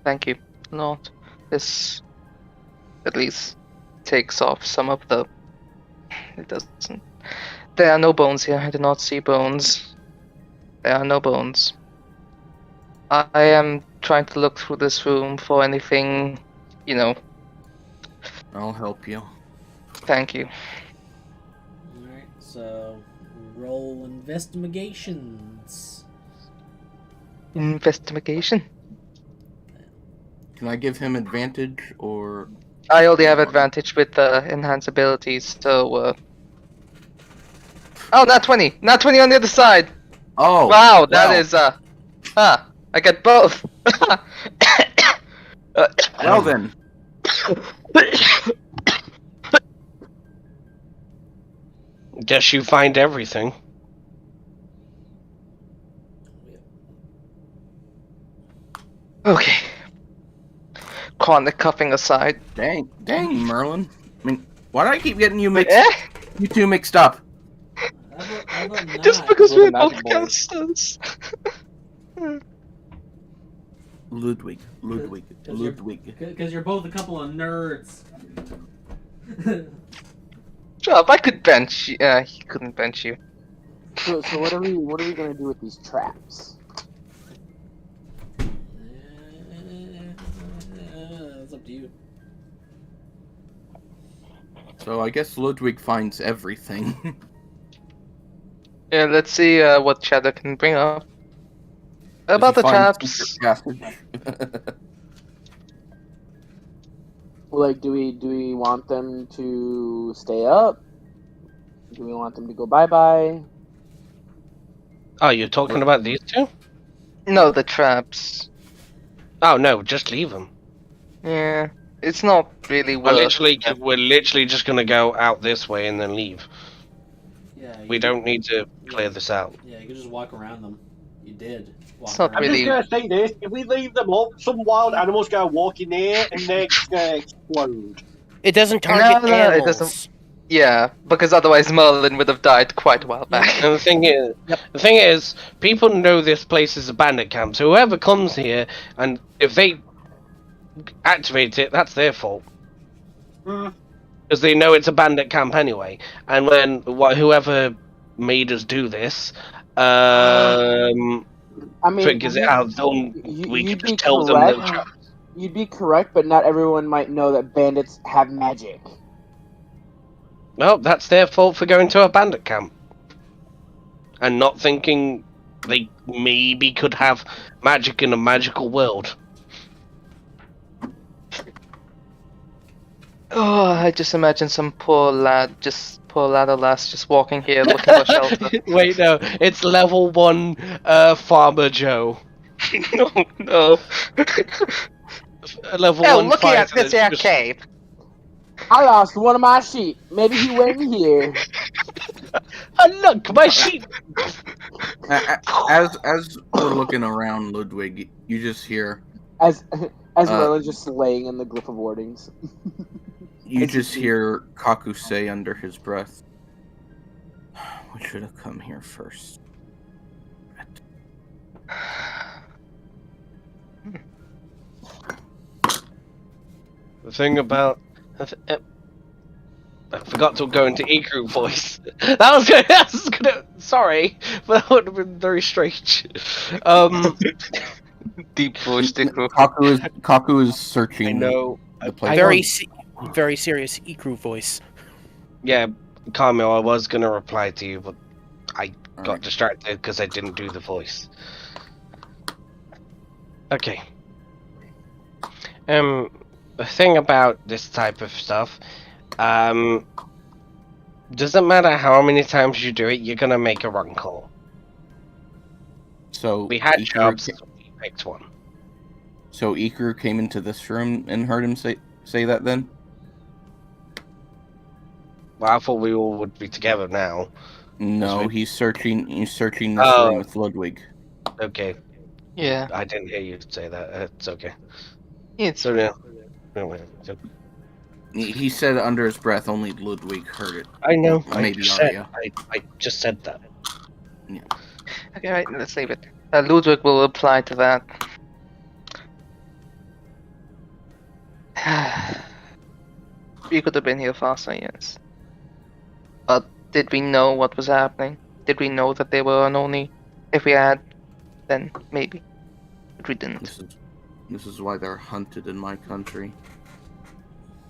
Thank you. Lord. This at least takes off some of the... It doesn't... There are no bones here. I do not see bones. There are no bones. I am trying to look through this room for anything, you know. I'll help you. Thank you. Alright, so roll investigations. Investigation? Can I give him advantage, or... I already have advantage with enhanced abilities, so Oh, not 20! Not 20 on the other side! Oh! Wow, that is, I get both! Well then. Guess you find everything. Okay. Chronic cuffing aside. Dang, Merlin. I mean, why do I keep getting you Eh? you two mixed up? How about Just not? because Little we're both magic boy. casters. Ludwig. Because you're both a couple of nerds. Shut up, I could bench you. He couldn't bench you. So what are we gonna do with these traps? It's up to you. So I guess Ludwig finds everything. Yeah, let's see what Shadow can bring up. About the Does he find traps. secret passage? Like, do we want them to stay up? Do we want them to go bye-bye? Oh, you're talking about these two? No, the traps. Oh no, just leave them. Yeah, it's not really We're worth. literally just gonna go out this way and then leave. Yeah, We don't need to clear this out. Yeah, you can just walk around them. You did. It's not I'm really. just gonna say this: if we leave them up, some wild animals gonna walk in there and they're gonna explode. It doesn't target No, it animals. doesn't- Yeah, because otherwise Merlin would have died quite a while back. And the thing is, people know this place is a bandit camp. So whoever comes here, and if they activate it, that's their fault. Because they know it's a bandit camp anyway. And when whoever made us do this, I mean, figures it out, then we can just tell them that. You'd be correct, but not everyone might know that bandits have magic. Well, that's their fault for going to a bandit camp. And not thinking they maybe could have magic in a magical world. Oh, I just imagine some poor lad or lass just walking here looking for shelter. Wait, no, it's level 1 Farmer Joe. No. Level Oh, 1 looking at fighter this that's just- cave. I lost one of my sheep. Maybe he went in here. Oh look, my sheep. As we're looking around, Ludwig, you just hear As Uh, Merlin's just laying in the glyph of wardings. you As you just see. hear Kaku say under his breath, "We should have come here first." The thing about I forgot to go into Iku voice. That was gonna. That was gonna. Sorry, but that would have been very strange. Deep voice, Dick. Kaku is I searching know. the place. I Very, know. very serious Ikru voice. Yeah, Carmel, I was gonna reply to you, but I got Alright. distracted because I didn't do the voice. Okay. The thing about this type of stuff, doesn't matter how many times you do it, you're gonna make a wrong call. So We had Ikuru jobs, we picked one. So Ikuru came into this room and heard him say that then? Well, I thought we all would be together now. No, we- he's searching this Oh. room with Ludwig. Okay. Yeah. I didn't hear you say that. It's okay. It's So yeah. He said under his breath only Ludwig heard it. I know. Maybe I Arya. just said that. okay. Right. Let's leave it. Ludwig will reply to that. We could have been here faster, yes. But did we know what was happening? Did we know that they were only? If we had, then maybe. But we didn't. This is why they're hunted in my country.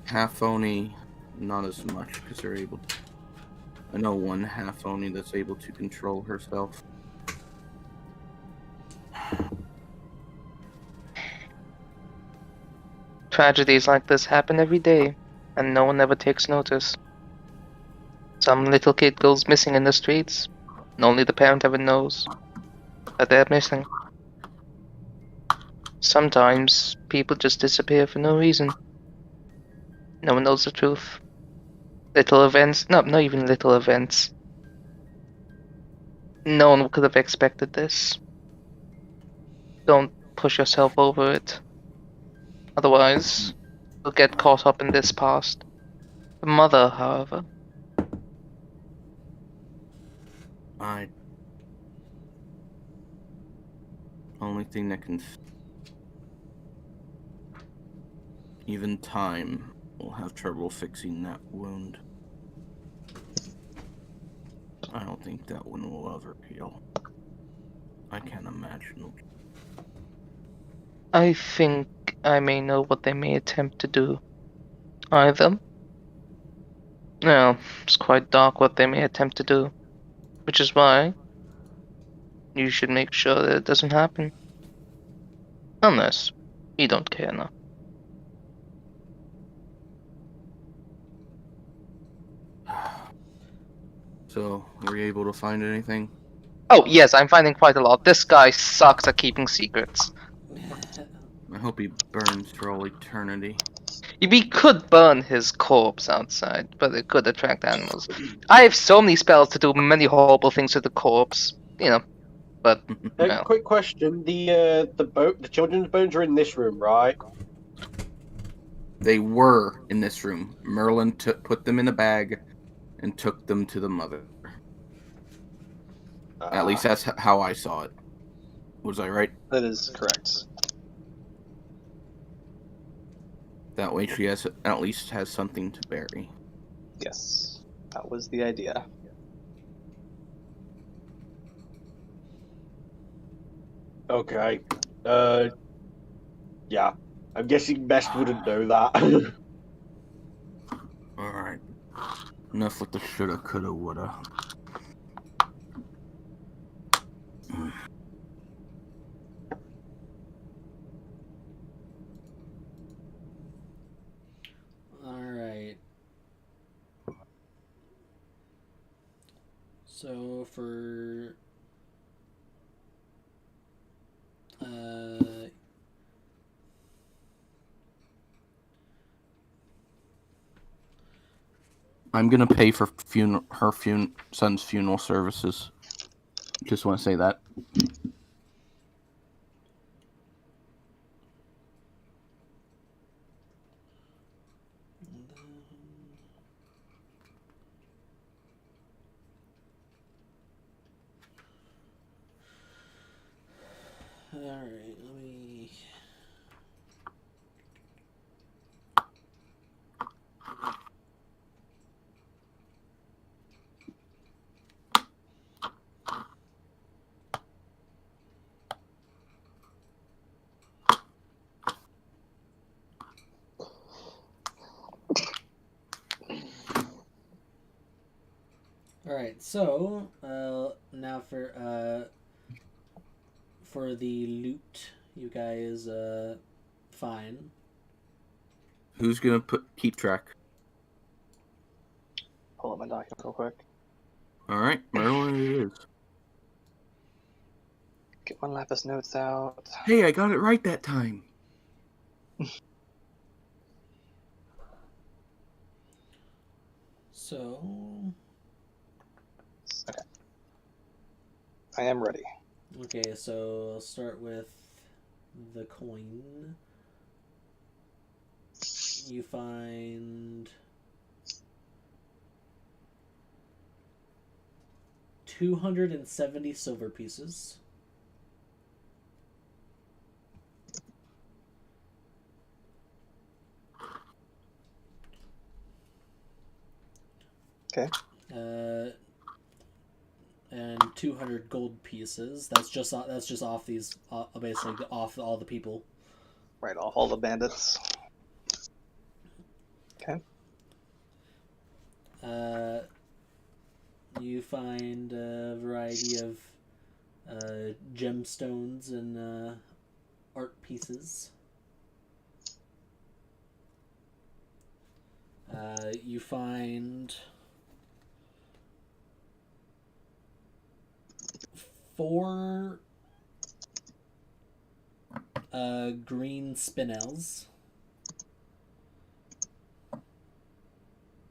Half Oni, not as much because they're able to. I know one half Oni that's able to control herself. Tragedies like this happen every day, and no one ever takes notice. Some little kid goes missing in the streets, and only the parent ever knows that they're missing. Sometimes people just disappear for no reason. No one knows the truth. Little events, no, not even little events. No one could have expected this. Don't push yourself over it. Otherwise, you'll get caught up in this past. The mother, however, Only thing that can. Even time will have trouble fixing that wound. I don't think that one will ever heal. I can't imagine. I think I may know what they may attempt to do. Either. No, it's quite dark what they may attempt to do. Which is why you should make sure that it doesn't happen. Unless you don't care enough. So, were you able to find anything? Oh, yes, I'm finding quite a lot. This guy sucks at keeping secrets. I hope he burns for all eternity. We could burn his corpse outside, but it could attract animals. I have so many spells to do many horrible things to the corpse, but well. Quick question: the children's bones are in this room, right? They were in this room. Merlin put them in a bag and took them to the mother. At least that's how I saw it. Was I right? That is correct. That way she at least has something to bury. Yes, that was the idea. Okay. Yeah. I'm guessing Best wouldn't know that. Alright. Enough with the shoulda, coulda, woulda. Alright. So for I'm gonna pay for her son's funeral services. Just want to say that. Alright, let me... Alright, so, now for the loot, you guys, fine. Who's gonna keep track? Pull up my document real quick. All right, Merlin, it is. Get one Lapis notes out. Hey, I got it right that time. So... Okay. I am ready. Okay, so I'll start with the coin. You find 270 silver pieces. Okay. And 200 gold pieces. That's just off these, basically off all the people. Right off all the bandits. Okay. You find a variety of gemstones and art pieces. You find 4 green spinels.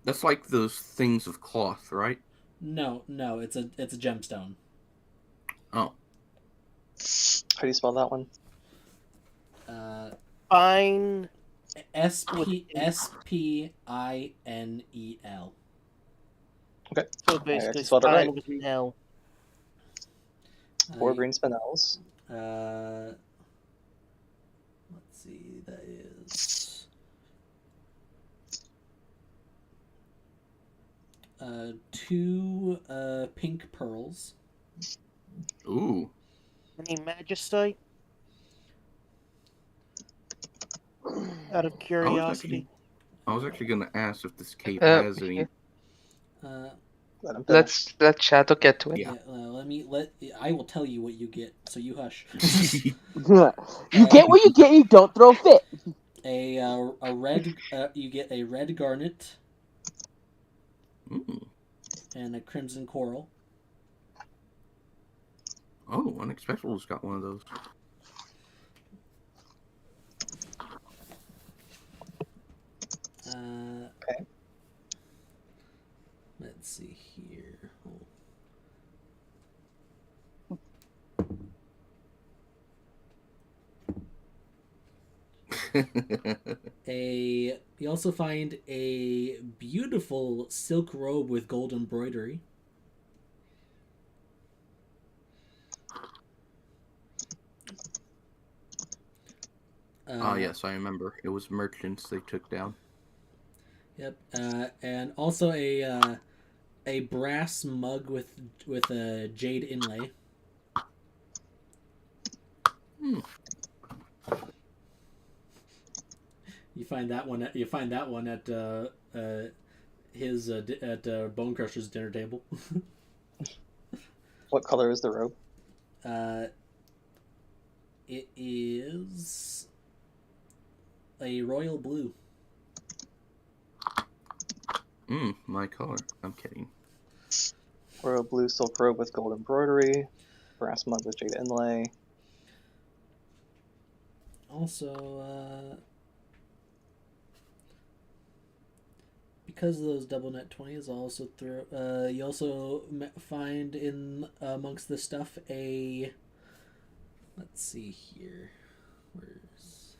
That's like those things of cloth, right? No, it's a gemstone. Oh. How do you spell that one? Fine. Spinel. Okay. So I basically, actually spelled it fine right. with an L. 4 green spinels. Let's see, that is 2 pink pearls. Ooh. Any magicite? Out of curiosity. I was actually gonna ask if this cave has any. Let Shadow get to it. Yeah. I will tell you what you get, so you hush. You get what you get. You don't throw a fit. A red. You get a red garnet. Mm. And a crimson coral. Oh, Unexpected's got one of those. Okay. Let's see here. You also find a beautiful silk robe with gold embroidery. Yes, I remember. It was merchants they took down. Yep, and also a brass mug with a jade inlay. Hmm. You find that one. You find that one at his at Bone Crusher's dinner table. What color is the robe? It is a royal blue. My color. I'm kidding. Royal blue silk robe with gold embroidery. Brass mug with jade inlay. Also, because of those double net 20s, I'll also throw. You also find in amongst this stuff a. Let's see here. Where's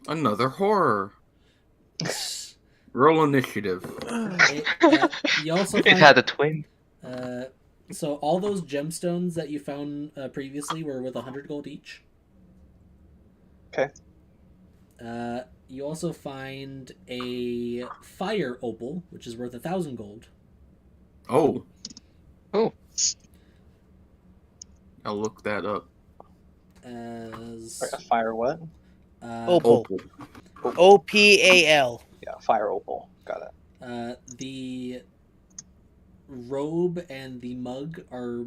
Another horror. Roll initiative. you also It find, had a twin. so all those gemstones that you found previously were with 100 gold each. Okay. You also find a fire opal, which is worth 1,000 gold. Oh. Oh. I'll look that up. As Sorry, a fire what? Opal. OPAL. Yeah, fire opal. Got it. The robe and the mug are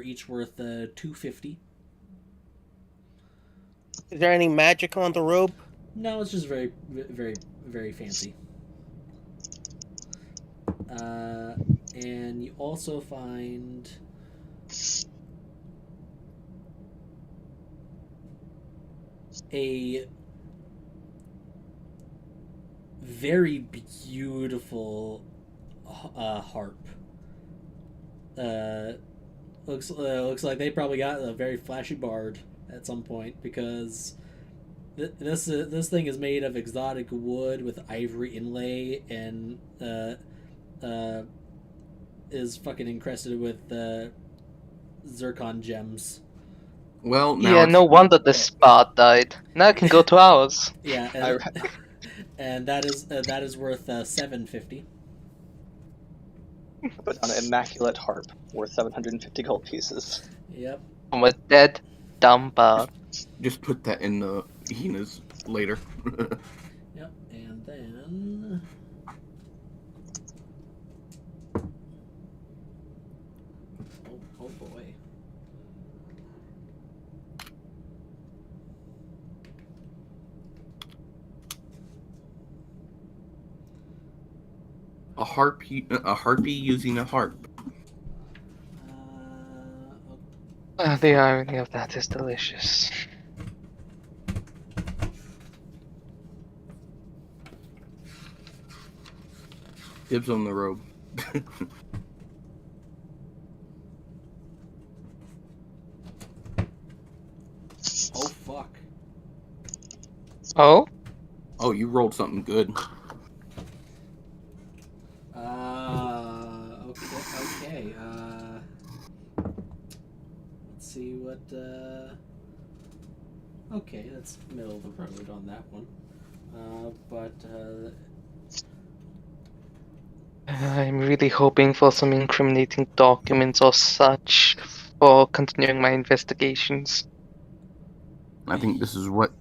each worth 250. Is there any magic on the robe? No, it's just very, very, very fancy. And you also find a very beautiful harp. Looks like they probably got a very flashy bard at some point, because this thing is made of exotic wood with ivory inlay and is fucking encrusted with zircon gems. Well, now Yeah, it's- no wonder the spot died. Now I can go to ours. Yeah, and that is worth 750. Put on an immaculate harp worth 750 gold pieces. Yep. From a dead dumb bard. Just put that in the hyenas later. Yep, and then oh boy. A harpy using a harp. The irony of that is delicious. Dibs on the robe. Oh fuck. Oh? Oh, you rolled something good. Okay. Let's see what. Okay, that's middle of the road on that one. I'm really hoping for some incriminating documents or such for continuing my investigations. I think this is what.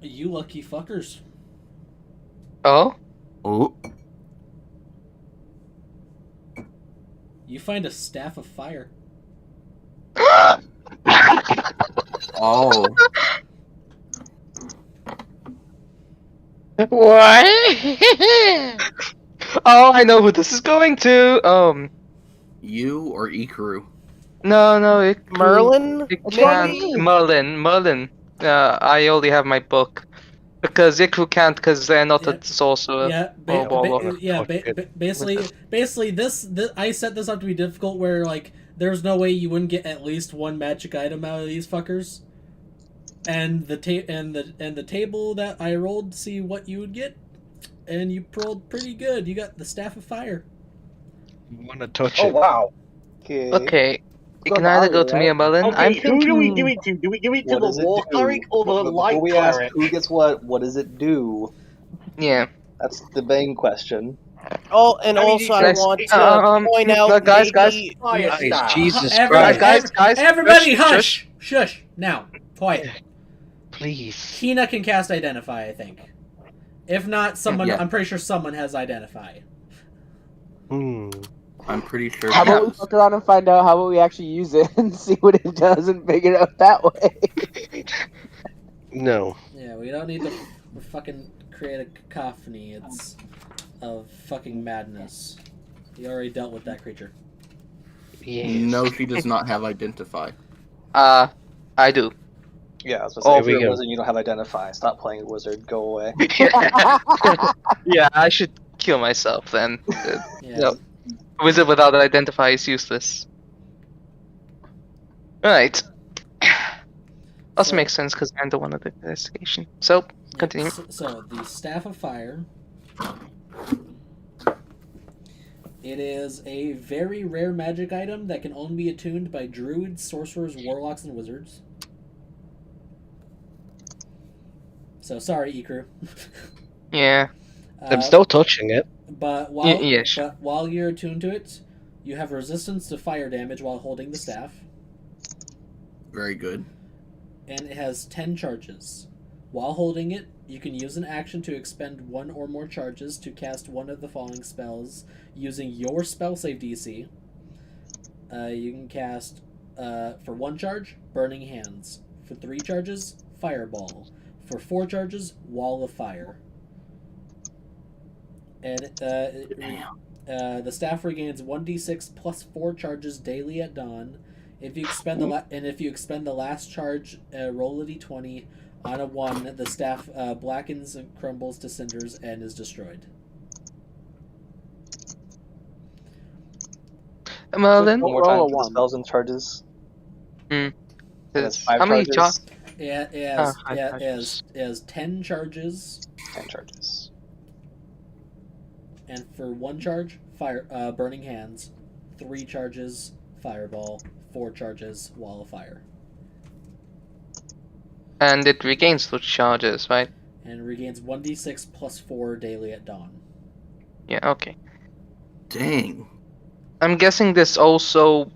You lucky fuckers. Oh? Oh. You find a staff of fire. Oh. What? Oh, I know who this is going to. You or Ikaru? No, it Merlin? It Maybe? can't. Merlin. I only have my book. Because Ikru can't, because they're not Yeah. a sorcerer. Basically, this I set this up to be difficult, where like there's no way you wouldn't get at least one magic item out of these fuckers, and the table that I rolled to see what you would get, and you rolled pretty good. You got the staff of fire. You want to touch Oh it? wow. Okay. You Go can to either Ali, go to me or right? Merlin. Okay, I'm who thinking... do we give it to? Do we give it to What the does it war do? cleric or the But light before we ask cleric? who gets what does it do? Yeah. That's the main question. Oh, and I mean, also I guys, want to point out guys, maybe... Fire Guys, staff. Jesus Everybody, Christ. Guys, everybody, shush, shush! Now, quiet. Please. Kina can cast Identify, I think. If not, someone. Yeah. I'm pretty sure someone has Identify. I'm pretty sure. How about we Yes. fuck around and find out how about we actually use it and see what it does and figure it out that way? No. Yeah, we don't need to fucking create a cacophony. It's of fucking madness. You already dealt with that creature. Yes. No, she does not have identify. I do. Yeah, I was gonna say, if There we you're a go. wizard, you don't have identify. Stop playing wizard. Go away. Yeah, I should kill myself then. Yeah. No, wizard without identify is useless. Right. Also So- makes sense because I'm the one of the investigation. So continue. So the Staff of Fire. It is a very rare magic item that can only be attuned by druids, sorcerers, warlocks, and wizards. So sorry, Ikru. Yeah. I'm still touching it. But while Yeah, sure. but while you're attuned to it, you have resistance to fire damage while holding the staff, Very good. and it has 10 charges. While holding it, you can use an action to expend one or more charges to cast one of the following spells using your spell save DC. You can cast, for 1 charge, Burning Hands. For 3 charges, Fireball. For 4 charges, Wall of Fire. And the staff regains 1d6 plus 4 charges daily at dawn. If you expend the last charge, roll a d20. On a 1, the staff blackens and crumbles to cinders and is destroyed. Well then, One more Roll time a for the one. spells and charges. That's it's 5 how many charges. It has 10 charges, 10 charges. and for 1 charge, Burning Hands. 3 charges, Fireball. 4 charges, Wall of Fire. And it regains those charges, right? And regains 1d6 plus 4 daily at dawn. Yeah, okay. Dang. I'm guessing this also,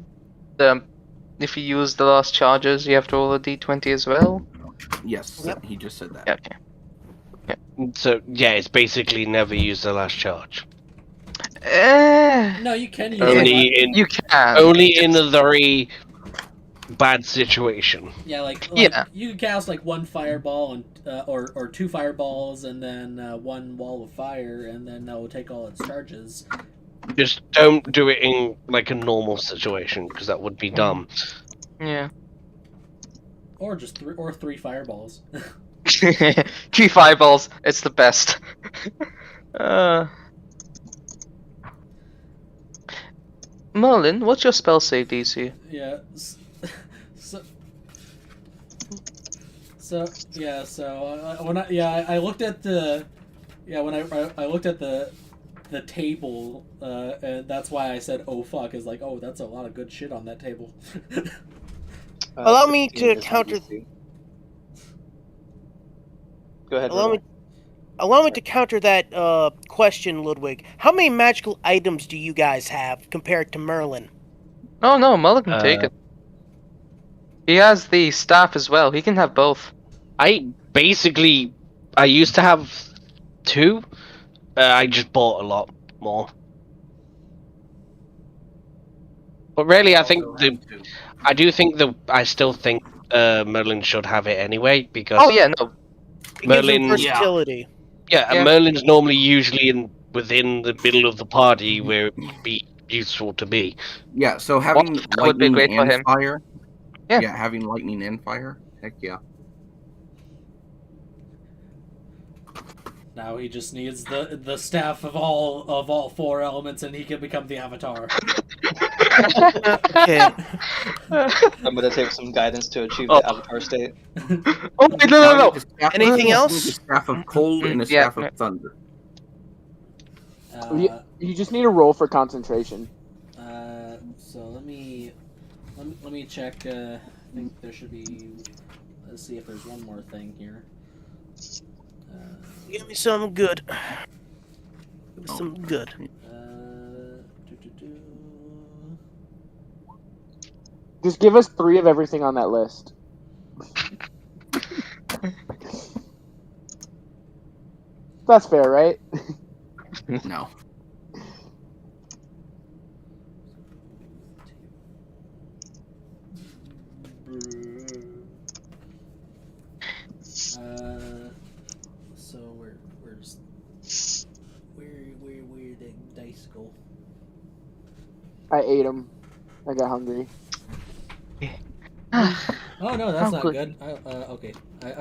if you use the last charges, you have to roll a d20 as well? Yes, Yep. he just said that. Yeah, okay. So yeah, it's basically never use the last charge. No, you can use Only it. in You can. only in a very bad situation. Yeah, like Yeah. you can cast like 1 fireball and or 2 fireballs and then 1 wall of fire, and then that will take all its charges. Just don't do it in like a normal situation because that would be dumb. Yeah. Or just 3 fireballs. 3 fireballs, it's the best. Merlin, what's your spell save DC? Yeah. I looked at the when I looked at the table, and that's why I said oh fuck, is like, oh, that's a lot of good shit on that table. Allow me 15 to is counter. DC. Go ahead. Allow Ronan. me to counter that question, Ludwig. How many magical items do you guys have compared to Merlin? Oh no, Merlin can take it. He has the staff as well. He can have both. I used to have 2. I just bought a lot more. But really, I still think Merlin should have it anyway because. Oh yeah, no. It gives them Merlin- versatility. Yeah, and Merlin's normally usually within the middle of the party where it would be useful to be. Yeah, so having That would be lightning great for and him. fire. Yeah. Having lightning and fire. Heck yeah. Now he just needs the staff of all 4 elements, and he can become the Avatar. Okay. I'm gonna take some guidance to achieve the avatar state. Oh wait, no. Anything else? A staff of cold and a Yeah, staff of thunder. You just need to roll for concentration. So let me check. I think there should be. Let's see if there's one more thing here. Give me some good. Give me some good. Just give us 3 of everything on that list. That's fair, right? No. So where the dice go? I ate them. I got hungry. Oh no, that's Oh, not good. good. Okay.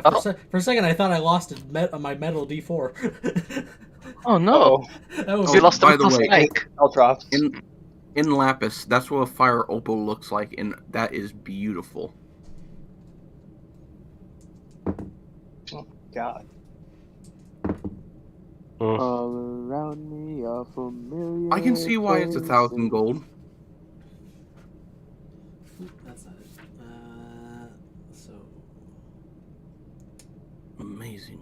Oh. For a second, I thought I lost my metal D4. Oh no. Oh, That was You lost the by the metal way, spike. all dropped. in Lapis, that's what a fire opal looks like, and that is beautiful. God. All around me are familiar I can see why it's 1,000 faces. gold. That's not it. So Amazing.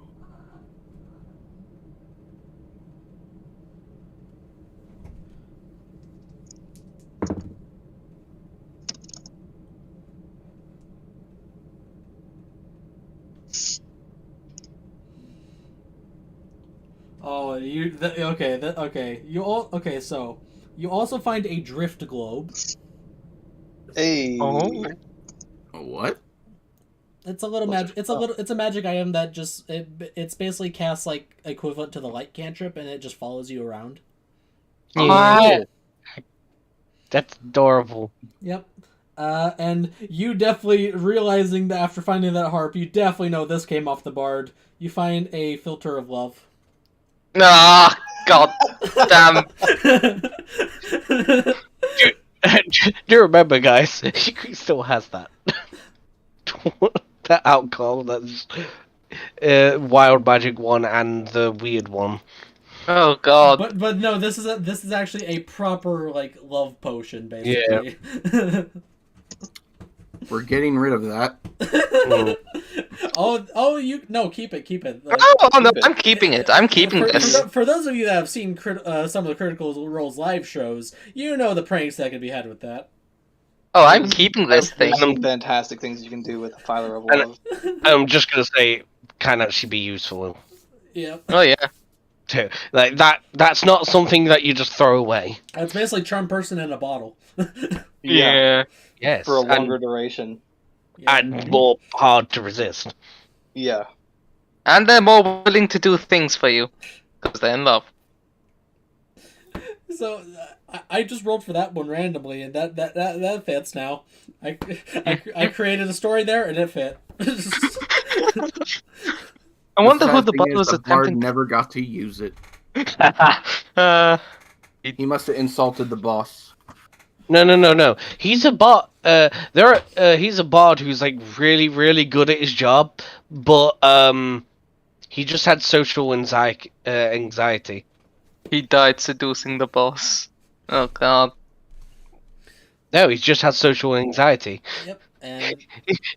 Oh, okay. So you also find a drift globe. Hey. Oh. What? It's a little What's magic. it- It's a magic item that just it's basically casts like equivalent to the light cantrip, and it just follows you around. Yeah. That's adorable. Yep. And you definitely realizing that after finding that harp, you definitely know this came off the bard. You find a filter of love. Ah, god damn. Do remember, guys, he still has that. That alcohol, that's wild magic one and the weird one. Oh god. But no, this is actually a proper like love potion basically. We're getting rid of that. oh, you no, keep it. Like, Oh no, Keep it. I'm keeping it. I'm keeping this. For those of you that have seen some of the Critical Role's live shows, you know the pranks that can be had with that. Oh, I'm keeping this thing. There's some fantastic things you can do with a Filer of And- Love. I'm just gonna say, can actually be useful Yeah, Oh yeah. too. Like that's not something that you just throw away. it's basically charm person in a bottle. Yeah, Yes, for a longer duration. and more hard to resist. Yeah. And they're more willing to do things for you. Because they're in love. So I just rolled for that one randomly, and that fits now. I created a story there, and it fit. I wonder The who sad the thing bard is was the bard attempting. never got to use it. He He must have insulted the boss. No. He's a bot. He's a bard who's like really, really good at his job, but he just had social anxiety. He died seducing the boss. Oh god. No, he just has social anxiety. Yep, and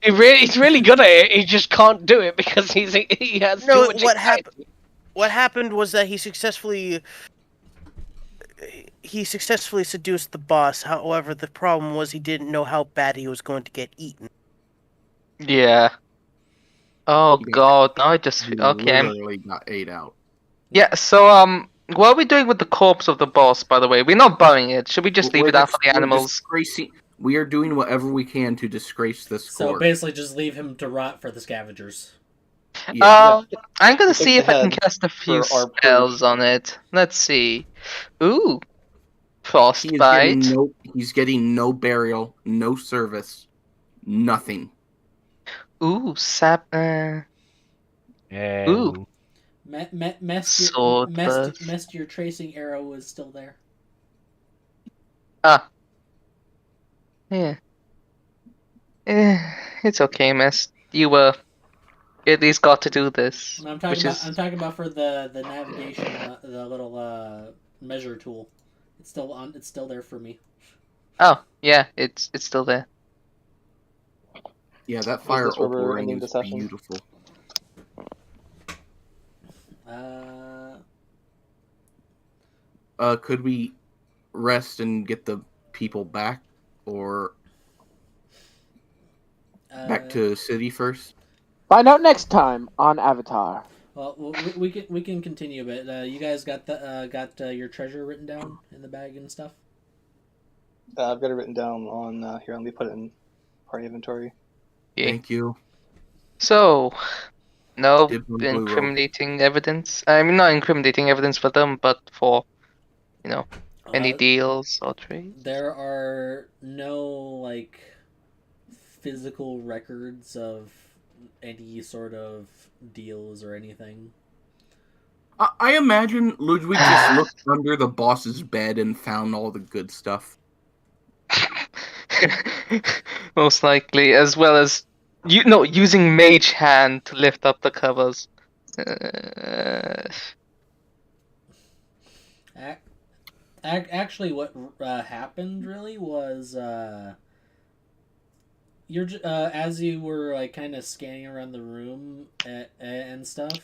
He's really good at it. He just can't do it because he has too No, much what anxiety. What happened was that he successfully seduced the boss. However, the problem was he didn't know how bad he was going to get eaten. Yeah. Oh Yeah. god, now I just He okay. literally got ate out. Yeah, so what are we doing with the corpse of the boss, by the way? We're not burying it. Should we just leave it out for the animals? We are doing whatever we can to disgrace this so court. basically just leave him to rot for the scavengers. Yeah. I'm gonna Take see the if I can head cast a few for our proof. spells on it. Let's see. Ooh. He's getting no burial, no service, nothing. Ooh, sap. Ooh. Mest Burst. your tracing arrow is still there. Ah. Yeah. It's okay, Miss. You at least got to do this. I'm which talking is... I'm talking about for the navigation, the little measure tool. It's still on. It's still there for me. Oh, yeah, it's still there. Yeah, that fire this river opal ring ending is the session? beautiful. Could we rest and get the people back, or back to the city first? Find out next time on Avatar. Well, we can continue a bit. You guys got your treasure written down in the bag and stuff. I've got it written down on here. Let me put it in party inventory. Yeah. Thank you. So, no Dibs on blue rope. incriminating evidence. I mean, not incriminating evidence for them, but for, any deals or trades. There are no physical records of any sort of deals or anything. I imagine Ludwig just looked under the boss's bed and found all the good stuff. Most likely, as well as using Mage Hand to lift up the covers. Actually, what happened really was as you were like kind of scanning around the room and stuff.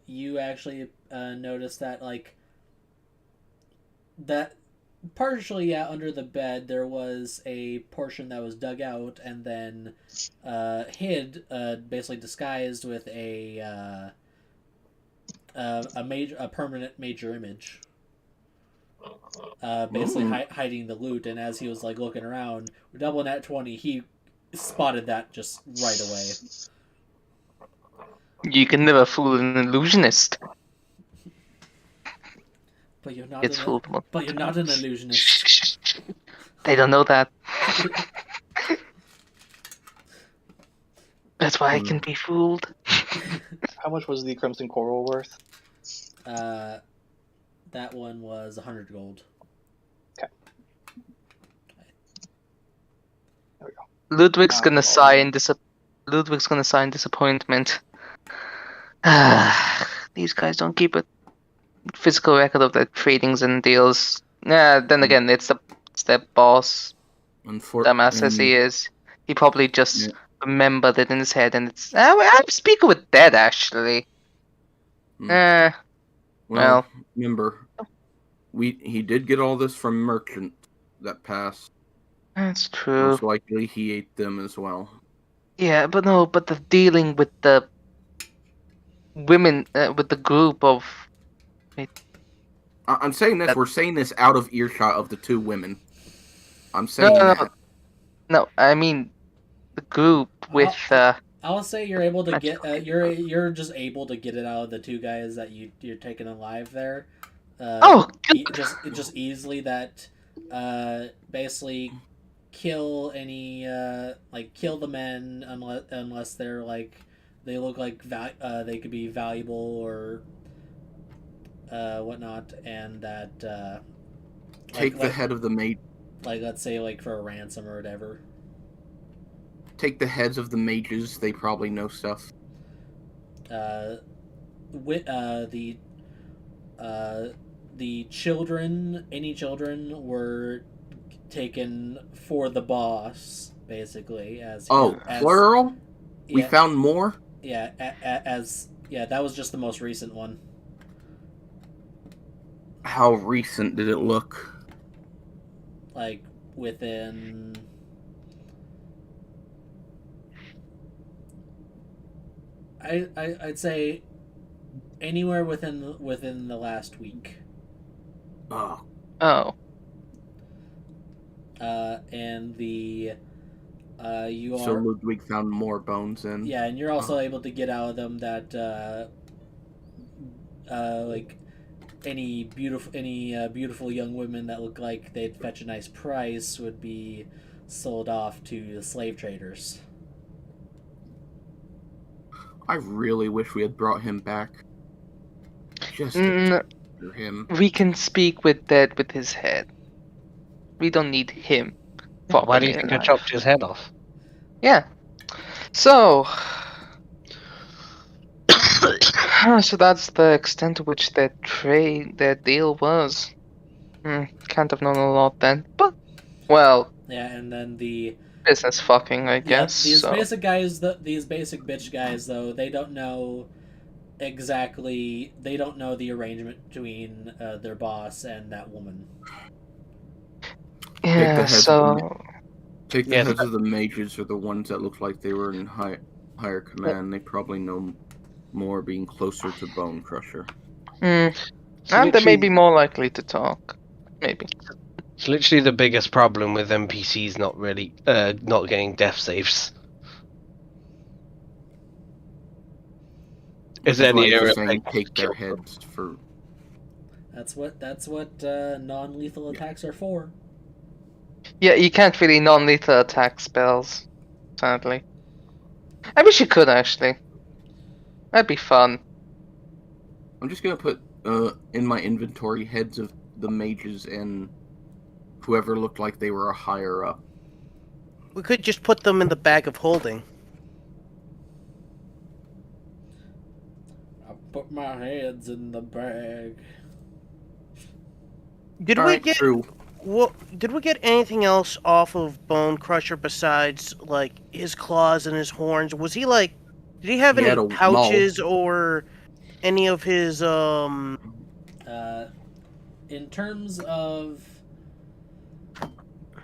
You actually noticed that like that partially under the bed there was a portion that was dug out and then hid, basically disguised with a permanent major image, basically hiding the loot. And as he was like looking around, with double nat 20, he spotted that just right away. You can never fool an illusionist. But you're not. It's fooled. But you're not an illusionist. They don't know that. That's why I can be fooled. How much was the Crimson Coral worth? That one was 100 gold. Okay. There we go. Ludwig's gonna sigh in disappointment. These guys don't keep a physical record of their tradings and deals. Then again, it's their boss. Dumbass as he is, he probably just remembered it in his head, and it's. I'm speaking with Dead actually. Well, remember, he did get all this from merchant that passed. That's true. Most likely, he ate them as well. Yeah, but the dealing with the women, with the group of. I'm saying this. We're saying this out of earshot of the two women. I'm saying that. No, I mean the group with. I'll say you're able to get. You're just able to get it out of the two guys that you're taking alive there. Just easily that. Basically, kill any kill the men unless they're like they look like they could be valuable or whatnot, and that take the head of the mate. Like let's say like for a ransom or whatever. Take the heads of the mages. They probably know stuff. The children, any children were taken for the boss, basically. Plural? Yeah, we found more? Yeah, that was just the most recent one. How recent did it look? Like, within... I'd say anywhere within the last week. Oh. And the you are. So Ludwig found more bones in. Yeah, and you're also able to get out of them that like any beautiful young women that look like they'd fetch a nice price would be sold off to the slave traders. I really wish we had brought him back. Just to him. We can speak with Dead with his head. We don't need him. Why do you think I chopped his head off? Yeah. So. So that's the extent to which their deal was. Can't have known a lot then, but well. Yeah, and then the business fucking, I guess. These basic guys, these basic bitch guys, though, they don't know exactly. They don't know the arrangement between their boss and that woman. Yeah. Take the heads of the mages, or the ones that look like they were in higher command. They probably know more, being closer to Bone Crusher. And they may be more likely to talk. Maybe. It's literally the biggest problem with NPCs not getting death saves. Is there any area saying take their heads for? That's what non-lethal attacks are for. Yeah, you can't really non-lethal attack spells, sadly. I wish you could, actually. That'd be fun. I'm just gonna put in my inventory heads of the mages and whoever looked like they were a higher up. We could just put them in the bag of holding. I put my heads in the bag. Did All we right, get true. did we get anything else off of Bone Crusher besides like his claws and his horns? Was he like did he have He any had a pouches or any of his In terms of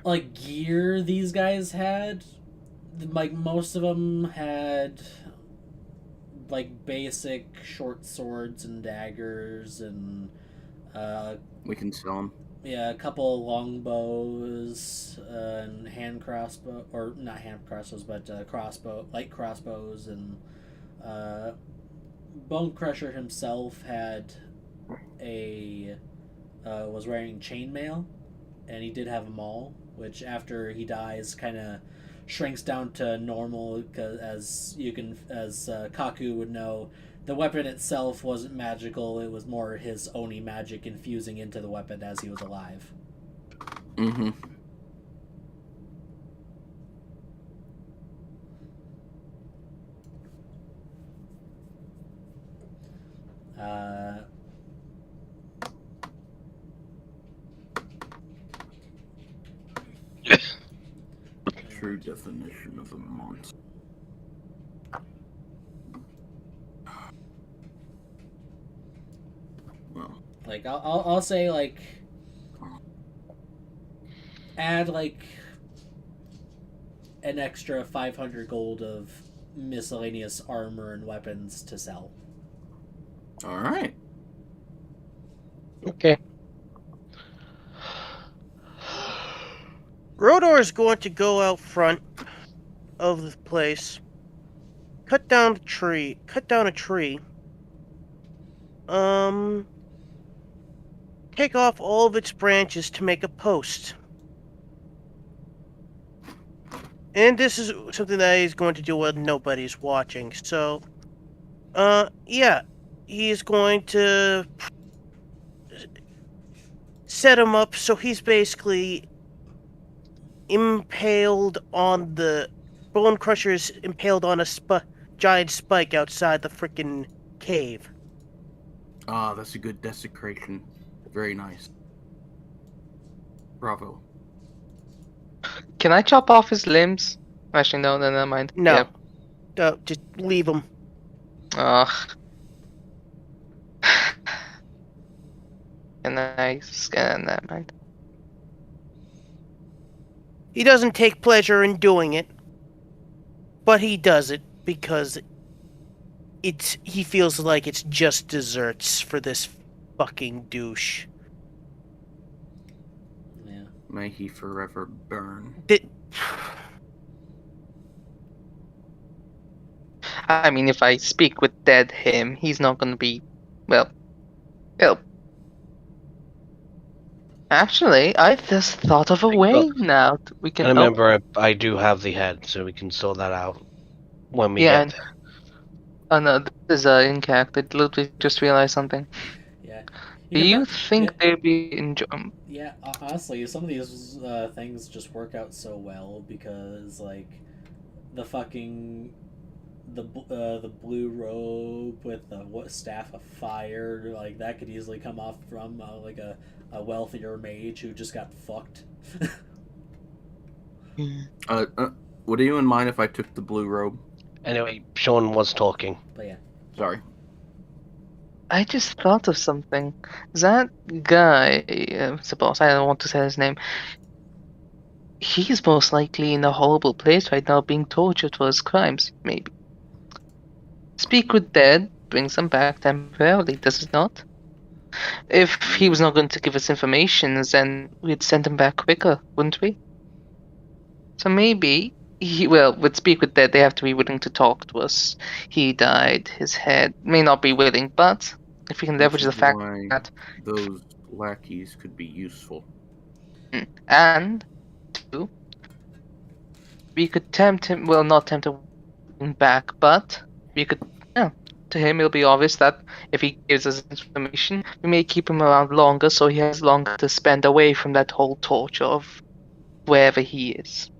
like gear these guys had, like most of them had like basic short swords and daggers and We can sell him. yeah, a couple longbows and hand crossbow, or not hand crossbows, but light crossbows, and Bone Crusher himself had was wearing chainmail, and he did have a maul, which after he dies kind of shrinks down to normal, because as Kaku would know, the weapon itself wasn't magical. It was more his Oni magic infusing into the weapon as he was alive. Mm-hmm. True definition of a monster. Well, like I'll say like add like an extra 500 gold of miscellaneous armor and weapons to sell. all right. Okay. Rodor is going to go out front of the place, cut down a tree, take off all of its branches to make a post. And this is something that he's going to do when nobody's watching. So, yeah, he's going to set him up so he's basically impaled on the Bone Crusher's impaled on a giant spike outside the frickin' cave. Ah, that's a good desecration. Very nice. Bravo. Can I chop off his limbs? Actually, no, never mind. No. Just leave him. Ugh. Can I scan that, mind? He doesn't take pleasure in doing it, but he does it because he feels like it's just desserts for this fucking douche. Yeah. May he forever burn. I mean, if I speak with dead him, he's not gonna be, well. Actually, I just thought of a way now. We can. And remember, I do have the head, so we can sort that out when we Yeah, get there. Oh no, this is in character. I literally just realized something. Yeah. Do you think they'd be enjoying? Yeah, honestly, some of these things just work out so well because, like, the fucking the blue robe with the staff of fire, like that could easily come off from like a wealthier mage who just got fucked. Would anyone mind if I took the blue robe? Anyway, Sean was talking. But yeah. Sorry. I just thought of something. That guy, suppose I don't want to say his name. He's most likely in a horrible place right now, being tortured for his crimes. Maybe. Speak with dead, brings him back temporarily, does it not? If he was not going to give us information, then we'd send him back quicker, wouldn't we? So maybe with Speak with Dead, they have to be willing to talk to us. He died, his head may not be willing, but if we can leverage the fact that those lackeys could be useful. And do, we could tempt him. Well, not tempt him back, but we could. Yeah, to him, it'll be obvious that if he gives us information, we may keep him around longer, so he has longer to spend away from that whole torture of wherever he is.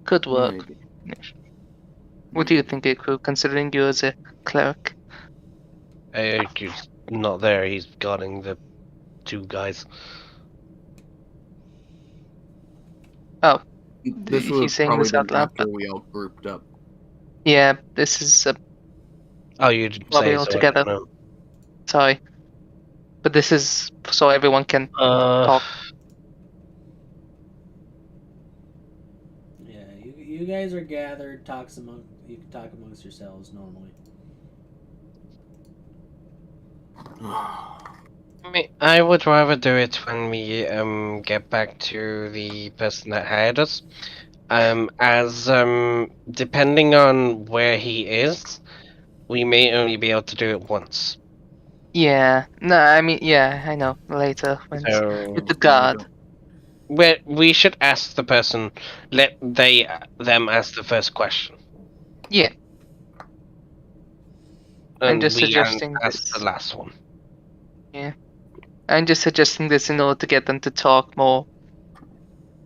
Could work. Maybe. What do you think, Iku, considering you as a cleric? He's not there. He's guarding the two guys. Oh, This would he's have saying probably this out been loud. after we all grouped up. Yeah, this is Oh, you didn't probably say all so. together. I don't know. Sorry, but this is so everyone can talk. Yeah, you guys are gathered. You can talk amongst yourselves normally. I would rather do it when we get back to the person that hired us. As depending on where he is, we may only be able to do it once. Yeah, no, I mean, yeah, I know. Later, when So with the guard. we should ask the person. Let them ask the first question. Yeah, I'm And just we suggesting ask this. the last one. Yeah, I'm just suggesting this in order to get them to talk more.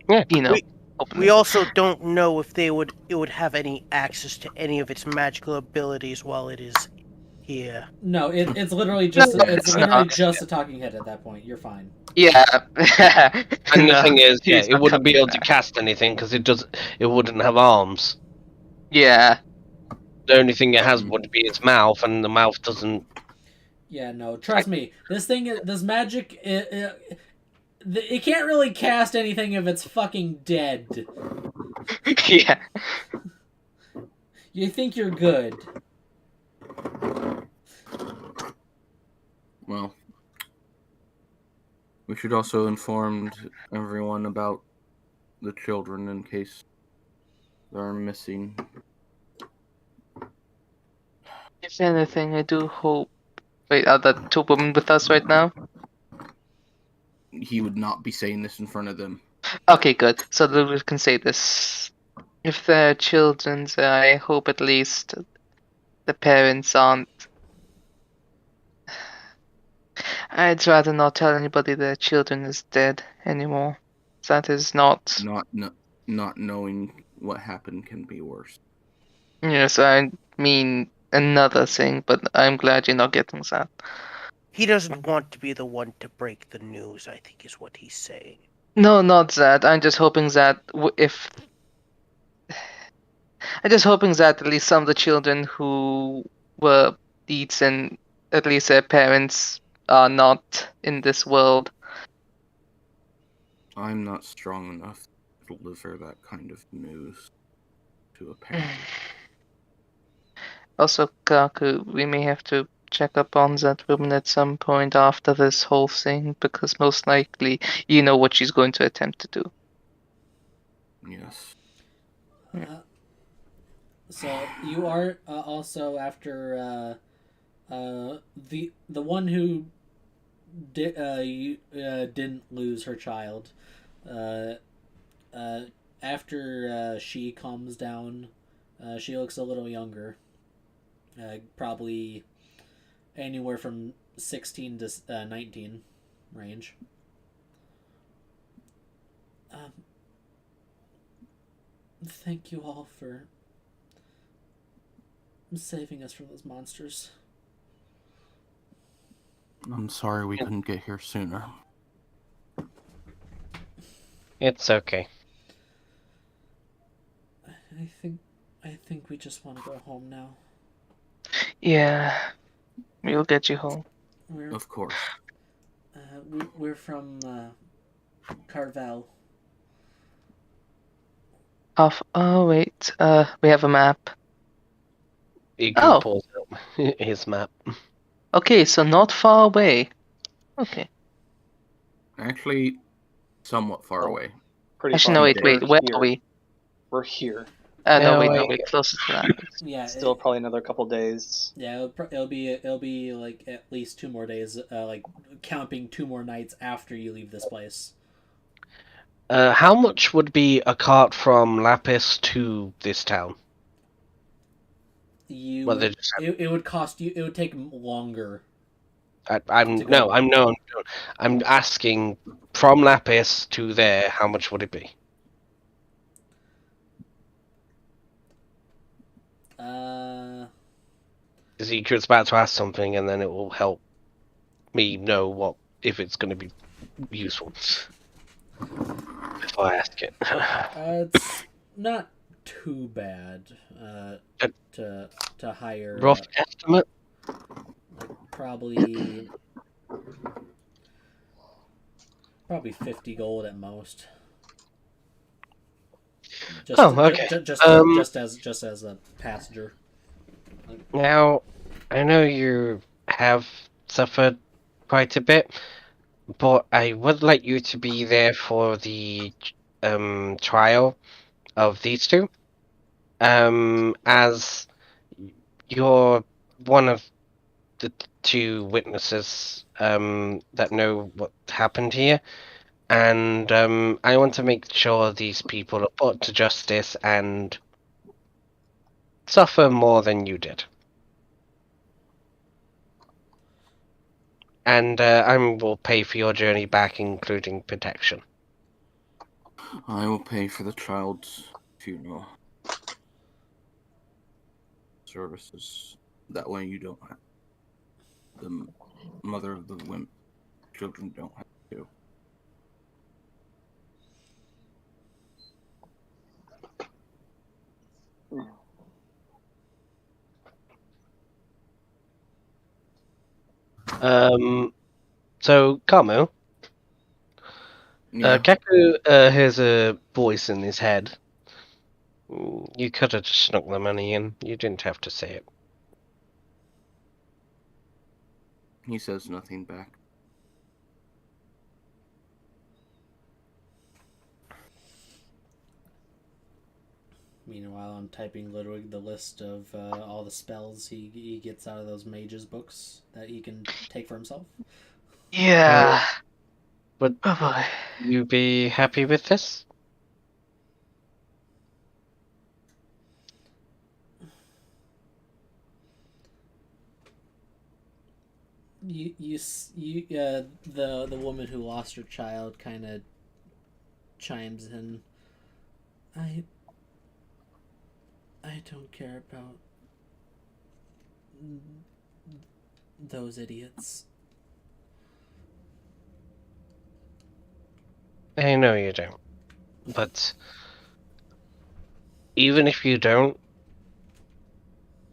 Yeah. You know, We openly. also don't know if it would have any access to any of its magical abilities while it is here. No, it's literally just No, it's it's literally not. just a talking head at that point. You're fine. Yeah. And No, the thing is, yeah, he's it not wouldn't be coming able to back. cast anything because it wouldn't have arms. Yeah. The only thing it has would be its mouth, and the mouth doesn't. Yeah, no, trust me. This magic, it can't really cast anything if it's fucking dead. Yeah. You think you're good. Well, we should also inform everyone about the children in case they're missing. If anything, I do hope. Wait, are the two women with us right now? He would not be saying this in front of them. Okay, good. So that we can say this. If they're children, I hope at least the parents aren't. I'd rather not tell anybody their children is dead anymore. That is not. Not knowing what happened can be worse. Yes, I mean another thing, but I'm glad you're not getting that. He doesn't want to be the one to break the news, I think is what he's saying. No, not that. I'm just hoping that I'm just hoping that at least some of the children who were beaten, at least their parents are not in this world. I'm not strong enough to deliver that kind of news to a parent. Also, Kaku, we may have to check up on that woman at some point after this whole thing, because most likely you know what she's going to attempt to do. Yes. So you are also after the one who didn't lose her child. After she calms down, she looks a little younger. Probably anywhere from 16 to 19 range. Thank you all for saving us from those monsters. I'm sorry we couldn't get here sooner. It's okay. I think we just want to go home now. Yeah, we'll get you home. Of course. We're from Carvel. Oh wait, we have a map. Igu pulls out his map. Okay, so not far away. Okay. Actually, somewhat far away. Pretty Actually, far. no, wait, We're where here. are we? We're here. No, wait, wait. no, we're closer to that. Yeah, Still probably another couple days. Yeah, it'll be like at least 2 more days, like counting 2 more nights after you leave this place. How much would be a cart from Lapis to this town? Well, they just It would cost you. It would take longer. I'm to no, go. I'm no, I'm asking from Lapis to there. How much would it be? Because he was about to ask something, and then it will help me know what if it's going to be useful if I ask it. It's not too bad. To hire Rough estimate. probably 50 gold at most. Okay. Just as a passenger. Now, I know you have suffered quite a bit, but I would like you to be there for the trial of these two. As you're one of the two witnesses that know what happened here, and I want to make sure these people are put to justice and suffer more than you did. And I will pay for your journey back, including protection. I will pay for the child's funeral services. That way you don't have the mother of the children don't have to. So Kamu, Yeah. Kaku hears a voice in his head. You could have just snuck the money in. You didn't have to say it. He says nothing back. Meanwhile, I'm typing Ludwig the list of all the spells he gets out of those mages books that he can take for himself. Yeah. Would Oh boy. you be happy with this? The woman who lost her child kind of chimes in. I don't care about those idiots. I know you don't. But even if you don't,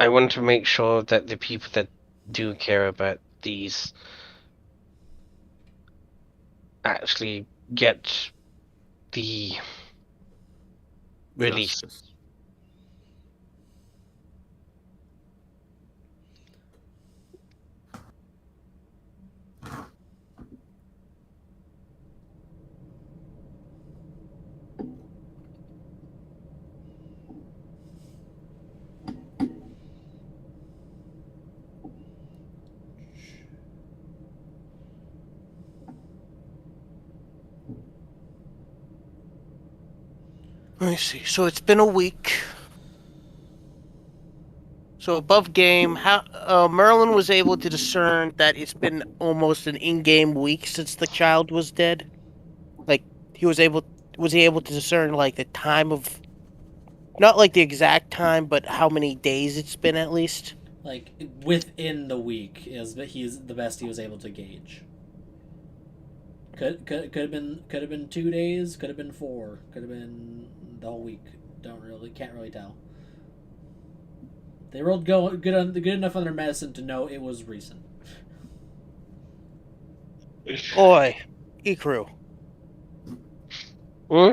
I want to make sure that the people that do care about these actually get the release. Justice. Let me see. So it's been a week. So above game, how Merlin was able to discern that it's been almost an in-game week since the child was dead. Like was he able to discern like the time of, not like the exact time, but how many days it's been at least? Like within the week is he's the best he was able to gauge. Could have been 2 days, could have been 4, could have been the whole week. Can't really tell. They rolled good enough on their medicine to know it was recent. Oi, Ikru. Hmm?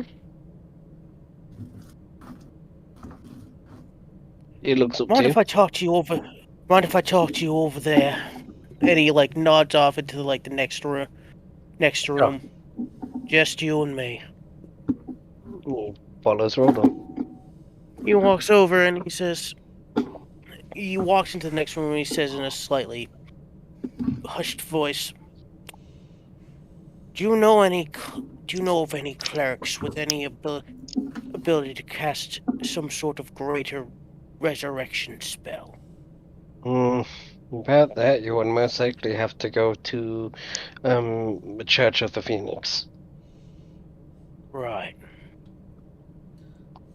He looks up to Mind you. if I talk to you over there? And he like nods off into like the next room. Just you and me. He follows Rodon. He walks over and he says, he walks into the next room and he says in a slightly hushed voice, "Do you know any Do you know of any clerics with any ability to cast some sort of greater resurrection spell? About that, you would most likely have to go to the Church of the Phoenix. Right.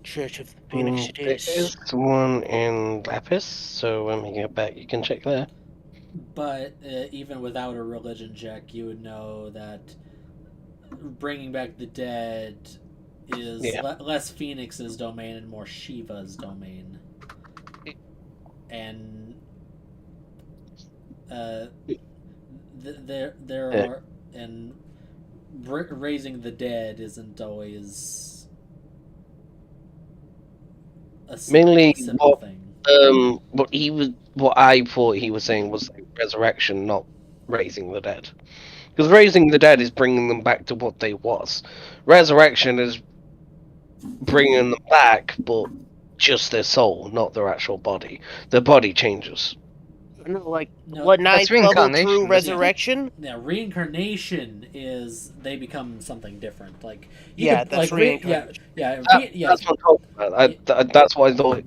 Church of the Phoenix it There is. is one in Lapis, so when we get back, you can check there. But even without a religion check, you would know that bringing back the dead is Yeah. less Phoenix's domain and more Shiva's domain. And there Yeah. are and raising the dead isn't always a Mainly simple thing. what I thought he was saying was like resurrection, not raising the dead. Because raising the dead is bringing them back to what they was. Resurrection is bringing them back, but just their soul, not their actual body. Their body changes. No, like No, what That's ninth level reincarnation, true isn't it? resurrection? Now, reincarnation is they become something different. Like Yeah, that's reincarnation. yes, That's what I'm talking about. That's what I thought.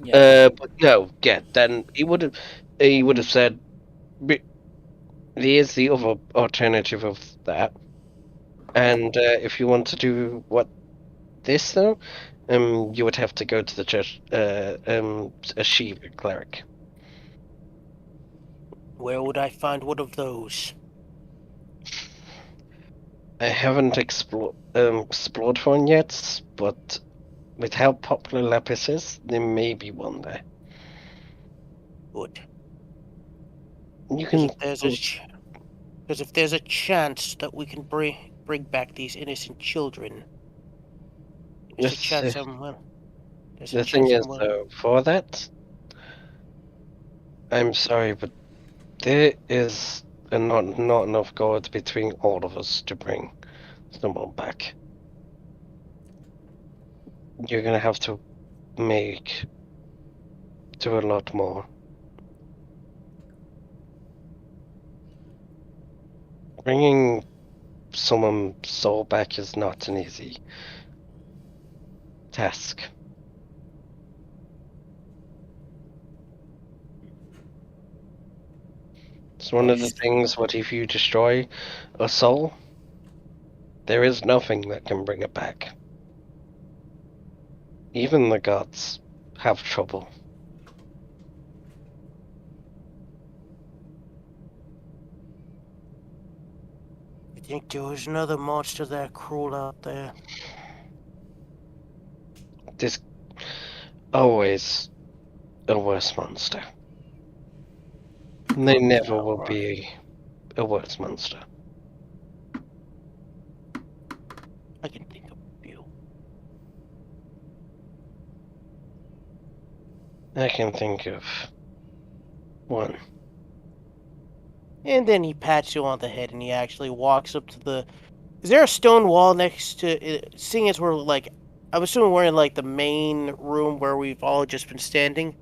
yes. But no, yeah. Then he would have said, "Here's the other alternative of that." And if you want to do this though, you would have to go to the church, a Shiva cleric. Where would I find one of those? I haven't explored one yet, but with how popular Lapis is, there may be one there. Good. You Because can. if there's a chance that we can bring back these innocent children, there's a chance The thing is, though, for that, I'm sorry, but there is not enough gold between all of us to bring someone back. You're gonna have to do a lot more. Bringing someone's soul back is not an easy task. It's one of the things, what if you destroy a soul? There is nothing that can bring it back. Even the gods have trouble. I think there was another monster that crawled out there. There's always a worse monster. And they never will be a worse monster. I can think of a few. I can think of one. And then he pats you on the head and he actually walks up to the... Is there a stone wall next to... Seeing as we're like... I'm assuming we're in like the main room where we've all just been standing.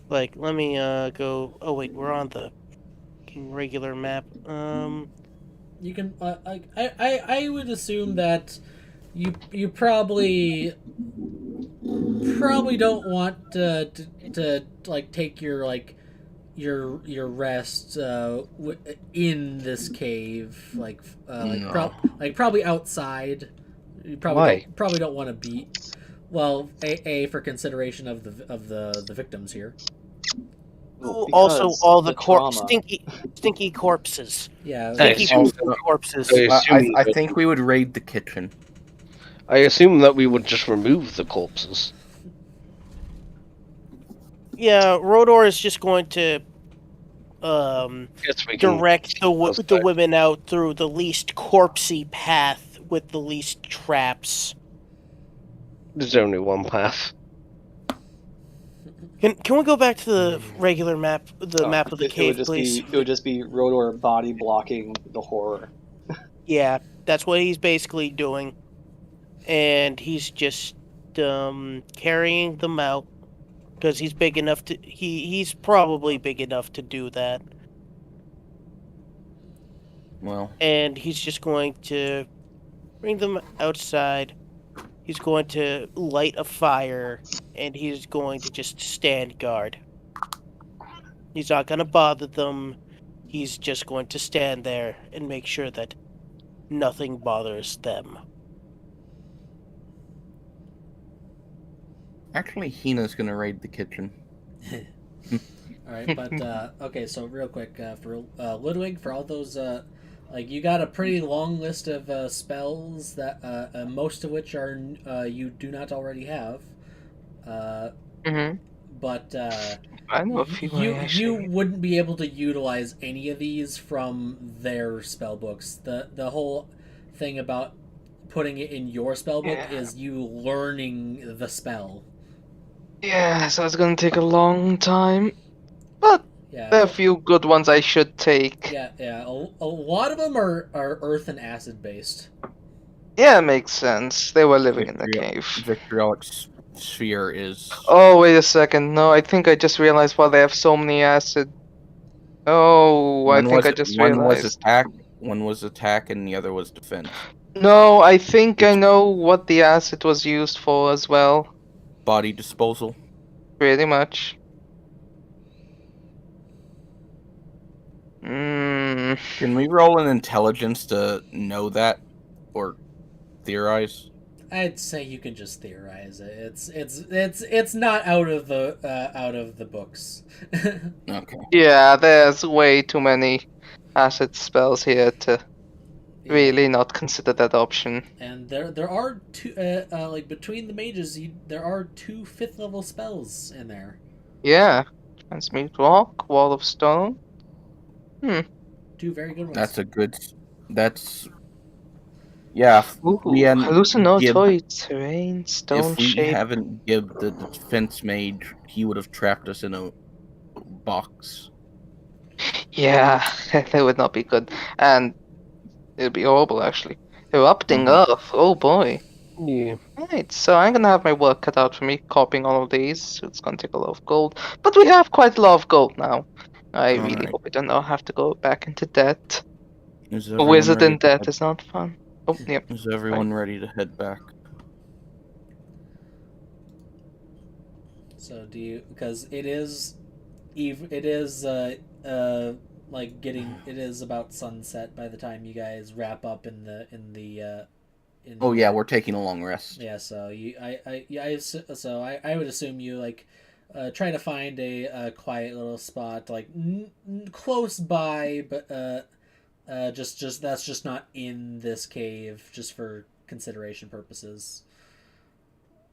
Like, let me go... Oh wait, we're on the regular map. You can. I would assume that you probably don't want to like take your rest in this cave, No. probably outside. You Why? probably don't want to be. Well, a for consideration of the victims here. Well, Also, because all the the trauma. stinky corpses. Yeah. Stinky Also, food corpses. I think we would raid the kitchen. I assume that we would just remove the corpses. Yeah, Rodor is just going to Guess we can direct the back. women out through the least corpsey path with the least traps. There's only one path. Can we go back to the regular map, map of the cave, please? It would just be Rodor body blocking the horror. Yeah, that's what he's basically doing, and he's just carrying them out because he's big enough to. He's probably big enough to do that. Well, and he's just going to bring them outside. He's going to light a fire, and he's going to just stand guard. He's not going to bother them. He's just going to stand there and make sure that nothing bothers them. actually, Hina's gonna raid the kitchen. All right, but okay. So real quick, for Ludwig, for all those, like you got a pretty long list of spells that most of which are you do not already have. Mm-hmm. But I know a few I you actually. wouldn't be able to utilize any of these from their spell books. The whole thing about putting it in your spell book Yeah. is you learning the spell. Yeah, so it's gonna take a long time. But Yeah, there are a few good ones I should take. yeah. A lot of them are earth and acid based. Yeah, makes sense. They were living in the cave. Vitriolic sphere is. Oh, wait a second. No, I think I just realized why they have so many acid. Oh, I think I just One was realized. attack, one was attack, and the other was defense. No, I think I It's know what the acid was used for as well. body disposal. Pretty much. Mm, Can we roll an intelligence to know that, or theorize? I'd say you can just theorize it. It's not out of the books. Okay. yeah, there's way too many acid spells here to really not consider that option. And there are two like between the mages, there are 2 5th level spells in there. Yeah. Transmute Rock, Wall of Stone. 2 very good ones. That's a good. That's. Yeah. Ooh, We hadn't hallucinatory terrain, stone if we shape. haven't given the defense mage, he would have trapped us in a box. Yeah, that would not be good. And it'd be horrible, actually. Erupting Mhm. Earth, oh boy. Yeah. Right, so I'm gonna have my work cut out for me copying all of these. So it's gonna take a lot of gold. But we have quite a lot of gold now. I really Alright. hope we don't have to go back into debt. Is A everyone wizard ready in to debt head- is not fun. Oh, yep. Is everyone ready to head back? So do you, because it is like getting, it is about sunset by the time you guys wrap up in the Oh yeah, we're taking a long rest. Yeah, so I would assume you like try to find a quiet little spot like close by, but just that's just not in this cave, just for consideration purposes.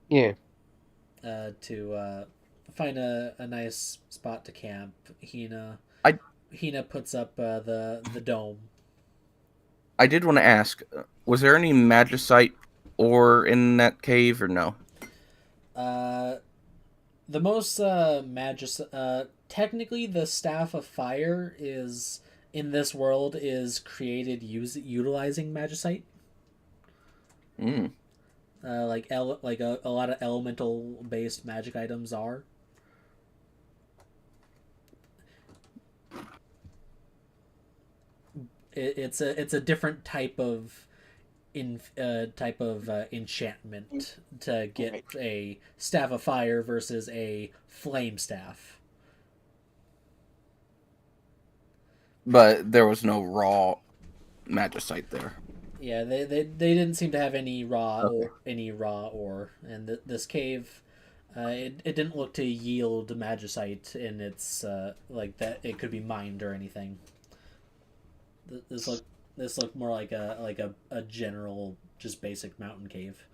Yeah. To find a nice spot to camp. Hina puts up the dome. I did want to ask, was there any magicite ore in that cave or no? The most technically the staff of fire is in this world is created utilizing magicite. Mm. Like a lot of elemental based magic items are. It's a different type of enchantment to get a staff of fire versus a flame staff. But there was no raw magicite there. Yeah, they didn't seem to have any raw Okay. ore, and this cave, it didn't look to yield magicite in its like that it could be mined or anything. This looked more like a general just basic mountain cave.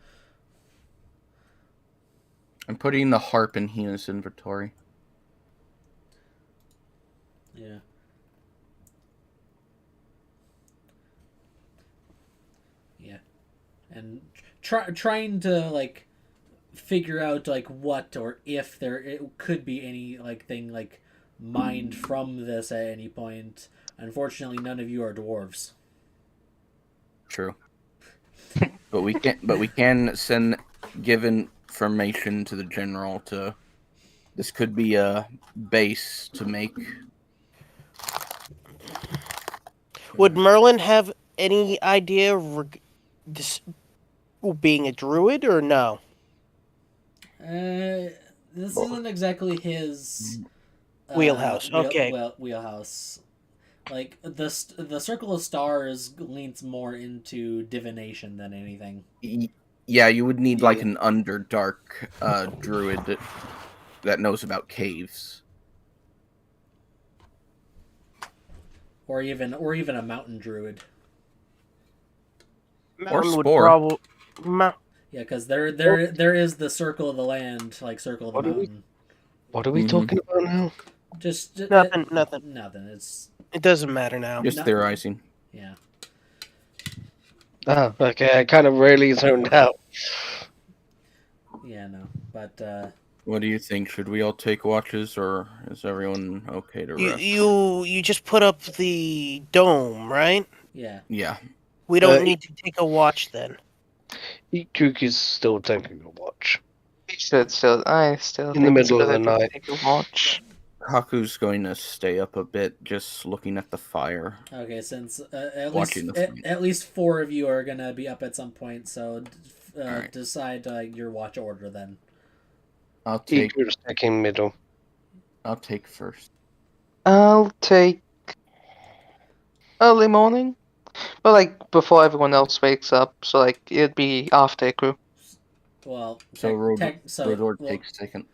I'm putting the harp in Hina's inventory. Yeah. Yeah. And trying to like figure out like what or if there it could be any like thing like mined from this at any point. Unfortunately, none of you are dwarves. True. But we can give information to the general to. This could be a base to make. Would Merlin have any idea this being a druid or no? This isn't exactly his Wheelhouse. Okay. wheelhouse. Like the circle of stars leans more into divination than anything. Yeah, you would need like Yeah. an underdark druid that knows about caves. Or even a mountain druid. Merlin would Spore. probably. Yeah, because there is the circle of the land, like circle of the What are we- mountain. What are we talking about now? Just Nothing. Nothing. It's It doesn't matter now. Just Not- theorizing. yeah. Oh, okay. I kind of really zoned out. Yeah, no. But What do you think? Should we all take watches, or is everyone okay to rest? You just put up the dome, right? yeah. Yeah. We don't need to take a watch then. Kook is still taking a watch. We should still. I still In the think it's middle of good the idea to night. take a watch. Kaku's going to stay up a bit, just looking at the fire. Okay, since Watching the fight. at least 4 of you are gonna be up at some point, so Alright. decide your watch order then. I'll take. Igor's taking middle. I'll take first. I'll take early morning, but like before everyone else wakes up. So like it'd be after crew. Well, So Rodor takes second.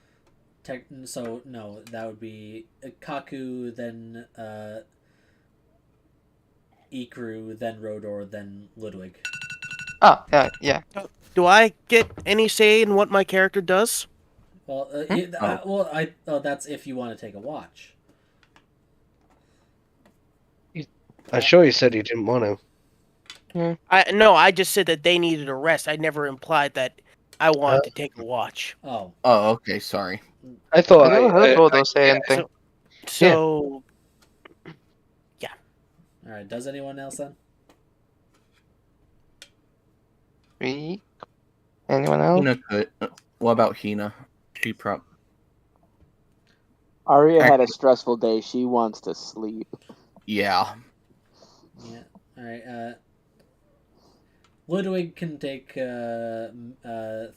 So no, that would be Kaku, then Ikru, then Rodor, then Ludwig. Oh yeah. Do I get any say in what my character does? Well, that's if you want to take a watch. I'm sure he said he didn't want to. I just said that they needed a rest. I never implied that I wanted to take a watch. Oh. Oh, okay. Sorry. I thought I never heard Rodo say yeah. anything. So All right. Does anyone else then? Anyone else? Hina could. What about Hina? She Arya had a stressful day. She wants to sleep. Yeah. Yeah. All right. Ludwig can take a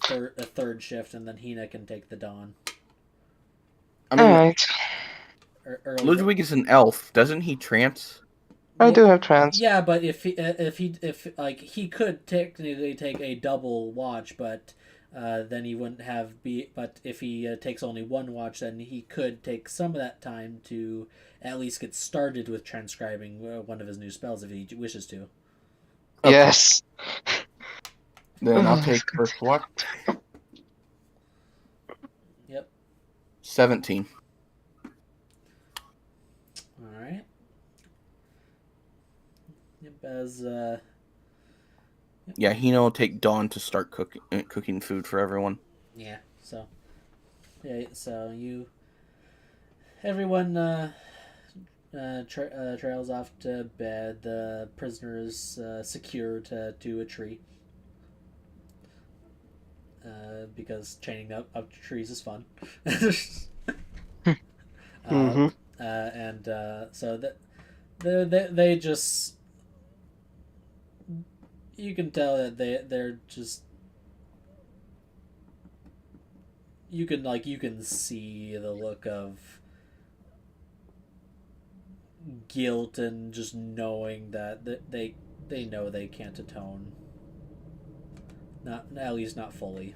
third shift, and then Hina can take the dawn. I mean, Alright. Ludwig is an elf. Doesn't he trance? I do have trans. Yeah, but if he could technically take a double watch, but then he wouldn't have But if he takes only one watch, then he could take some of that time to at least get started with transcribing one of his new spells if he wishes to. Okay. Yes. Then I'll take first watch. Yep. 17. All right. Yep. Yeah, Hina will take Dawn to start cooking food for everyone. Yeah. So. Yeah. So everyone trails off to bed. The prisoner is secured to a tree. Because chaining up to trees is fun. So that they just, you can tell that they're just, you can see the look of guilt and just knowing that they know they can't atone. Not at least not fully.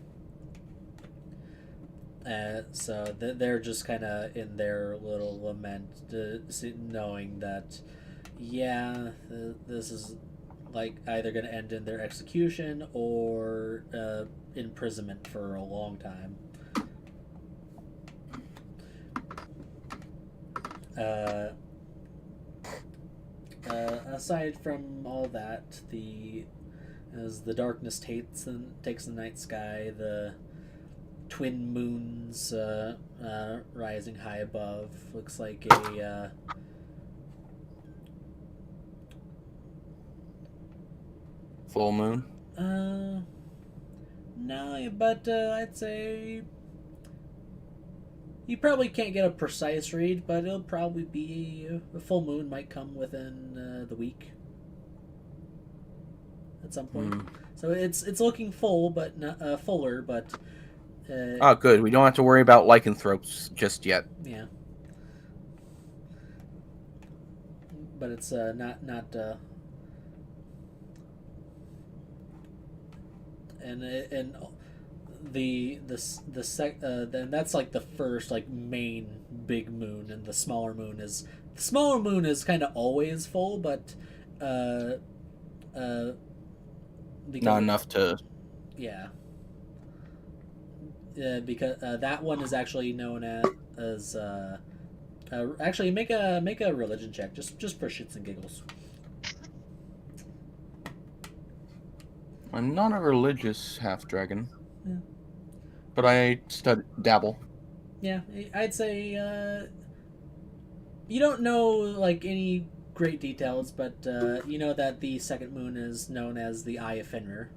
So they're just kind of in their little lament, knowing that, yeah, this is like either going to end in their execution or imprisonment for a long time. Aside from all that, as the darkness takes the night sky, the twin moons rising high above looks like a Full moon? no, but I'd say You probably can't get a precise read, but it'll probably be the full moon might come within the week at some point. So it's looking full, but not fuller, but Oh, good. We don't have to worry about lycanthropes just yet. yeah. But it's not and then that's like the first like main big moon, and the smaller moon is kind of always full, but because Not enough to. yeah. Because that one is actually known as actually make a religion check just for shits and giggles. I'm not a religious half dragon. Yeah. But I dabble. Yeah, I'd say you don't know like any great details, but you know that the second moon is known as the Eye of Fenrir.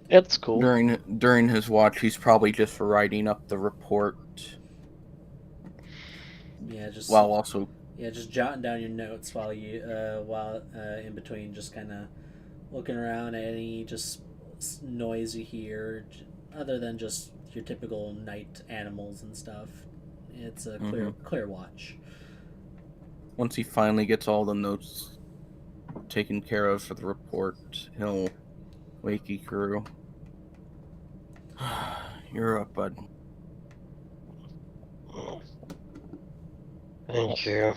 It's cool. During his watch, he's probably just writing up the report. Yeah, just while also. Yeah, just jotting down your notes while in between, just kind of looking around at any just noise you hear, other than just your typical night animals and stuff. It's a clear watch. Once he finally gets all the notes taken care of for the report, he'll wake Ikuru. You're up, bud. Thank you.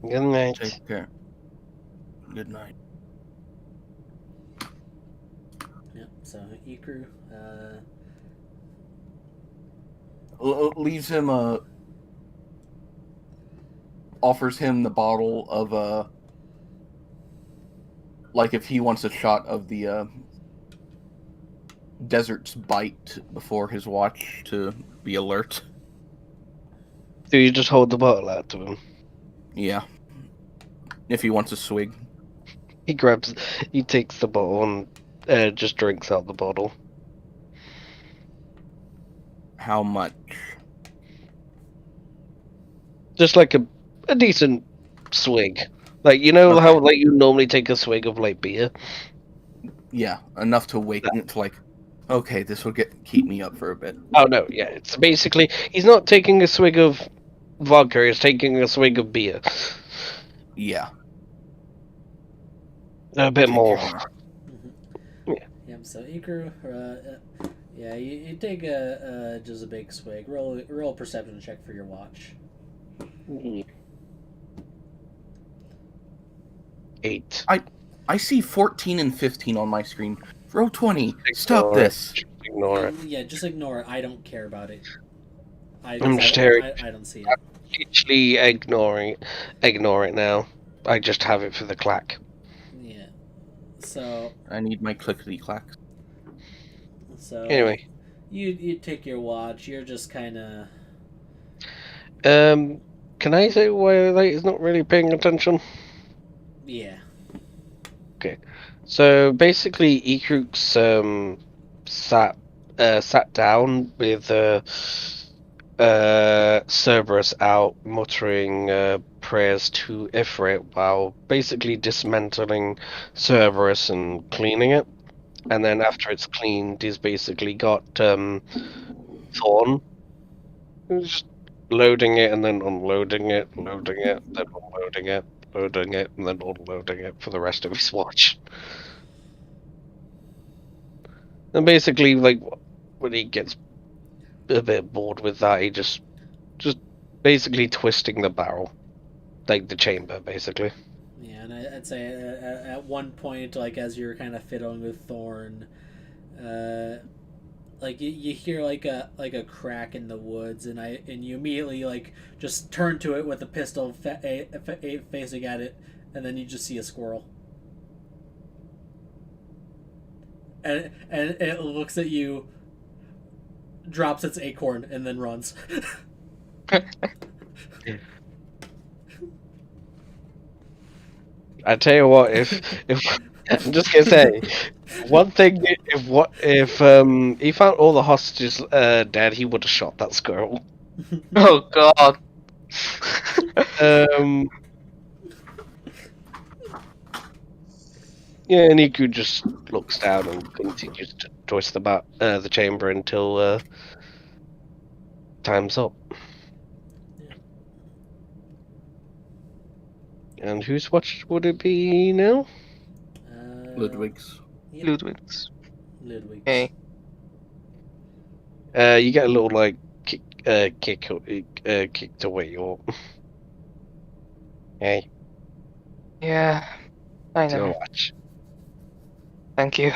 Good night. Take care. Good night. Yep. So Ikuru leaves him offers him the bottle of like if he wants a shot of the desert's bite before his watch to be alert. Do you just hold the bottle out to him? Yeah. If he wants a swig. He takes the bottle and just drinks out the bottle. How much? Just like a decent swig. Like, you know how like you normally take a swig of like beer? Yeah, enough to wake to like, okay, this will keep me up for a bit. Oh no, yeah, it's basically he's not taking a swig of vodka, he's taking a swig of beer. Yeah. A bit more. Yeah. So Ikuru, yeah, you take just a big swig. Roll a perception check for your watch. 8. I see 14 and 15 on my screen. Roll 20. Stop this. Ignore it. Yeah, just ignore it. I don't care about it. I'm just hearing. I don't see it. I'm literally ignore it now. I just have it for the clack. Yeah. So. I need my clickety clack. So. Anyway. You take your watch. You're just kind of. Can I say why Light is not really paying attention? Yeah. Okay. So basically, Ikruk's sat down with Cerberus out muttering prayers to Ifrit while basically dismantling Cerberus and cleaning it. And then after it's cleaned, he's basically got Thorn. Just loading it and then unloading it, loading it, then unloading it, loading it, and then unloading it for the rest of his watch. And basically, like, when he gets a bit bored with that, he just basically twisting the barrel. Like the chamber, basically. Yeah, and I'd say at one point, like, as you're kind of fiddling with Thorn, like you hear like a crack in the woods, and you immediately like just turn to it with a pistol facing at it, and then you just see a squirrel, and it looks at you, drops its acorn, and then runs. I tell you what, if I'm just gonna say one thing, if he found all the hostages dead, he would have shot that squirrel. Oh god. Um, yeah, and Iku just looks down and continues to twist the chamber until time's up. And whose watch would it be now? Ludwig's. Yep. Ludwig's. Ludwig's. Okay. You get a little like kicked away or hey, Yeah. I it's your know. watch. Thank you.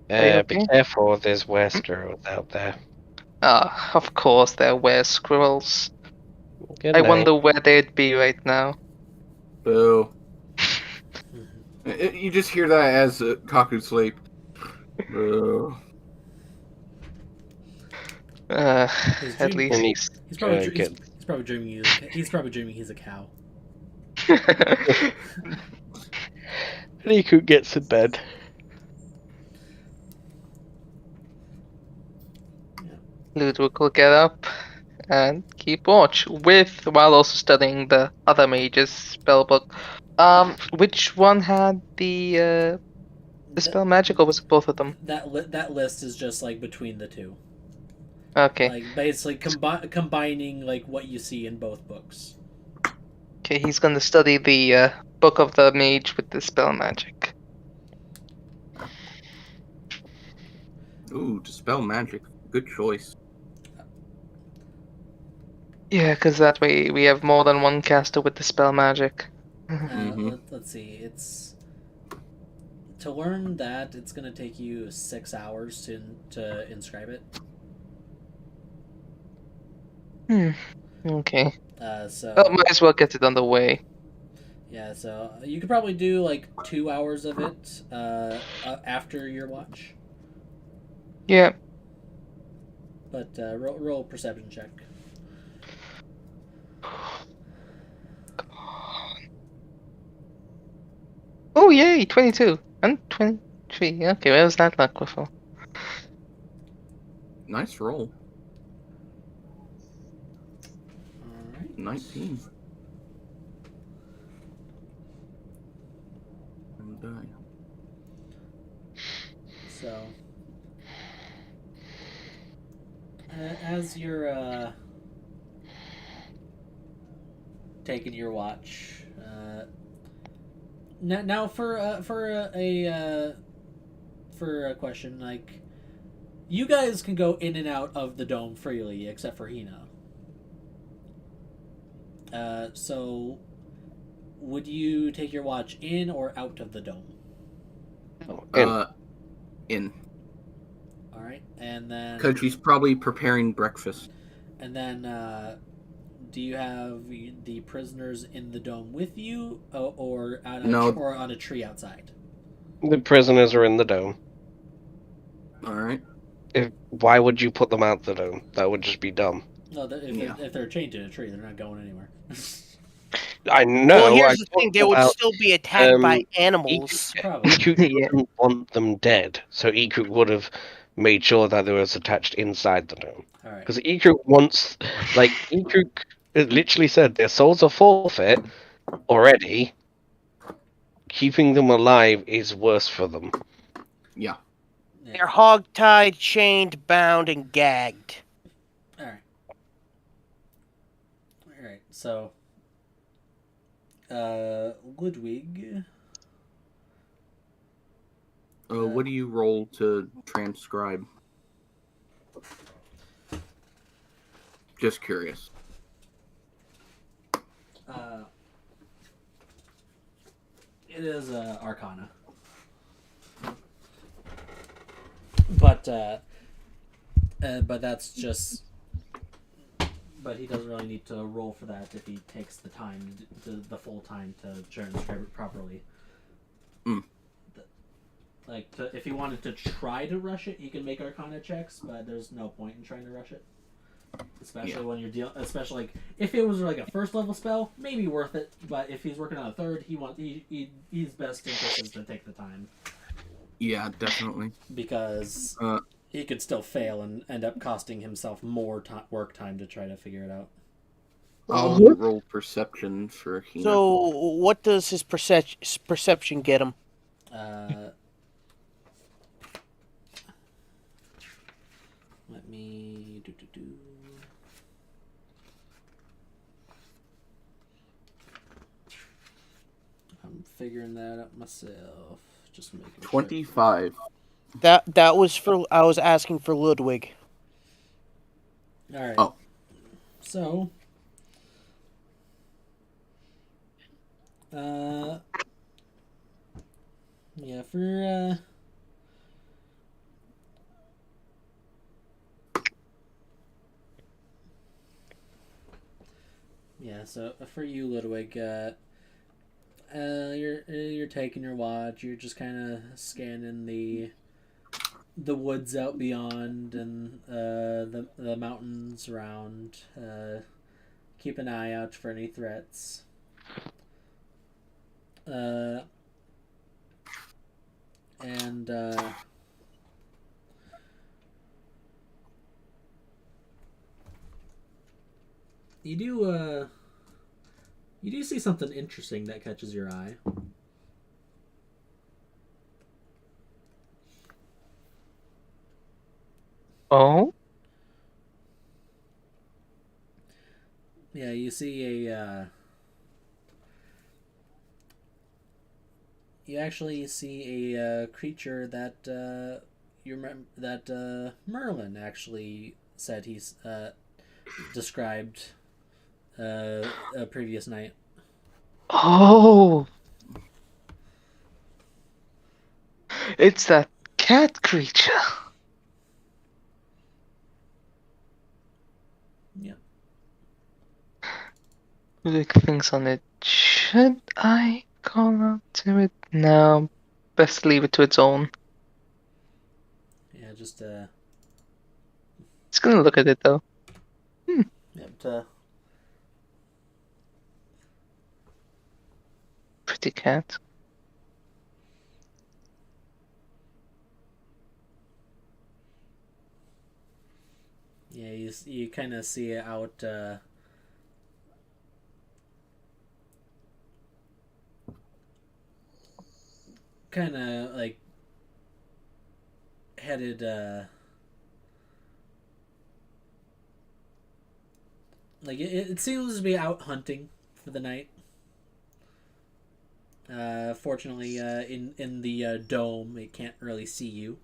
Be okay? careful, there's squirrels out there. Ah, of course there were squirrels. Good I night. wonder where they'd be right now. Boo. You just hear that as Kaku sleep. Boo. He's At dreaming. least. He's probably good. he's probably dreaming. He's probably dreaming he's a cow. Riku gets in bed. Ludwig will get up and keep watch while also studying the other mage's spellbook. Which one had the spell magic, or was it both of them? That list is just like between the two. Okay. Like basically combining like what you see in both books. Okay, he's gonna study the book of the mage with the spell magic. Ooh, dispel magic. Good choice. Yeah, because that way we have more than one caster with the spell magic. Let's see. It's to learn that it's gonna take you 6 hours to inscribe it. Okay. So. Well, might as well get it on the way. Yeah, so you could probably do like 2 hours of it after your watch. Yeah. But roll a perception check. Oh yay, 22 and 23. Okay, where was that luck before? Nice roll. Alright. 19. And die. So, as you're taking your watch, now for a question, like, you guys can go in and out of the dome freely, except for Hina. So, would you take your watch in or out of the dome? In. All right, and then Because she's probably preparing breakfast. And then, do you have the prisoners in the dome with you, or on a tree outside? The prisoners are in the dome. All right. Why would you put them out the dome? That would just be dumb. No, if they're chained to a tree, they're not going anywhere. I know. Well, here's the thing: they would still be attacked by animals. Iku didn't want them dead, so Iku would have made sure that they was attached inside the dome. All right. Because Iku wants, like, Iku literally said their souls are forfeit already. Keeping them alive is worse for them. Yeah. They're hogtied, chained, bound, and gagged. All right. All right. So, Ludwig. What do you roll to transcribe? Just curious. It is Arcana, but that's just. But he doesn't really need to roll for that if he takes the time, the full time to transcribe it properly. If he wanted to try to rush it, he can make Arcana checks, but there's no point in trying to rush it. Especially when you're dealing, especially like if it was like a first level spell, maybe worth it. But if he's working on a third, he's best interest is to take the time. Yeah, definitely. Because he could still fail and end up costing himself more work time to try to figure it out. I'll roll perception for Hina. So, what does his perception get him? Let me do. I'm figuring that out myself. Just making 25. Sure. That was for. I was asking for Ludwig. All right. Oh. So. Yeah, for yeah, so for you, Ludwig, you're taking your watch. You're just kind of scanning the woods out beyond and the mountains around. Keep an eye out for any threats. And you do see something interesting that catches your eye. Oh? Yeah, you see you actually see a creature that you remember that Merlin actually said he's described a previous night. Oh! It's that cat creature. Yeah. Big things on it. Should I call out to it? No. Best leave it to its own. Yeah, just It's gonna look at it though. yeah, Pretty cat. yeah, you kind of see it out kind of like headed like it seems to be out hunting for the night. Fortunately, in the dome, it can't really see you.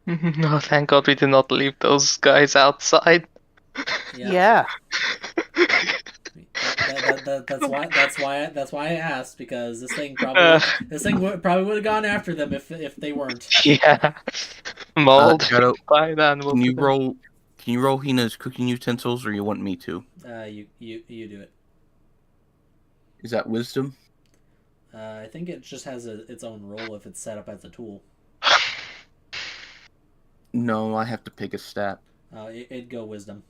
No, thank God we did not leave those guys outside. Yeah. That's why I asked, because this thing probably would have gone after them if they weren't. Yeah. Mauled Shadow, by an animal. can you roll Hina's cooking utensils, or you want me to? You do it. Is that wisdom? I think it just has its own role if it's set up as a tool. No, I have to pick a stat. It'd go wisdom.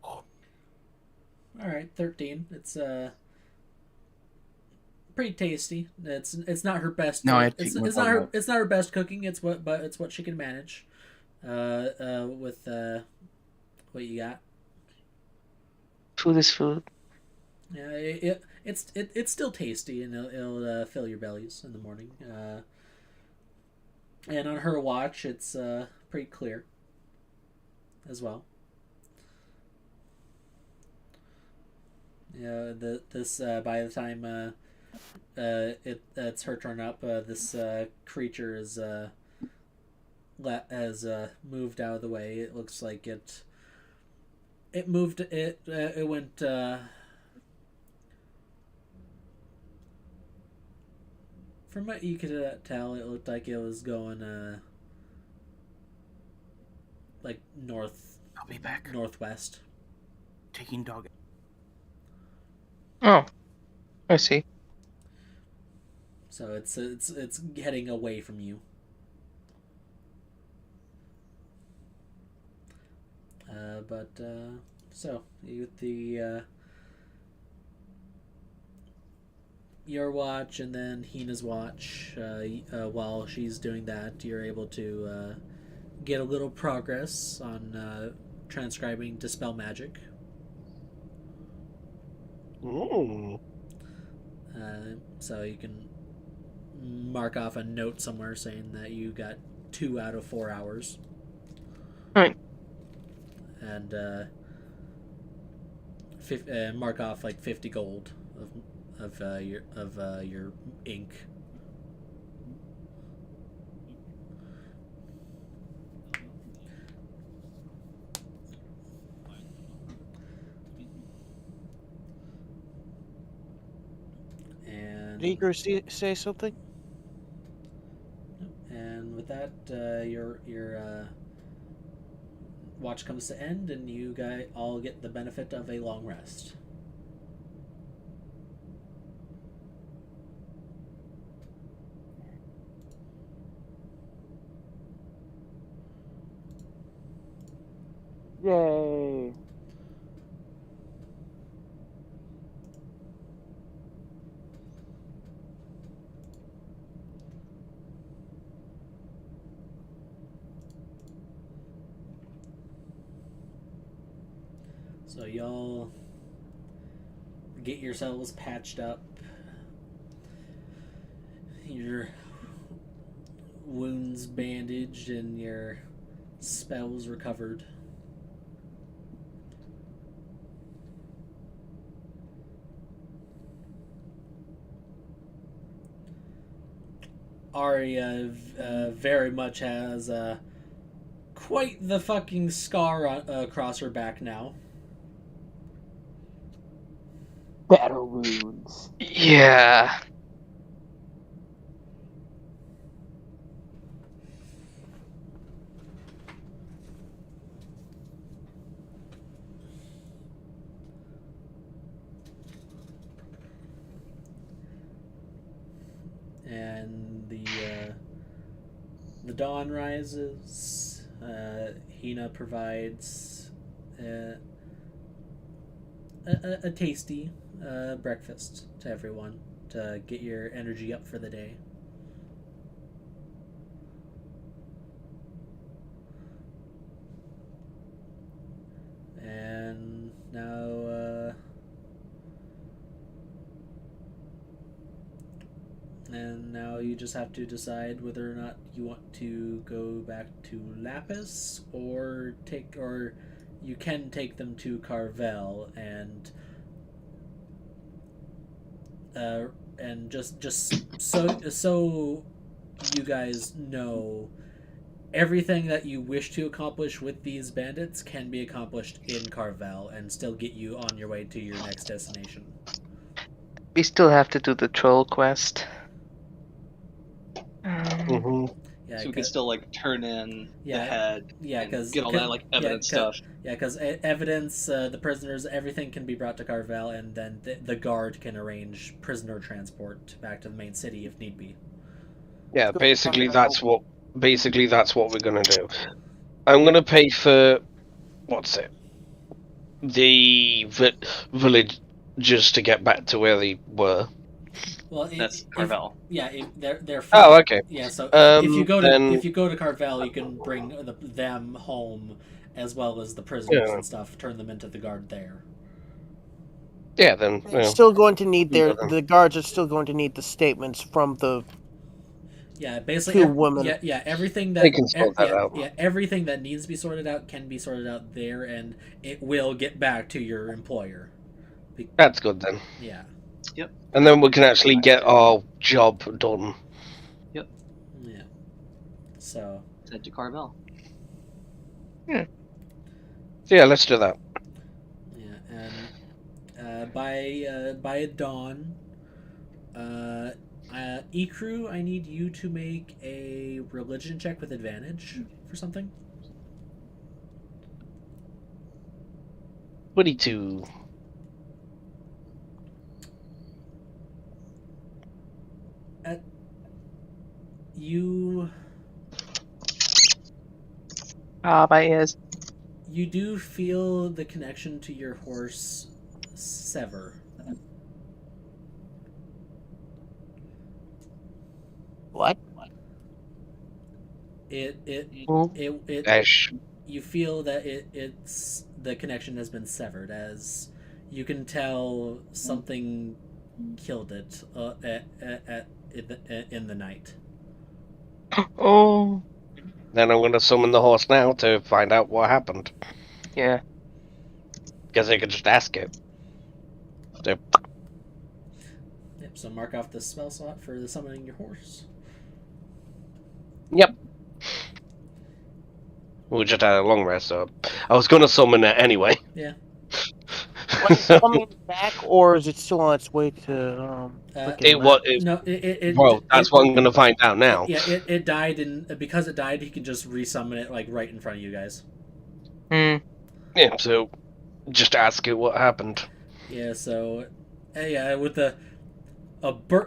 All right, 13. It's pretty tasty. It's not her best. No, I have to it's take it's my not her bottle. it's not her best cooking. It's what she can manage. With what you got. Food is food. Yeah, it's still tasty, and it'll fill your bellies in the morning. And on her watch, it's pretty clear as well. Yeah, this by the time it's her turn up, this creature is has moved out of the way. It looks like it moved. It went. From what you could tell, it looked like it was going like I'll be back. northwest. Taking dog. Oh. I see. So it's heading away from you. So with the your watch and then Hina's watch, while she's doing that, you're able to get a little progress on transcribing Dispel Magic. Ooh. So you can mark off a note somewhere saying that you got 2 out of 4 hours. Right. And mark off like 50 gold of your ink. And Did Igor say something? and with that, your watch comes to end, and you guys all get the benefit of a long rest. Yay! So y'all get yourselves patched up. Your wounds bandaged and your spells recovered. Arya very much has quite the fucking scar across her back now. Battle wounds. Yeah. And the dawn rises. Hina provides a tasty breakfast to everyone to get your energy up for the day. And now you just have to decide whether or not you want to go back to Lapis or you can take them to Carvel and just so you guys know, everything that you wish to accomplish with these bandits can be accomplished in Carvel and still get you on your way to your next destination. We still have to do the troll quest. Mm-hmm. Yeah, So we could still like turn in the yeah, head yeah, and because get all that like evidence stuff. Yeah, because evidence, the prisoners, everything can be brought to Carvel, and then the guard can arrange prisoner transport back to the main city if need be. Yeah, basically that's what we're gonna do. I'm gonna pay for what's it? The village just to get back to where they were. Well, That's Carvel. They're Oh, okay. Yeah, so Then if you go to Carvel, you can bring them home as well as the prisoners Yeah. and stuff. Turn them into the guard there. yeah, then They're still going to need Yeah, then. the guards are still going to need the statements from the Yeah, basically, two women. everything They that can sort that out. everything that needs to be sorted out can be sorted out there, and it will get back to your employer. That's good then. Yeah. Yep. And then we can actually get our job done. Yeah. So. Send to Carvel. So yeah, let's do that. Yeah, and by dawn, Ikru, I need you to make a religion check with advantage for something. 22. At You My ears. you do feel the connection to your horse sever. What? Ooh. It Ash. you feel that it's the connection has been severed, as you can tell something killed it in the night. Oh. Then I'm going to summon the horse now to find out what happened. Yeah. Guess I could just ask it. So, Yep, so mark off the spell slot for the summoning your horse. yep. We just had a long rest, so I was going to summon it anyway. Yeah. Was it coming back, or is it still on its way to It was. It, No, well, that's what I'm going to find out now. it died, and because it died, he can just resummon it like right in front of you guys. Hmm. Yeah, so just ask it what happened. Yeah, so yeah, with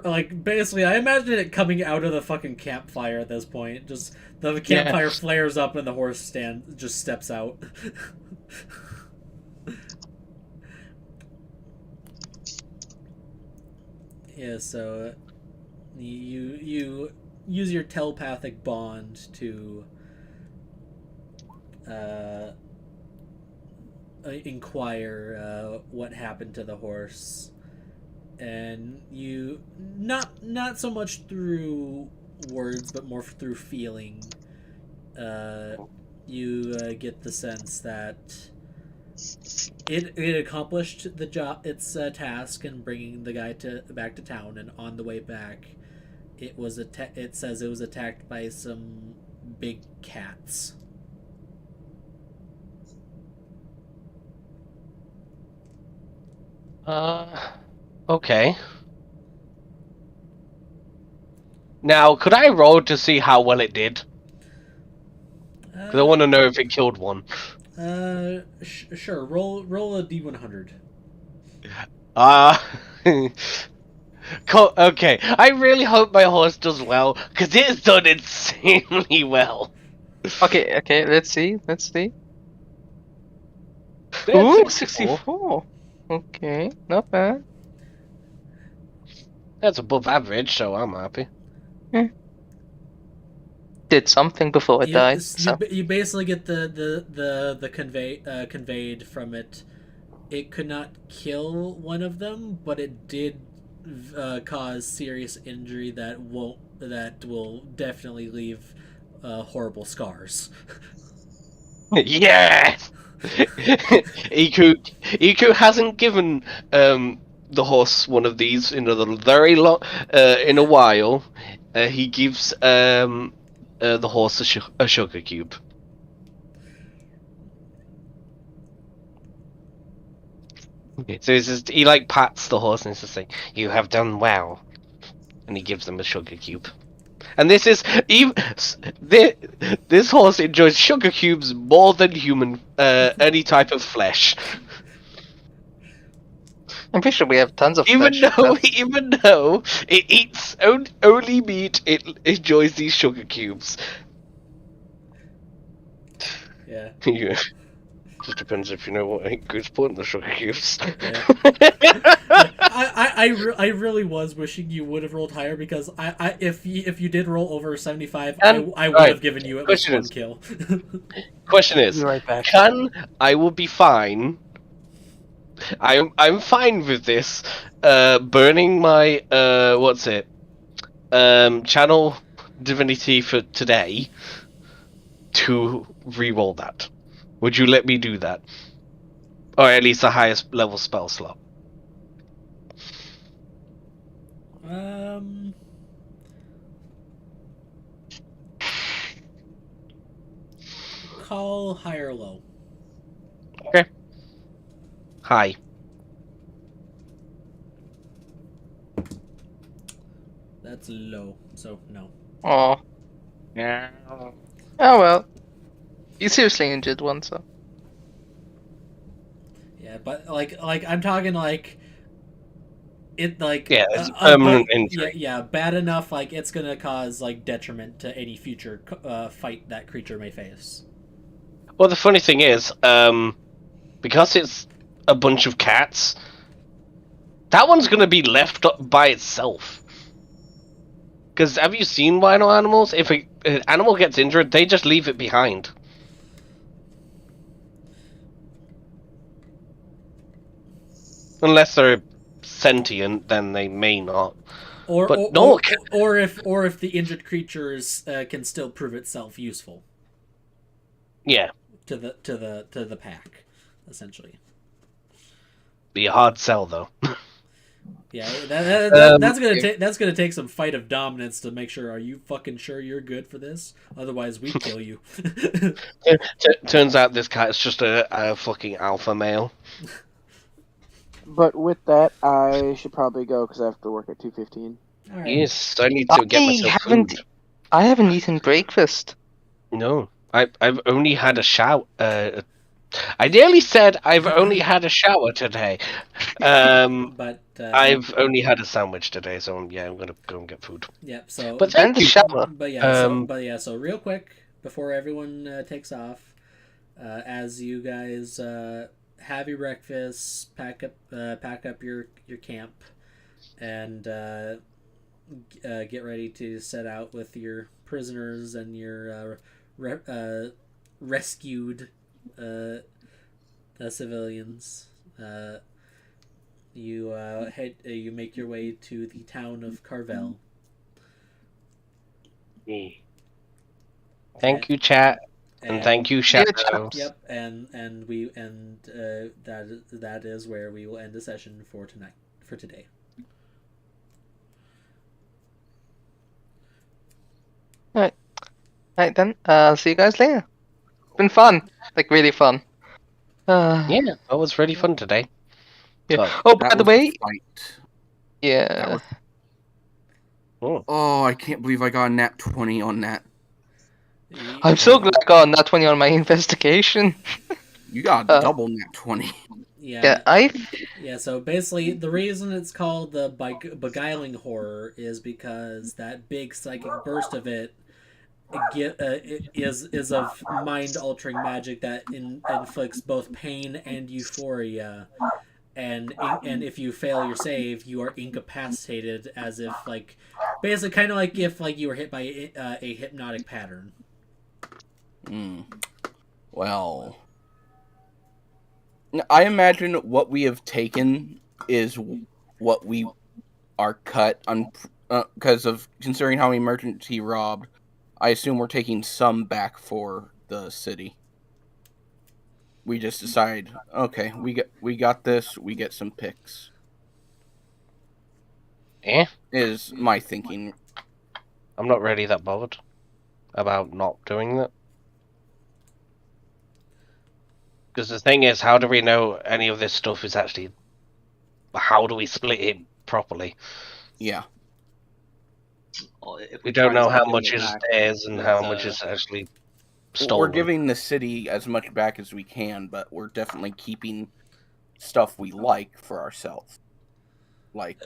like basically, I imagine it coming out of the fucking campfire at this point. Just the campfire flares up and the horse just steps out. Yeah, so you use your telepathic bond to inquire what happened to the horse, and you not so much through words but more through feeling, you get the sense that it accomplished the job, its task in bringing the guy back to town, and on the way back it says it was attacked by some big cats. Okay. Now, could I roll to see how well it did? Because I want to know if it killed one. Sure. Roll a d100. Okay. I really hope my horse does well, because it has done insanely well. Okay, let's see. That's Ooh, 64. 64. Okay, not bad. That's above average, so I'm happy. Did something before it died. So. You basically get the conveyed from it. It could not kill one of them, but it did cause serious injury that will definitely leave horrible scars. Yes! Iku hasn't given the horse one of these in a very long in a while. He gives the horse a sugar cube. So it's just, he like pats the horse and it's just like, "You have done well," and he gives them a sugar cube. And this is even this horse enjoys sugar cubes more than human any type of flesh. I'm pretty sure we have tons of Even flesh. even though it eats only meat, it enjoys these sugar cubes. Yeah. Yeah. Just depends if you know what Iku's put in the sugar cubes. Yeah. I really was wishing you would have rolled higher, because if you did roll over 75, I would have given you at least one kill. Question is, Be right back. I will be fine. I'm fine with this. Burning my channel divinity for today to re-roll that. Would you let me do that? Or at least the highest level spell slot? Call high or low. Okay. High. That's low, so no. Oh. Yeah. Oh well. You seriously injured one, so. Yeah, but like I'm talking like it like Yeah, it's a permanent yeah, injury. yeah, bad enough. Like it's gonna cause like detriment to any future fight that creature may face. Well, the funny thing is, because it's a bunch of cats, that one's gonna be left up by itself. Because have you seen wild animals? If an animal gets injured, they just leave it behind. Unless they're sentient, then they may not. Or But no, or if the injured creatures can still prove itself useful yeah, to the pack, essentially. be a hard sell though. Yeah, that's gonna take some fight of dominance to make sure. Are you fucking sure you're good for this? Otherwise, we kill you. Turns out this cat is just a fucking alpha male. But with that, I should probably go because I have to work at 2:15. All right. Yes, I need to get myself food. I haven't eaten breakfast. No, I've only had a shower. I nearly said I've only had a shower today. But I've only had a sandwich today, so yeah, I'm gonna go and get food. Yep. So But thank you. shower. But yeah, so real quick before everyone takes off, as you guys have your breakfast, pack up your camp, and get ready to set out with your prisoners and your rescued civilians. You make your way to the town of Carvel. Thank you, chat, and thank you, Shadows. Yep, and that is where we will end the session for today. Right then, I'll see you guys later. Been fun, like really fun. Yeah, that was really fun today. Yeah. Oh, Oh, by That the was a way, fight. yeah. Oh, I can't believe I got a nat 20 on that. I'm so glad I got that 20 on my investigation. You got a double nat 20. Yeah, yeah. So basically, the reason it's called the beguiling horror is because that big psychic burst of it is of mind altering magic that inflicts both pain and euphoria, and if you fail your save, you are incapacitated, as if like basically kind of like if like you were hit by a hypnotic pattern. Well, I imagine what we have taken is what we are cut on because of considering how emergency robbed. I assume we're taking some back for the city. We just decide, okay, we got this. We get some picks. Is my thinking. I'm not really that bothered about not doing that. Because the thing is, how do we know any of this stuff is actually... How do we split it properly? Yeah. Well, if We don't try to know start how giving much it is back, theirs and with, how much is actually stolen. We're giving the city as much back as we can, but we're definitely keeping stuff we like for ourselves. Like,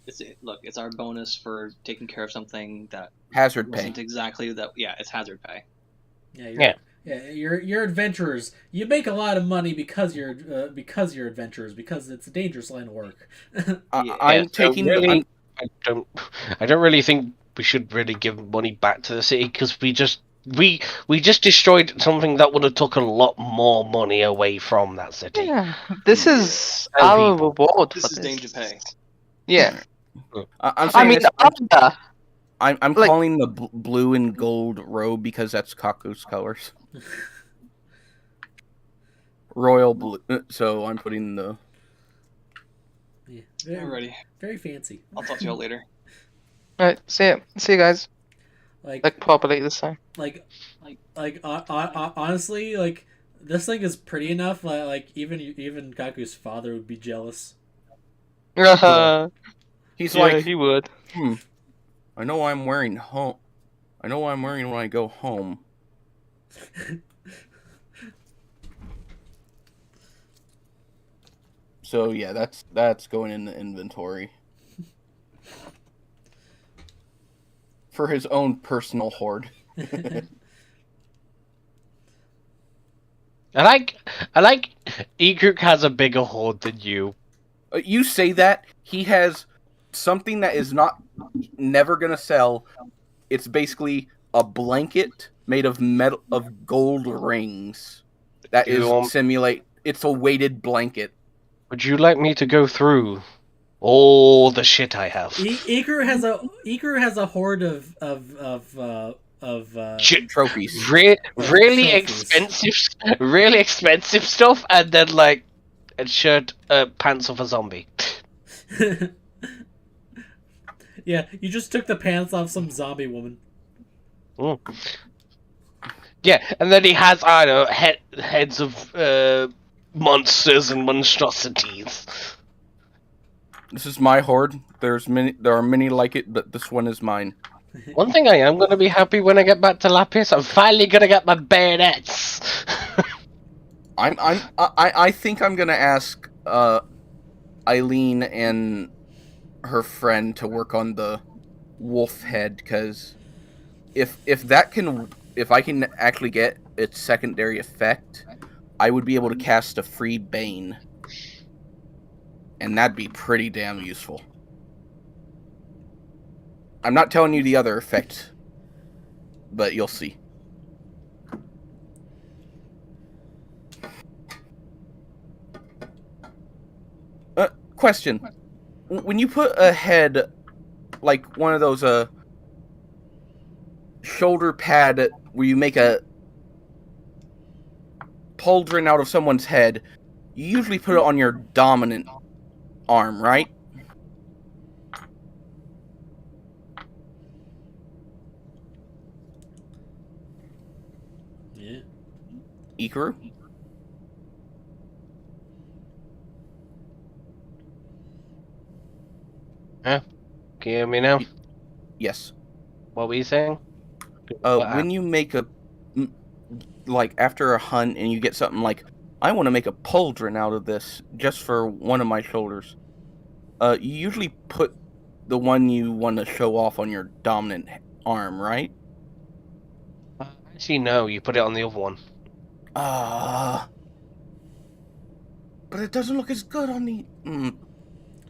it's our bonus for taking care of something that hazard pay. wasn't exactly that. Yeah, it's hazard pay. Yeah, you're adventurers. You make a lot of money because you're adventurers, because it's a dangerous line of work. I'm taking. Really, I don't really think we should really give money back to the city, because we just destroyed something that would have took a lot more money away from that city. Yeah, this is And our people. reward. This is danger pay. Yeah. I'm saying I'm like- calling the blue and gold robe because that's Kaku's colors. Royal blue. So I'm putting the. Yeah, Alrighty. very fancy. I'll talk to y'all later. Alright, see ya. See you guys. Like properly this time. Honestly, like this thing is pretty enough. Like even Kaku's father would be jealous. He's Yeah, like, he would. I know I'm wearing home. I know what I'm wearing when I go home. So yeah, that's going in the inventory for his own personal hoard. I like Egric has a bigger hoard than you. You say that he has something that is never gonna sell. It's basically a blanket made of gold rings. That Do you is want, simulate. It's a weighted blanket. would you like me to go through all the shit I have? Iker has a hoard of Trophies. Really trophies. really expensive stuff, and then like a shirt, pants of a zombie. Yeah, you just took the pants off some zombie woman. Mm. Yeah, and then he has, I don't know, heads of monsters and monstrosities. This is my hoard. There are many like it, but this one is mine. One thing I am going to be happy when I get back to Lapis, I'm finally going to get my bayonets. I think I'm gonna ask Eileen and her friend to work on the wolf head, because if I can actually get its secondary effect, I would be able to cast a free Bane, and that'd be pretty damn useful. I'm not telling you the other effect, but you'll see. Question. When you put a head, like one of those shoulder pad where you make a pauldron out of someone's head, you usually put it on your dominant arm, right? Yeah. Ikaru? Can you hear me now? Yes. What were you saying? When you make like after a hunt and you get something like, I want to make a pauldron out of this just for one of my shoulders, you usually put the one you want to show off on your dominant arm, right? Actually, no, you put it on the other one. But it doesn't look as good on the...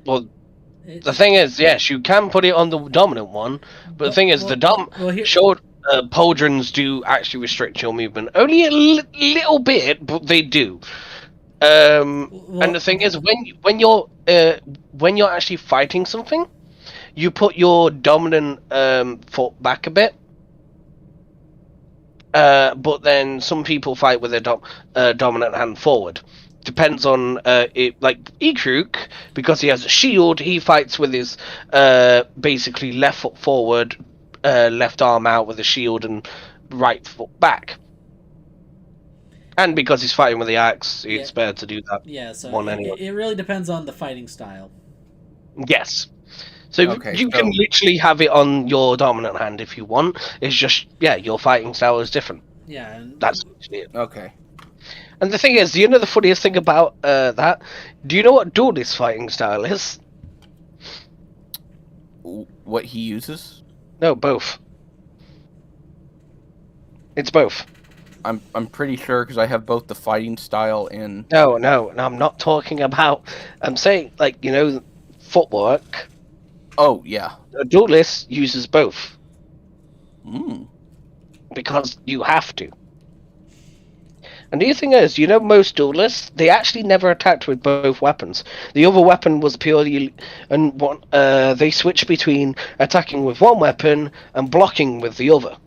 Well, the thing is, yes, you can put it on the dominant one, but the thing is, short pauldrons do actually restrict your movement. Only a little bit, but they do. And the thing is, when you're actually fighting something, you put your dominant foot back a bit. But then some people fight with their dominant hand forward. Depends on it. Like Ikruk, because he has a shield, he fights with his basically left foot forward, left arm out with a shield, and right foot back. And because he's fighting with the axe, it's better to do that. Yeah, so one anyway. It really depends on the fighting style. Yes. So you can literally have it on your dominant hand if you want. It's just, your fighting style is different. Yeah. That's literally it. Okay. And the thing is, do you know the funniest thing about that? Do you know what Duelist's fighting style is? What he uses? No, both. It's both. I'm pretty sure, because I have both the fighting style and... No, I'm not talking about... I'm saying, like, footwork. Oh, yeah. A Duelist uses both. Because you have to. And the thing is, most duelists, they actually never attacked with both weapons. The other weapon was purely... and they switched between attacking with one weapon and blocking with the other.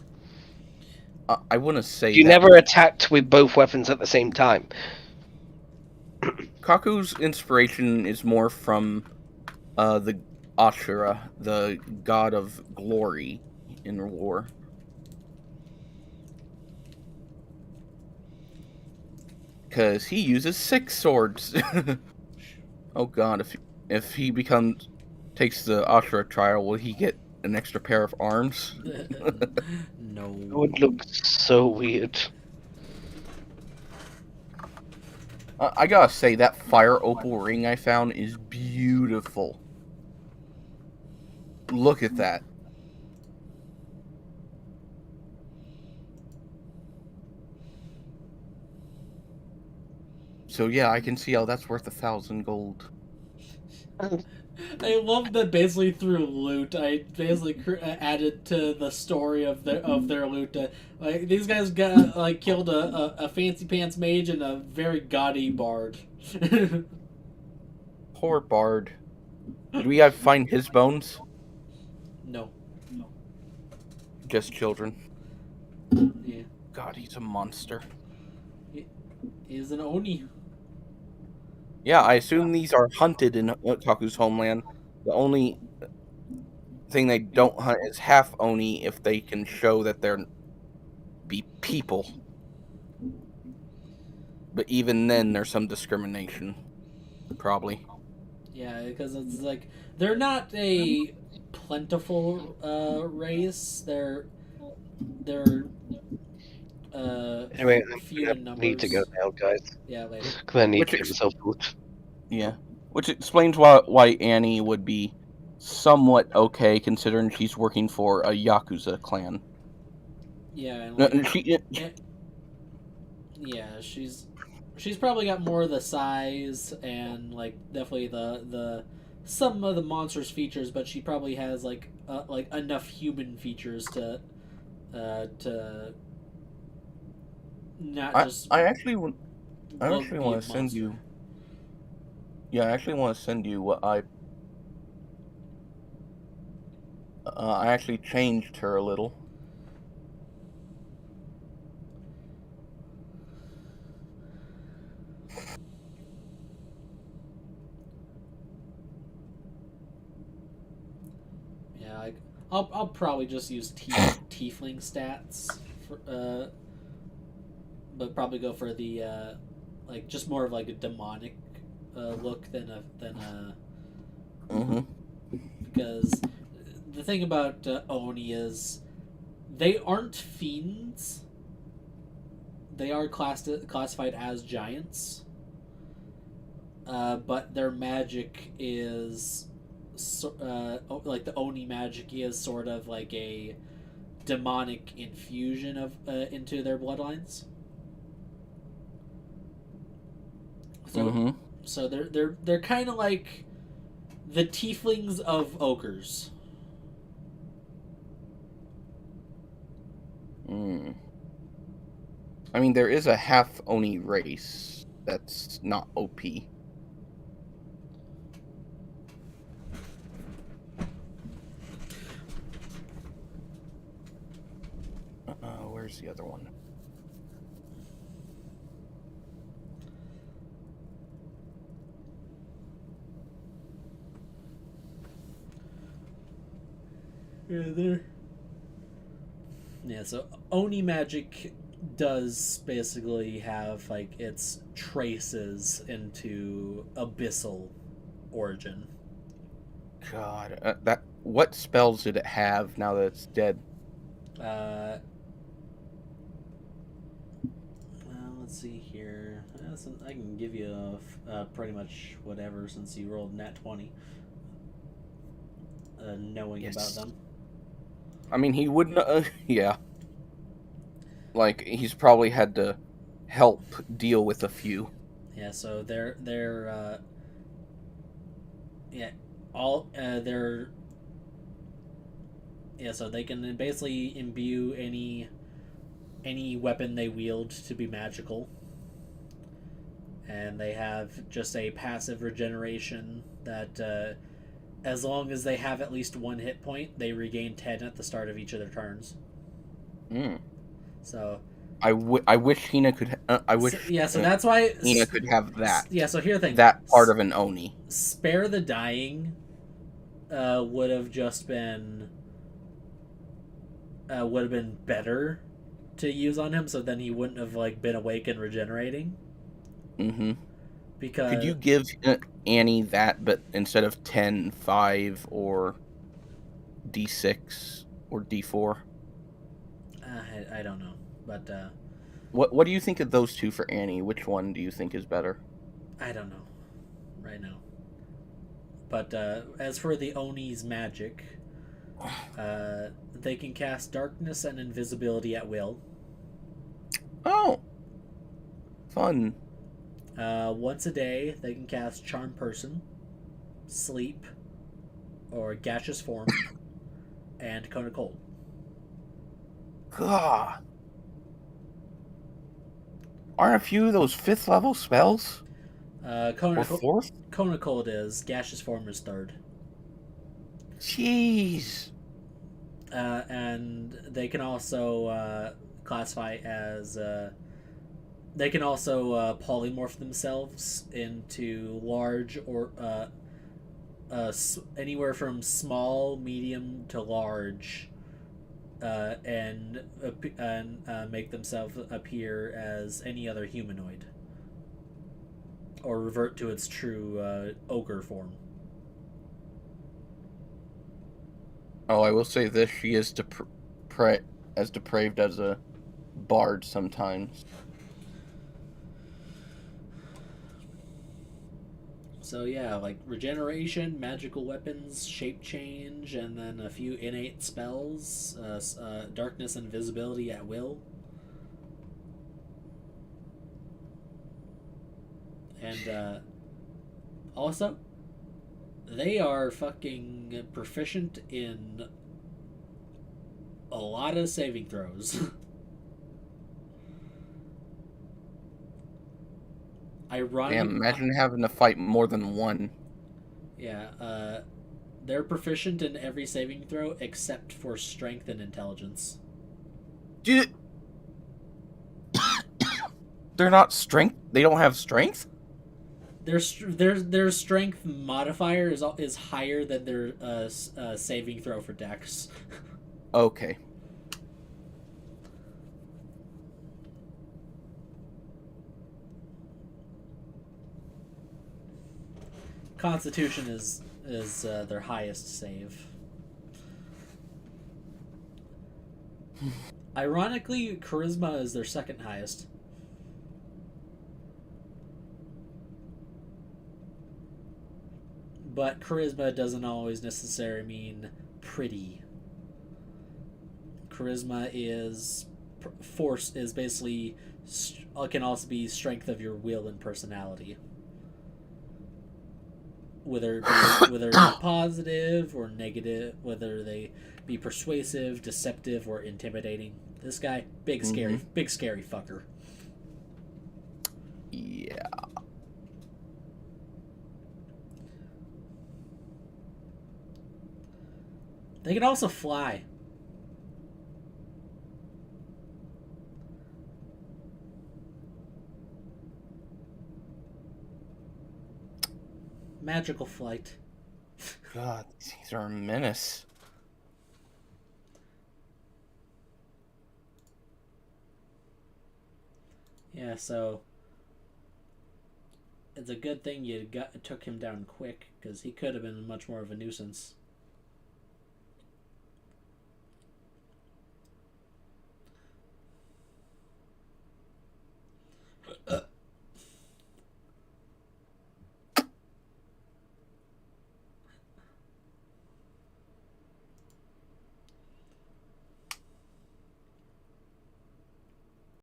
I want to say you never attacked with both weapons at the same time. Kaku's inspiration is more from the Ashura, the god of glory in war. Because he uses 6 swords. Oh god, if he takes the Ashura trial, will he get an extra pair of arms? No. It would look so weird. I gotta say, that fire opal ring I found is beautiful. Look at that. So yeah, I can see how that's worth 1,000 gold. I love that basically through loot, I basically added to the story of their loot. Like these guys got killed a fancy pants mage and a very gaudy bard. Poor Bard. Did we have to find his bones? No. Just children. Yeah. God, he's a monster. He's an Oni. Yeah, I assume these are hunted in Taku's homeland. The only thing they don't hunt is half Oni if they can show that they're be people. But even then, there's some discrimination. Probably. Yeah, because it's like they're not a plentiful race. They're Anyway, few in I numbers. need to go now, guys. Yeah, later. Because I need Which to get myself food. Yeah. Which explains why Annie would be somewhat okay, considering she's working for a Yakuza clan. Yeah, and No, like, yeah, she's probably got more of the size and like definitely the some of the monstrous features, but she probably has like enough human features to not just. I actually want be to a send monster. you. Yeah, I actually want to send you what I actually changed her a little. Yeah, like I'll probably just use tiefling stats for but probably go for the like just more of like a demonic look than a Mm-hmm. because the thing about Oni is they aren't fiends. They are classified as giants, but their magic is like the Oni magic is sort of like a demonic infusion of into their bloodlines. So, Mm-hmm. so they're kind of like the tieflings of ogres. Mm. I mean, there is a half Oni race that's not OP. Where's the other one? Yeah, there. Yeah, so Oni magic does basically have like its traces into abyssal origin. God, that what spells did it have now that it's dead? Well, let's see here. I can give you pretty much whatever since you rolled nat 20. Knowing Yes. about them. I mean, he wouldn't. Yeah. Like he's probably had to help deal with a few. Yeah, so they're yeah, all they're yeah, so they can basically imbue any weapon they wield to be magical. And they have just a passive regeneration that as long as they have at least 1 hit point, they regain 10 at the start of each of their turns. Mm. So I wish Hina could. I wish. So that's why Hina could have that. Yeah, so here's the thing. That part of an Oni. Spare the Dying would have just been better to use on him, so then he wouldn't have like been awake and regenerating. Mm-hmm. Because could you give Annie that, but instead of 10, 5, or D6 or D4? I don't know, but What do you think of those two for Annie? Which one do you think is better? I don't know right now. But as for the Oni's magic, they can cast darkness and invisibility at will. Oh, fun. Once a day, they can cast Charm Person, Sleep, or Gaseous Form, and Cone of Cold. God. Aren't a few of those 5th level spells? Cone Or of 4th? Cold is, Gaseous Form is 3rd. Jeez. And they can also classify as. They can also polymorph themselves into large or anywhere from small, medium to large, and make themselves appear as any other humanoid, or revert to its true ogre form. Oh, I will say this: she is as depraved as a bard sometimes. So yeah, like regeneration, magical weapons, shape change, and then a few innate spells, darkness and invisibility at will. And also, they are fucking proficient in a lot of saving throws. Ironically, Damn, imagine having to fight more than one. yeah, they're proficient in every saving throw except for strength and intelligence. Dude, they're not strength. They don't have strength. Their strength modifier is higher than their saving throw for Dex. Okay. Constitution is their highest save. Ironically, Charisma is their second highest. But Charisma doesn't always necessarily mean pretty. Charisma is force is basically can also be strength of your will and personality. Whether it be positive or negative, whether they be persuasive, deceptive, or intimidating. This guy, big scary fucker. Yeah. They can also fly. Magical flight. God, these are a menace. Yeah, so it's a good thing took him down quick, because he could have been much more of a nuisance.